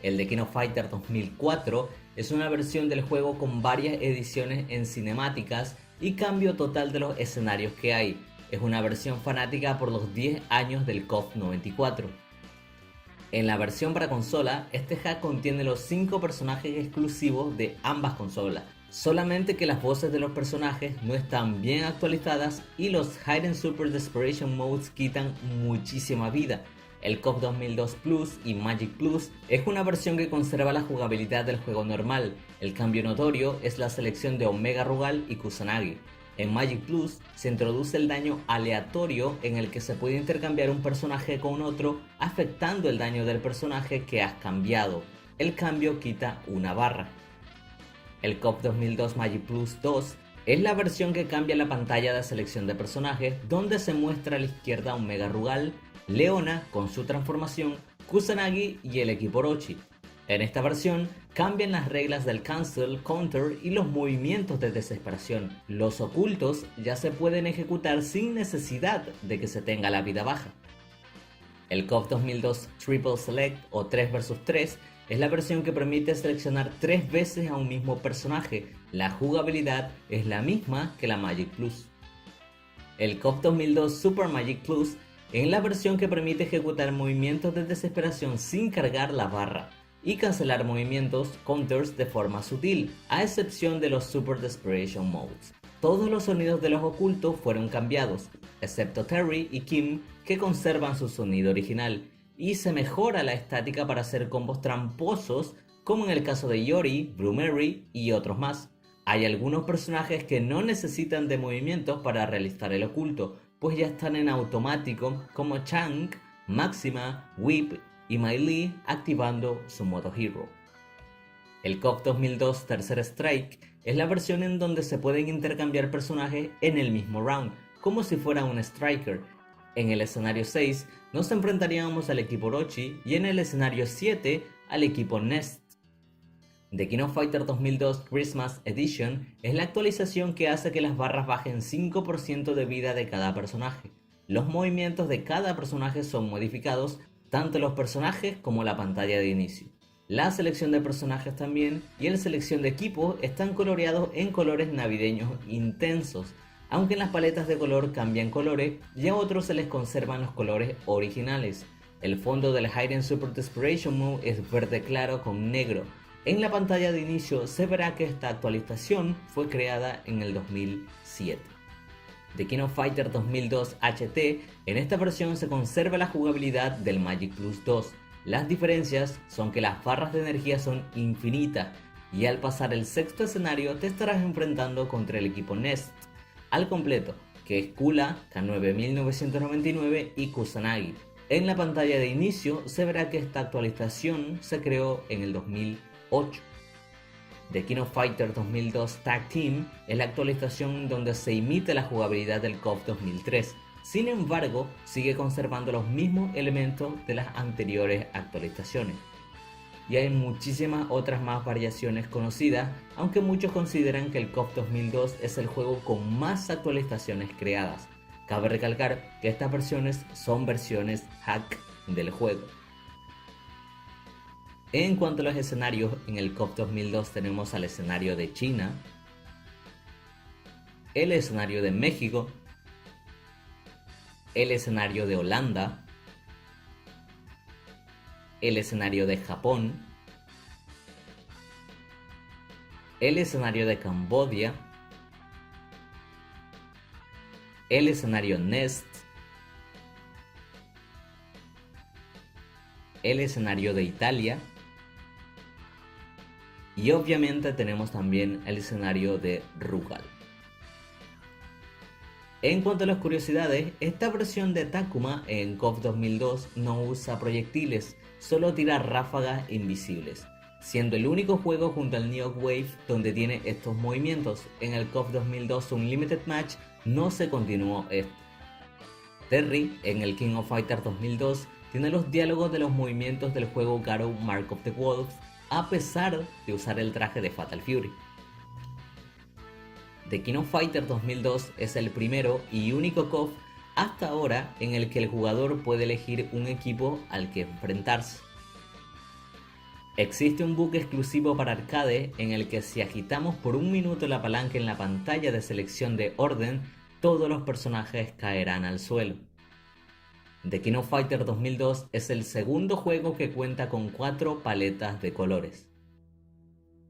El de King of Fighters 2004 es una versión del juego con varias ediciones en cinemáticas y cambio total de los escenarios que hay. Es una versión fanática por los 10 años del KOF 94. En la versión para consola, este hack contiene los 5 personajes exclusivos de ambas consolas, solamente que las voces de los personajes no están bien actualizadas y los Hidden Super Desperation Modes quitan muchísima vida. El KOF 2002 Plus y Magic Plus es una versión que conserva la jugabilidad del juego normal. El cambio notorio es la selección de Omega Rugal y Kusanagi. En Magic Plus se introduce el daño aleatorio en el que se puede intercambiar un personaje con otro afectando el daño del personaje que has cambiado. El cambio quita una barra. El KOF 2002 Magic Plus 2 es la versión que cambia la pantalla de selección de personajes, donde se muestra a la izquierda Omega Rugal, Leona con su transformación, Kusanagi y el equipo Orochi. En esta versión cambian las reglas del cancel, counter y los movimientos de desesperación. Los ocultos ya se pueden ejecutar sin necesidad de que se tenga la vida baja. El KOF 2002 Triple Select o 3 vs 3 es la versión que permite seleccionar 3 veces a un mismo personaje. La jugabilidad es la misma que la Magic Plus. El KOF 2002 Super Magic Plus es la versión que permite ejecutar movimientos de desesperación sin cargar la barra y cancelar movimientos counters de forma sutil, a excepción de los Super Desperation Modes. Todos los sonidos de los ocultos fueron cambiados, excepto Terry y Kim, que conservan su sonido original, y se mejora la estática para hacer combos tramposos, como en el caso de Yori, Brumery y otros más. Hay algunos personajes que no necesitan de movimientos para realizar el oculto, pues ya están en automático, como Chang, Maxima, Whip y Mei Lee activando su modo Hero. El KOF 2002 Tercer Strike es la versión en donde se pueden intercambiar personajes en el mismo round, como si fuera un Striker. En el escenario 6 nos enfrentaríamos al equipo Orochi y en el escenario 7 al equipo Nest. The King of Fighters 2002 Christmas Edition es la actualización que hace que las barras bajen 5% de vida de cada personaje. Los movimientos de cada personaje son modificados, tanto los personajes como la pantalla de inicio. La selección de personajes también y la selección de equipos están coloreados en colores navideños intensos, aunque en las paletas de color cambian colores y a otros se les conservan los colores originales. El fondo del Hidden Super Desperation Mode es verde claro con negro. En la pantalla de inicio se verá que esta actualización fue creada en el 2007. The King of Fighters 2002 HT, en esta versión se conserva la jugabilidad del Magic Plus 2. Las diferencias son que las barras de energía son infinitas y al pasar el sexto escenario te estarás enfrentando contra el equipo Nest al completo, que es Kula, K9999 y Kusanagi. En la pantalla de inicio se verá que esta actualización se creó en el 2008. The King of Fighters 2002 Tag Team es la actualización donde se imita la jugabilidad del KOF 2003. Sin embargo, sigue conservando los mismos elementos de las anteriores actualizaciones. Y hay muchísimas otras más variaciones conocidas, aunque muchos consideran que el KOF 2002 es el juego con más actualizaciones creadas. Cabe recalcar que estas versiones son versiones hack del juego. En cuanto a los escenarios, en el KOF 2002 tenemos al escenario de China, el escenario de México, el escenario de Holanda, el escenario de Japón, el escenario de Camboya, el escenario Nest, el escenario de Italia y obviamente tenemos también el escenario de Rugal. En cuanto a las curiosidades, esta versión de Takuma en KOF 2002 no usa proyectiles, solo tira ráfagas invisibles, siendo el único juego junto al Neo Wave donde tiene estos movimientos. En el KOF 2002 Unlimited Match no se continuó esto. Terry en el King of Fighters 2002 tiene los diálogos de los movimientos del juego Garou Mark of the Wolf a pesar de usar el traje de Fatal Fury. The King of Fighters 2002 es el primero y único KOF hasta ahora en el que el jugador puede elegir un equipo al que enfrentarse. Existe un bug exclusivo para arcade en el que si agitamos por un minuto la palanca en la pantalla de selección de orden, todos los personajes caerán al suelo. The King of Fighters 2002 es el segundo juego que cuenta con 4 paletas de colores.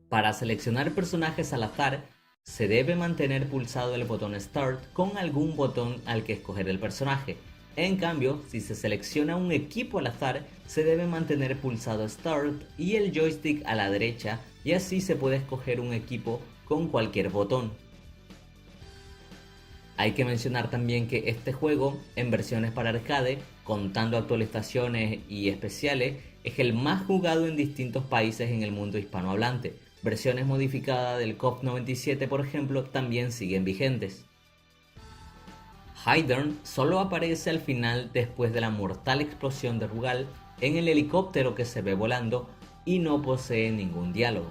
Para seleccionar personajes al azar, se debe mantener pulsado el botón Start con algún botón al que escoger el personaje. En cambio, si se selecciona un equipo al azar, se debe mantener pulsado Start y el joystick a la derecha y así se puede escoger un equipo con cualquier botón. Hay que mencionar también que este juego, en versiones para arcade, contando actualizaciones y especiales, es el más jugado en distintos países en el mundo hispanohablante. Versiones modificadas del KOF 97, por ejemplo, también siguen vigentes. Hydern solo aparece al final después de la mortal explosión de Rugal en el helicóptero que se ve volando y no posee ningún diálogo.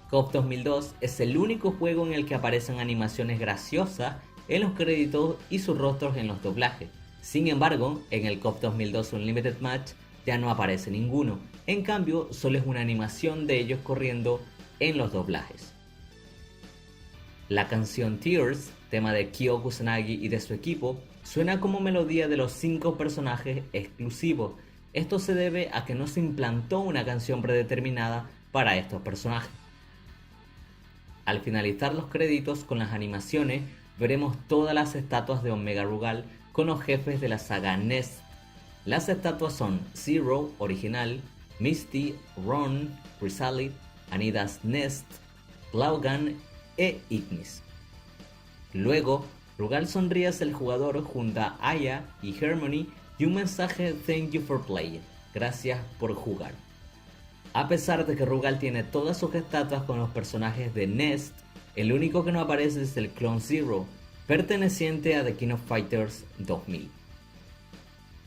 KOF 2002 es el único juego en el que aparecen animaciones graciosas en los créditos y sus rostros en los doblajes. Sin embargo, en el KOF 2002 Unlimited Match ya no aparece ninguno, en cambio solo es una animación de ellos corriendo en los doblajes. La canción Tears, tema de Kyo Kusanagi y de su equipo, suena como melodía de los 5 personajes exclusivos. Esto se debe a que no se implantó una canción predeterminada para estos personajes. Al finalizar los créditos con las animaciones, veremos todas las estatuas de Omega Rugal con los jefes de la saga Nest. Las estatuas son Zero original, Misty, Ron, Chrysalid, Anida's Nest, Blaugan e Ignis. Luego, Rugal sonríe hacia el jugador junto a Aya y Harmony y un mensaje "Thank you for playing", gracias por jugar. A pesar de que Rugal tiene todas sus estatuas con los personajes de Nest, el único que no aparece es el Clone Zero, perteneciente a The King of Fighters 2000.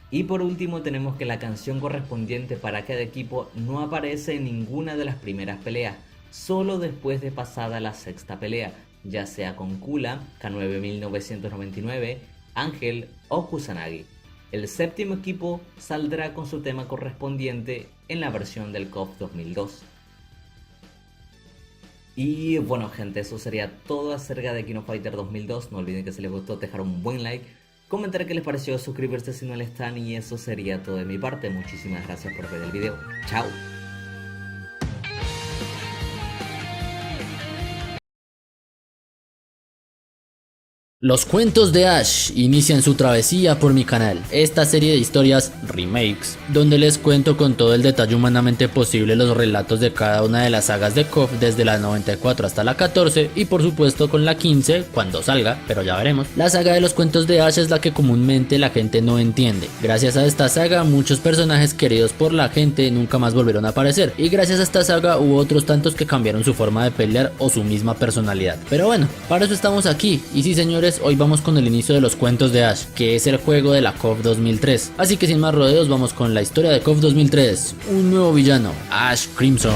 Y por último tenemos que la canción correspondiente para cada equipo no aparece en ninguna de las primeras peleas, solo después de pasada la sexta pelea, ya sea con Kula, K9 Ángel o Kusanagi. El séptimo equipo saldrá con su tema correspondiente en la versión del KOF 2002. Y bueno gente, eso sería todo acerca de King of Fighters 2002. No olviden que si les gustó dejar un buen like, comentar qué les pareció, suscribirse si no lo están, y eso sería todo de mi parte. Muchísimas gracias por ver el video. Chao. Los cuentos de Ash inician su travesía por mi canal, esta serie de historias remakes, donde les cuento con todo el detalle humanamente posible los relatos de cada una de las sagas de KOF desde la 94 hasta la 14 y por supuesto con la 15 cuando salga, pero ya veremos. La saga de los cuentos de Ash es la que comúnmente la gente no entiende. Gracias a esta saga muchos personajes queridos por la gente nunca más volvieron a aparecer, y gracias a esta saga hubo otros tantos que cambiaron su forma de pelear o su misma personalidad. Pero bueno, para eso estamos aquí, y sí señores, hoy vamos con el inicio de los cuentos de Ash, que es el juego de la KOF 2003. Así que sin más rodeos vamos con la historia de KOF 2003, un nuevo villano, Ash Crimson.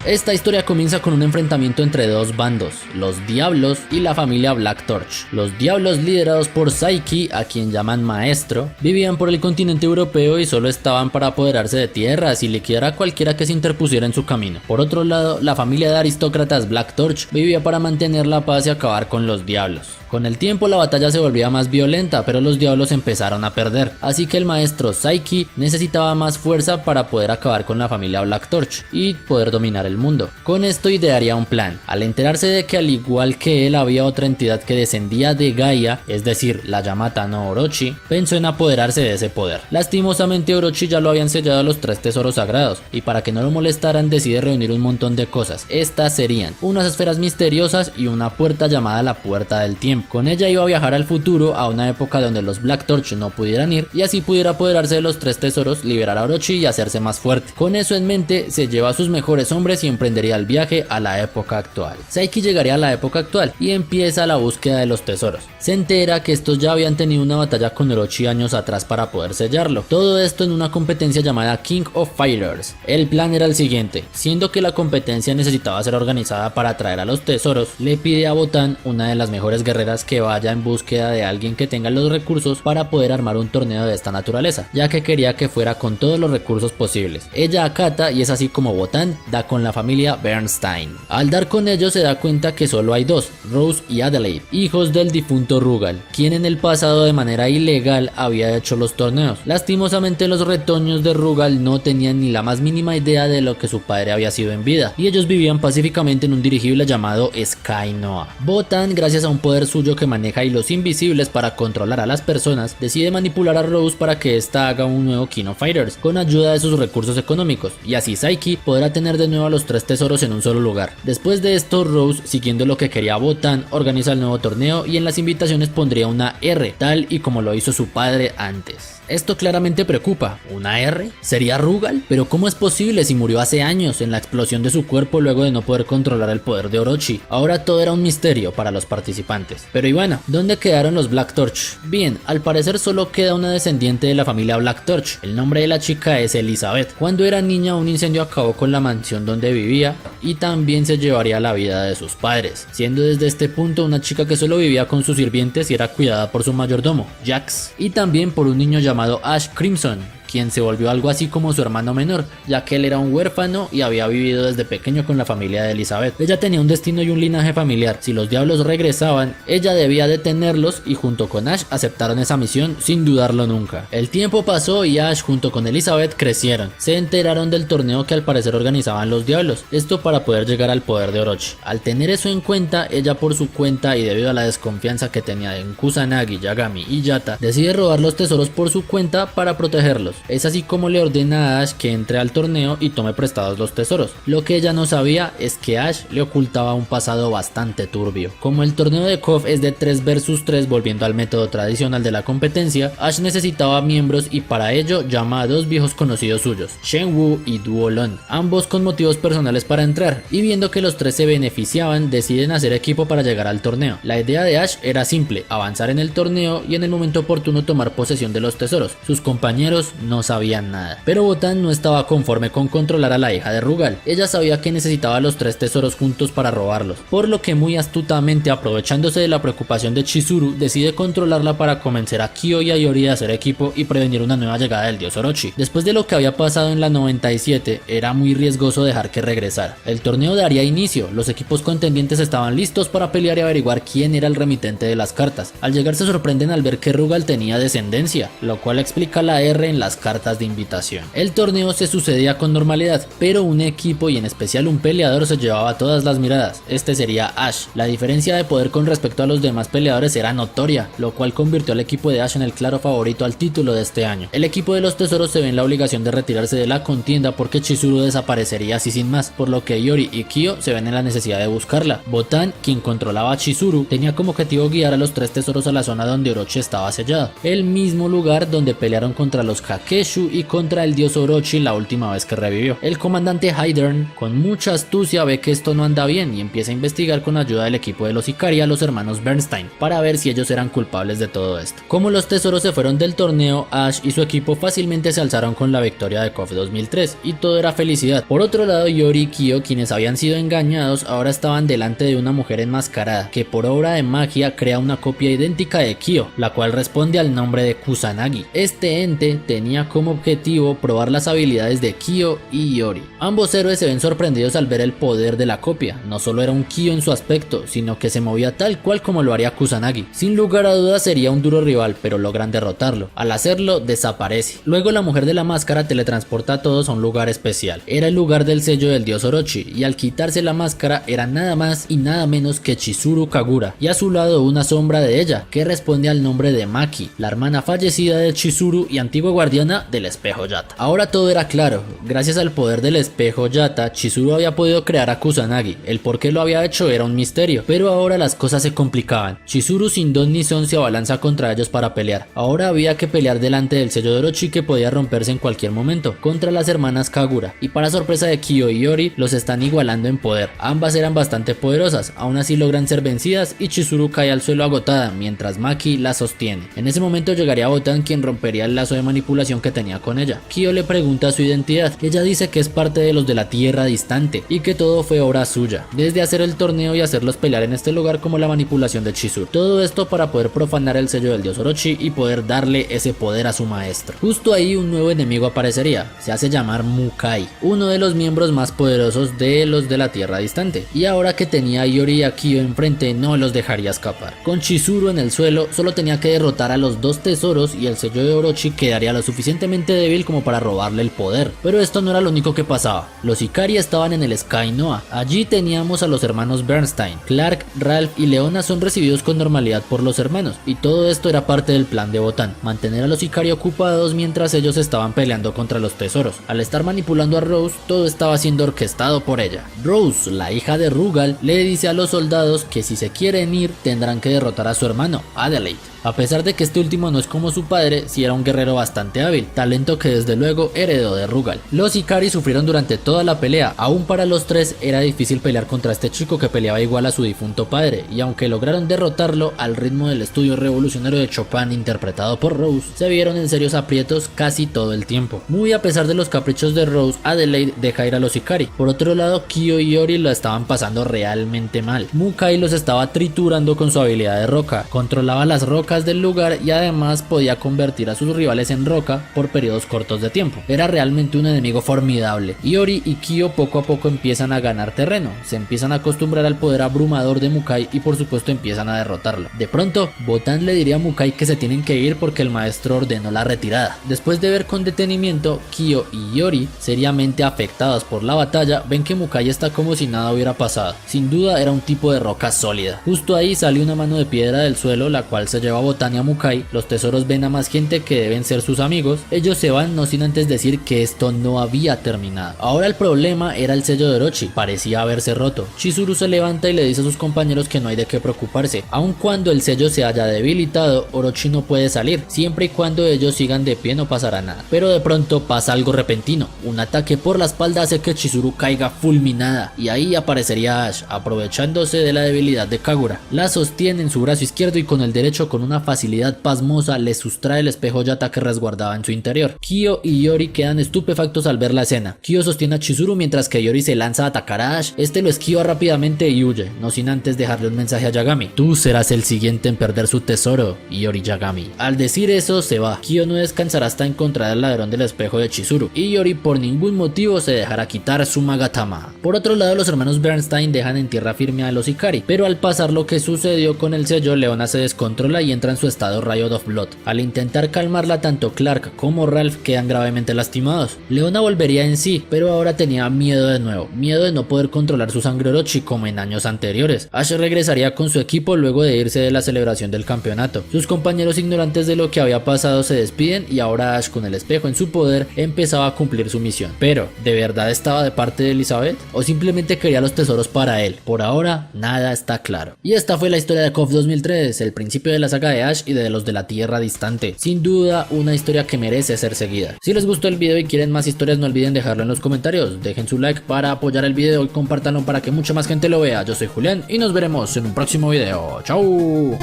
Esta historia comienza con un enfrentamiento entre dos bandos, los Diablos y la familia Black Torch. Los Diablos, liderados por Saiki, a quien llaman Maestro, vivían por el continente europeo y solo estaban para apoderarse de tierras y liquidar a cualquiera que se interpusiera en su camino. Por otro lado, la familia de aristócratas Black Torch vivía para mantener la paz y acabar con los Diablos. Con el tiempo la batalla se volvía más violenta, pero los Diablos empezaron a perder, así que el maestro Saiki necesitaba más fuerza para poder acabar con la familia Black Torch y poder dominar el mundo. Con esto idearía un plan. Al enterarse de que al igual que él había otra entidad que descendía de Gaia, es decir, la Yamata no Orochi, pensó en apoderarse de ese poder. Lastimosamente Orochi ya lo habían sellado a los 3 tesoros sagrados, y para que no lo molestaran decide reunir un montón de cosas. Estas serían unas esferas misteriosas y una puerta llamada la Puerta del Tiempo. Con ella iba a viajar al futuro, a una época donde los Black Torch no pudieran ir, y así pudiera apoderarse de los 3 tesoros, liberar a Orochi y hacerse más fuerte. Con eso en mente, se lleva a sus mejores hombres y emprendería el viaje a la época actual. Saiki llegaría a la época actual y empieza la búsqueda de los tesoros. Se entera que estos ya habían tenido una batalla con Orochi años atrás para poder sellarlo. Todo esto en una competencia llamada King of Fighters. El plan era el siguiente: siendo que la competencia necesitaba ser organizada para atraer a los tesoros, le pide a Botan, una de las mejores guerreras, que vaya en búsqueda de alguien que tenga los recursos para poder armar un torneo de esta naturaleza, ya que quería que fuera con todos los recursos posibles. Ella acata y es así como Botan da con la familia Bernstein. Al dar con ellos se da cuenta que solo hay dos, Rose y Adelaide, hijos del difunto Rugal, quien en el pasado de manera ilegal había hecho los torneos. Lastimosamente los retoños de Rugal no tenían ni la más mínima idea de lo que su padre había sido en vida, y ellos vivían pacíficamente en un dirigible llamado Sky Noah. Botan, gracias a un poder sutil suyo que maneja hilos invisibles para controlar a las personas, decide manipular a Rose para que ésta haga un nuevo King of Fighters con ayuda de sus recursos económicos, y así Saiki podrá tener de nuevo a los 3 tesoros en un solo lugar. Después de esto, Rose, siguiendo lo que quería Botan, organiza el nuevo torneo y en las invitaciones pondría una R, tal y como lo hizo su padre antes. Esto claramente preocupa. ¿Una R? ¿Sería Rugal? Pero ¿cómo es posible si murió hace años en la explosión de su cuerpo luego de no poder controlar el poder de Orochi? Ahora todo era un misterio para los participantes. Pero y bueno, ¿dónde quedaron los Black Torch? Bien, al parecer solo queda una descendiente de la familia Black Torch. El nombre de la chica es Elizabeth. Cuando era niña, un incendio acabó con la mansión donde vivía y también se llevaría la vida de sus padres, siendo desde este punto una chica que solo vivía con sus sirvientes y era cuidada por su mayordomo, Jax, y también por un niño llamado Ash Crimson, quien se volvió algo así como su hermano menor, ya que él era un huérfano y había vivido desde pequeño con la familia de Elizabeth. Ella tenía un destino y un linaje familiar. Si los diablos regresaban, ella debía detenerlos, y junto con Ash aceptaron esa misión sin dudarlo nunca. El tiempo pasó y Ash junto con Elizabeth crecieron. Se enteraron del torneo que al parecer organizaban los diablos, esto para poder llegar al poder de Orochi. Al tener eso en cuenta, ella por su cuenta y debido a la desconfianza que tenía en Kusanagi, Yagami y Yata, decide robar los tesoros por su cuenta para protegerlos. Es así como le ordena a Ash que entre al torneo y tome prestados los tesoros. Lo que ella no sabía es que Ash le ocultaba un pasado bastante turbio. Como el torneo de KOF es de 3 vs 3, volviendo al método tradicional de la competencia, Ash necesitaba miembros y para ello llama a 2 viejos conocidos suyos, Shenwu y Duo Lon, ambos con motivos personales para entrar, y viendo que los 3 se beneficiaban, deciden hacer equipo para llegar al torneo. La idea de Ash era simple: avanzar en el torneo y en el momento oportuno tomar posesión de los tesoros. Sus compañeros no sabían nada, pero Botan no estaba conforme con controlar a la hija de Rugal. Ella sabía que necesitaba los 3 tesoros juntos para robarlos, por lo que muy astutamente, aprovechándose de la preocupación de Chizuru, decide controlarla para convencer a Kyo y a Yori de hacer equipo y prevenir una nueva llegada del dios Orochi. Después de lo que había pasado en la 97, era muy riesgoso dejar que regresara. El torneo daría inicio, los equipos contendientes estaban listos para pelear y averiguar quién era el remitente de las cartas. Al llegar se sorprenden al ver que Rugal tenía descendencia, lo cual explica la R en las cartas de invitación. El torneo se sucedía con normalidad, pero un equipo y en especial un peleador se llevaba todas las miradas. Este sería Ash. La diferencia de poder con respecto a los demás peleadores era notoria, lo cual convirtió al equipo de Ash en el claro favorito al título de este año. El equipo de los tesoros se ve en la obligación de retirarse de la contienda porque Chizuru desaparecería así sin más, por lo que Yori y Kyo se ven en la necesidad de buscarla. Botan, quien controlaba a Chizuru, tenía como objetivo guiar a los 3 tesoros a la zona donde Orochi estaba sellado, el mismo lugar donde pelearon contra los Kakeshu y contra el dios Orochi la última vez que revivió. El comandante Hydern, con mucha astucia, ve que esto no anda bien y empieza a investigar con ayuda del equipo de los Ikari a los hermanos Bernstein para ver si ellos eran culpables de todo esto. Como los tesoros se fueron del torneo, Ash y su equipo fácilmente se alzaron con la victoria de KOF 2003 y todo era felicidad. Por otro lado, Yori y Kyo, quienes habían sido engañados, ahora estaban delante de una mujer enmascarada que por obra de magia crea una copia idéntica de Kyo, la cual responde al nombre de Kusanagi. Este ente tenía como objetivo probar las habilidades de Kyo y Yori. Ambos héroes se ven sorprendidos al ver el poder de la copia. No solo era un Kyo en su aspecto, sino que se movía tal cual como lo haría Kusanagi. Sin lugar a dudas sería un duro rival, pero logran derrotarlo. Al hacerlo, desaparece. Luego la mujer de la máscara teletransporta a todos a un lugar especial. Era el lugar del sello del dios Orochi, y al quitarse la máscara era nada más y nada menos que Chizuru Kagura, y a su lado una sombra de ella, que responde al nombre de Maki, la hermana fallecida de Chizuru y antigua guardiana del espejo Yata. Ahora todo era claro. Gracias al poder del espejo Yata, Chizuru había podido crear a Kusanagi. El por qué lo había hecho era un misterio, pero ahora las cosas se complicaban. Chizuru sin don ni son se abalanza contra ellos para pelear. Ahora había que pelear delante del sello de Orochi, que podía romperse en cualquier momento, contra las hermanas Kagura, y para sorpresa de Kyo y Yori los están igualando en poder. Ambas eran bastante poderosas, aún así logran ser vencidas y Chizuru cae al suelo agotada mientras Maki la sostiene. En ese momento llegaría Botan, quien rompería el lazo de manipulación que tenía con ella. Kyo le pregunta su identidad. Ella dice que es parte de los de la tierra distante y que todo fue obra suya, desde hacer el torneo y hacerlos pelear en este lugar, como la manipulación de Chizuru. Todo esto para poder profanar el sello del dios Orochi y poder darle ese poder a su maestro. Justo ahí un nuevo enemigo aparecería. Se hace llamar Mukai, uno de los miembros más poderosos de los de la tierra distante, y ahora que tenía a Yori y a Kyo enfrente no los dejaría escapar. Con Chizuru en el suelo solo tenía que derrotar a los 2 tesoros y el sello de Orochi quedaría lo suficiente suficientemente débil como para robarle el poder. Pero esto no era lo único que pasaba. Los Ikari estaban en el Sky Noah. Allí teníamos a los hermanos Bernstein. Clark, Ralph y Leona son recibidos con normalidad por los hermanos, y todo esto era parte del plan de Botan, mantener a los Ikari ocupados mientras ellos estaban peleando contra los tesoros. Al estar manipulando a Rose, todo estaba siendo orquestado por ella. Rose, la hija de Rugal, le dice a los soldados que si se quieren ir tendrán que derrotar a su hermano, Adelaide. A pesar de que este último no es como su padre, sí era un guerrero bastante hábil, talento que desde luego heredó de Rugal. Los Ikari sufrieron durante toda la pelea, aún para los tres era difícil pelear contra este chico que peleaba igual a su difunto padre, y aunque lograron derrotarlo al ritmo del estudio revolucionario de Chopin interpretado por Rose, se vieron en serios aprietos casi todo el tiempo. Muy a pesar de los caprichos de Rose, Adelaide deja ir a los Ikari. Por otro lado, Kyo y Yori lo estaban pasando realmente mal. Mukai los estaba triturando con su habilidad de roca, controlaba las rocas del lugar y además podía convertir a sus rivales en roca por periodos cortos de tiempo. Era realmente un enemigo formidable. Yori y Kyo poco a poco empiezan a ganar terreno, se empiezan a acostumbrar al poder abrumador de Mukai y por supuesto empiezan a derrotarlo. De pronto, Botan le diría a Mukai que se tienen que ir porque el maestro ordenó la retirada. Después de ver con detenimiento, Kyo y Yori, seriamente afectados por la batalla, ven que Mukai está como si nada hubiera pasado. Sin duda era un tipo de roca sólida. Justo ahí sale una mano de piedra del suelo, la cual se lleva a Botan y a Mukai. Los tesoros ven a más gente que deben ser sus amigos. Ellos se van no sin antes decir que esto no había terminado. Ahora el problema era el sello de Orochi, parecía haberse roto. Chizuru se levanta y le dice a sus compañeros que no hay de qué preocuparse. Aun cuando el sello se haya debilitado, Orochi no puede salir. Siempre y cuando ellos sigan de pie no pasará nada. Pero de pronto pasa algo repentino. Un ataque por la espalda hace que Chizuru caiga fulminada y ahí aparecería Ash, aprovechándose de la debilidad de Kagura. La sostiene en su brazo izquierdo y con el derecho con una facilidad pasmosa le sustrae el espejo Yata que resguardaba en su interior. Kyo y Yori quedan estupefactos al ver la escena. Kyo sostiene a Chizuru mientras que Yori se lanza a atacar a Ash. Este lo esquiva rápidamente y huye, no sin antes dejarle un mensaje a Yagami: tú serás el siguiente en perder su tesoro, Yori Yagami. Al decir eso se va. Kyo no descansará hasta encontrar al ladrón del espejo de Chizuru y Yori por ningún motivo se dejará quitar su Magatama. Por otro lado, los hermanos Bernstein dejan en tierra firme a los Ikari, pero al pasar lo que sucedió con el sello, Leona se descontrola y entra en su estado Riot of Blood. Al intentar calmarla, tanto Clark como Ralph quedan gravemente lastimados. Leona volvería en sí, pero ahora tenía miedo de nuevo, miedo de no poder controlar su sangre Orochi como en años anteriores. Ash regresaría con su equipo luego de irse de la celebración del campeonato. Sus compañeros, ignorantes de lo que había pasado, se despiden y ahora Ash, con el espejo en su poder, empezaba a cumplir su misión. Pero, ¿de verdad estaba de parte de Elizabeth? ¿O simplemente quería los tesoros para él? Por ahora, nada está claro. Y esta fue la historia de KOF 2003, el principio de la saga de Ash y de los de la Tierra Distante. Sin duda, una historia que merece ser seguida. Si les gustó el video y quieren más historias, no olviden dejarlo en los comentarios. Dejen su like para apoyar el video y compártanlo para que mucha más gente lo vea. Yo soy Julián y nos veremos en un próximo video. ¡Chao!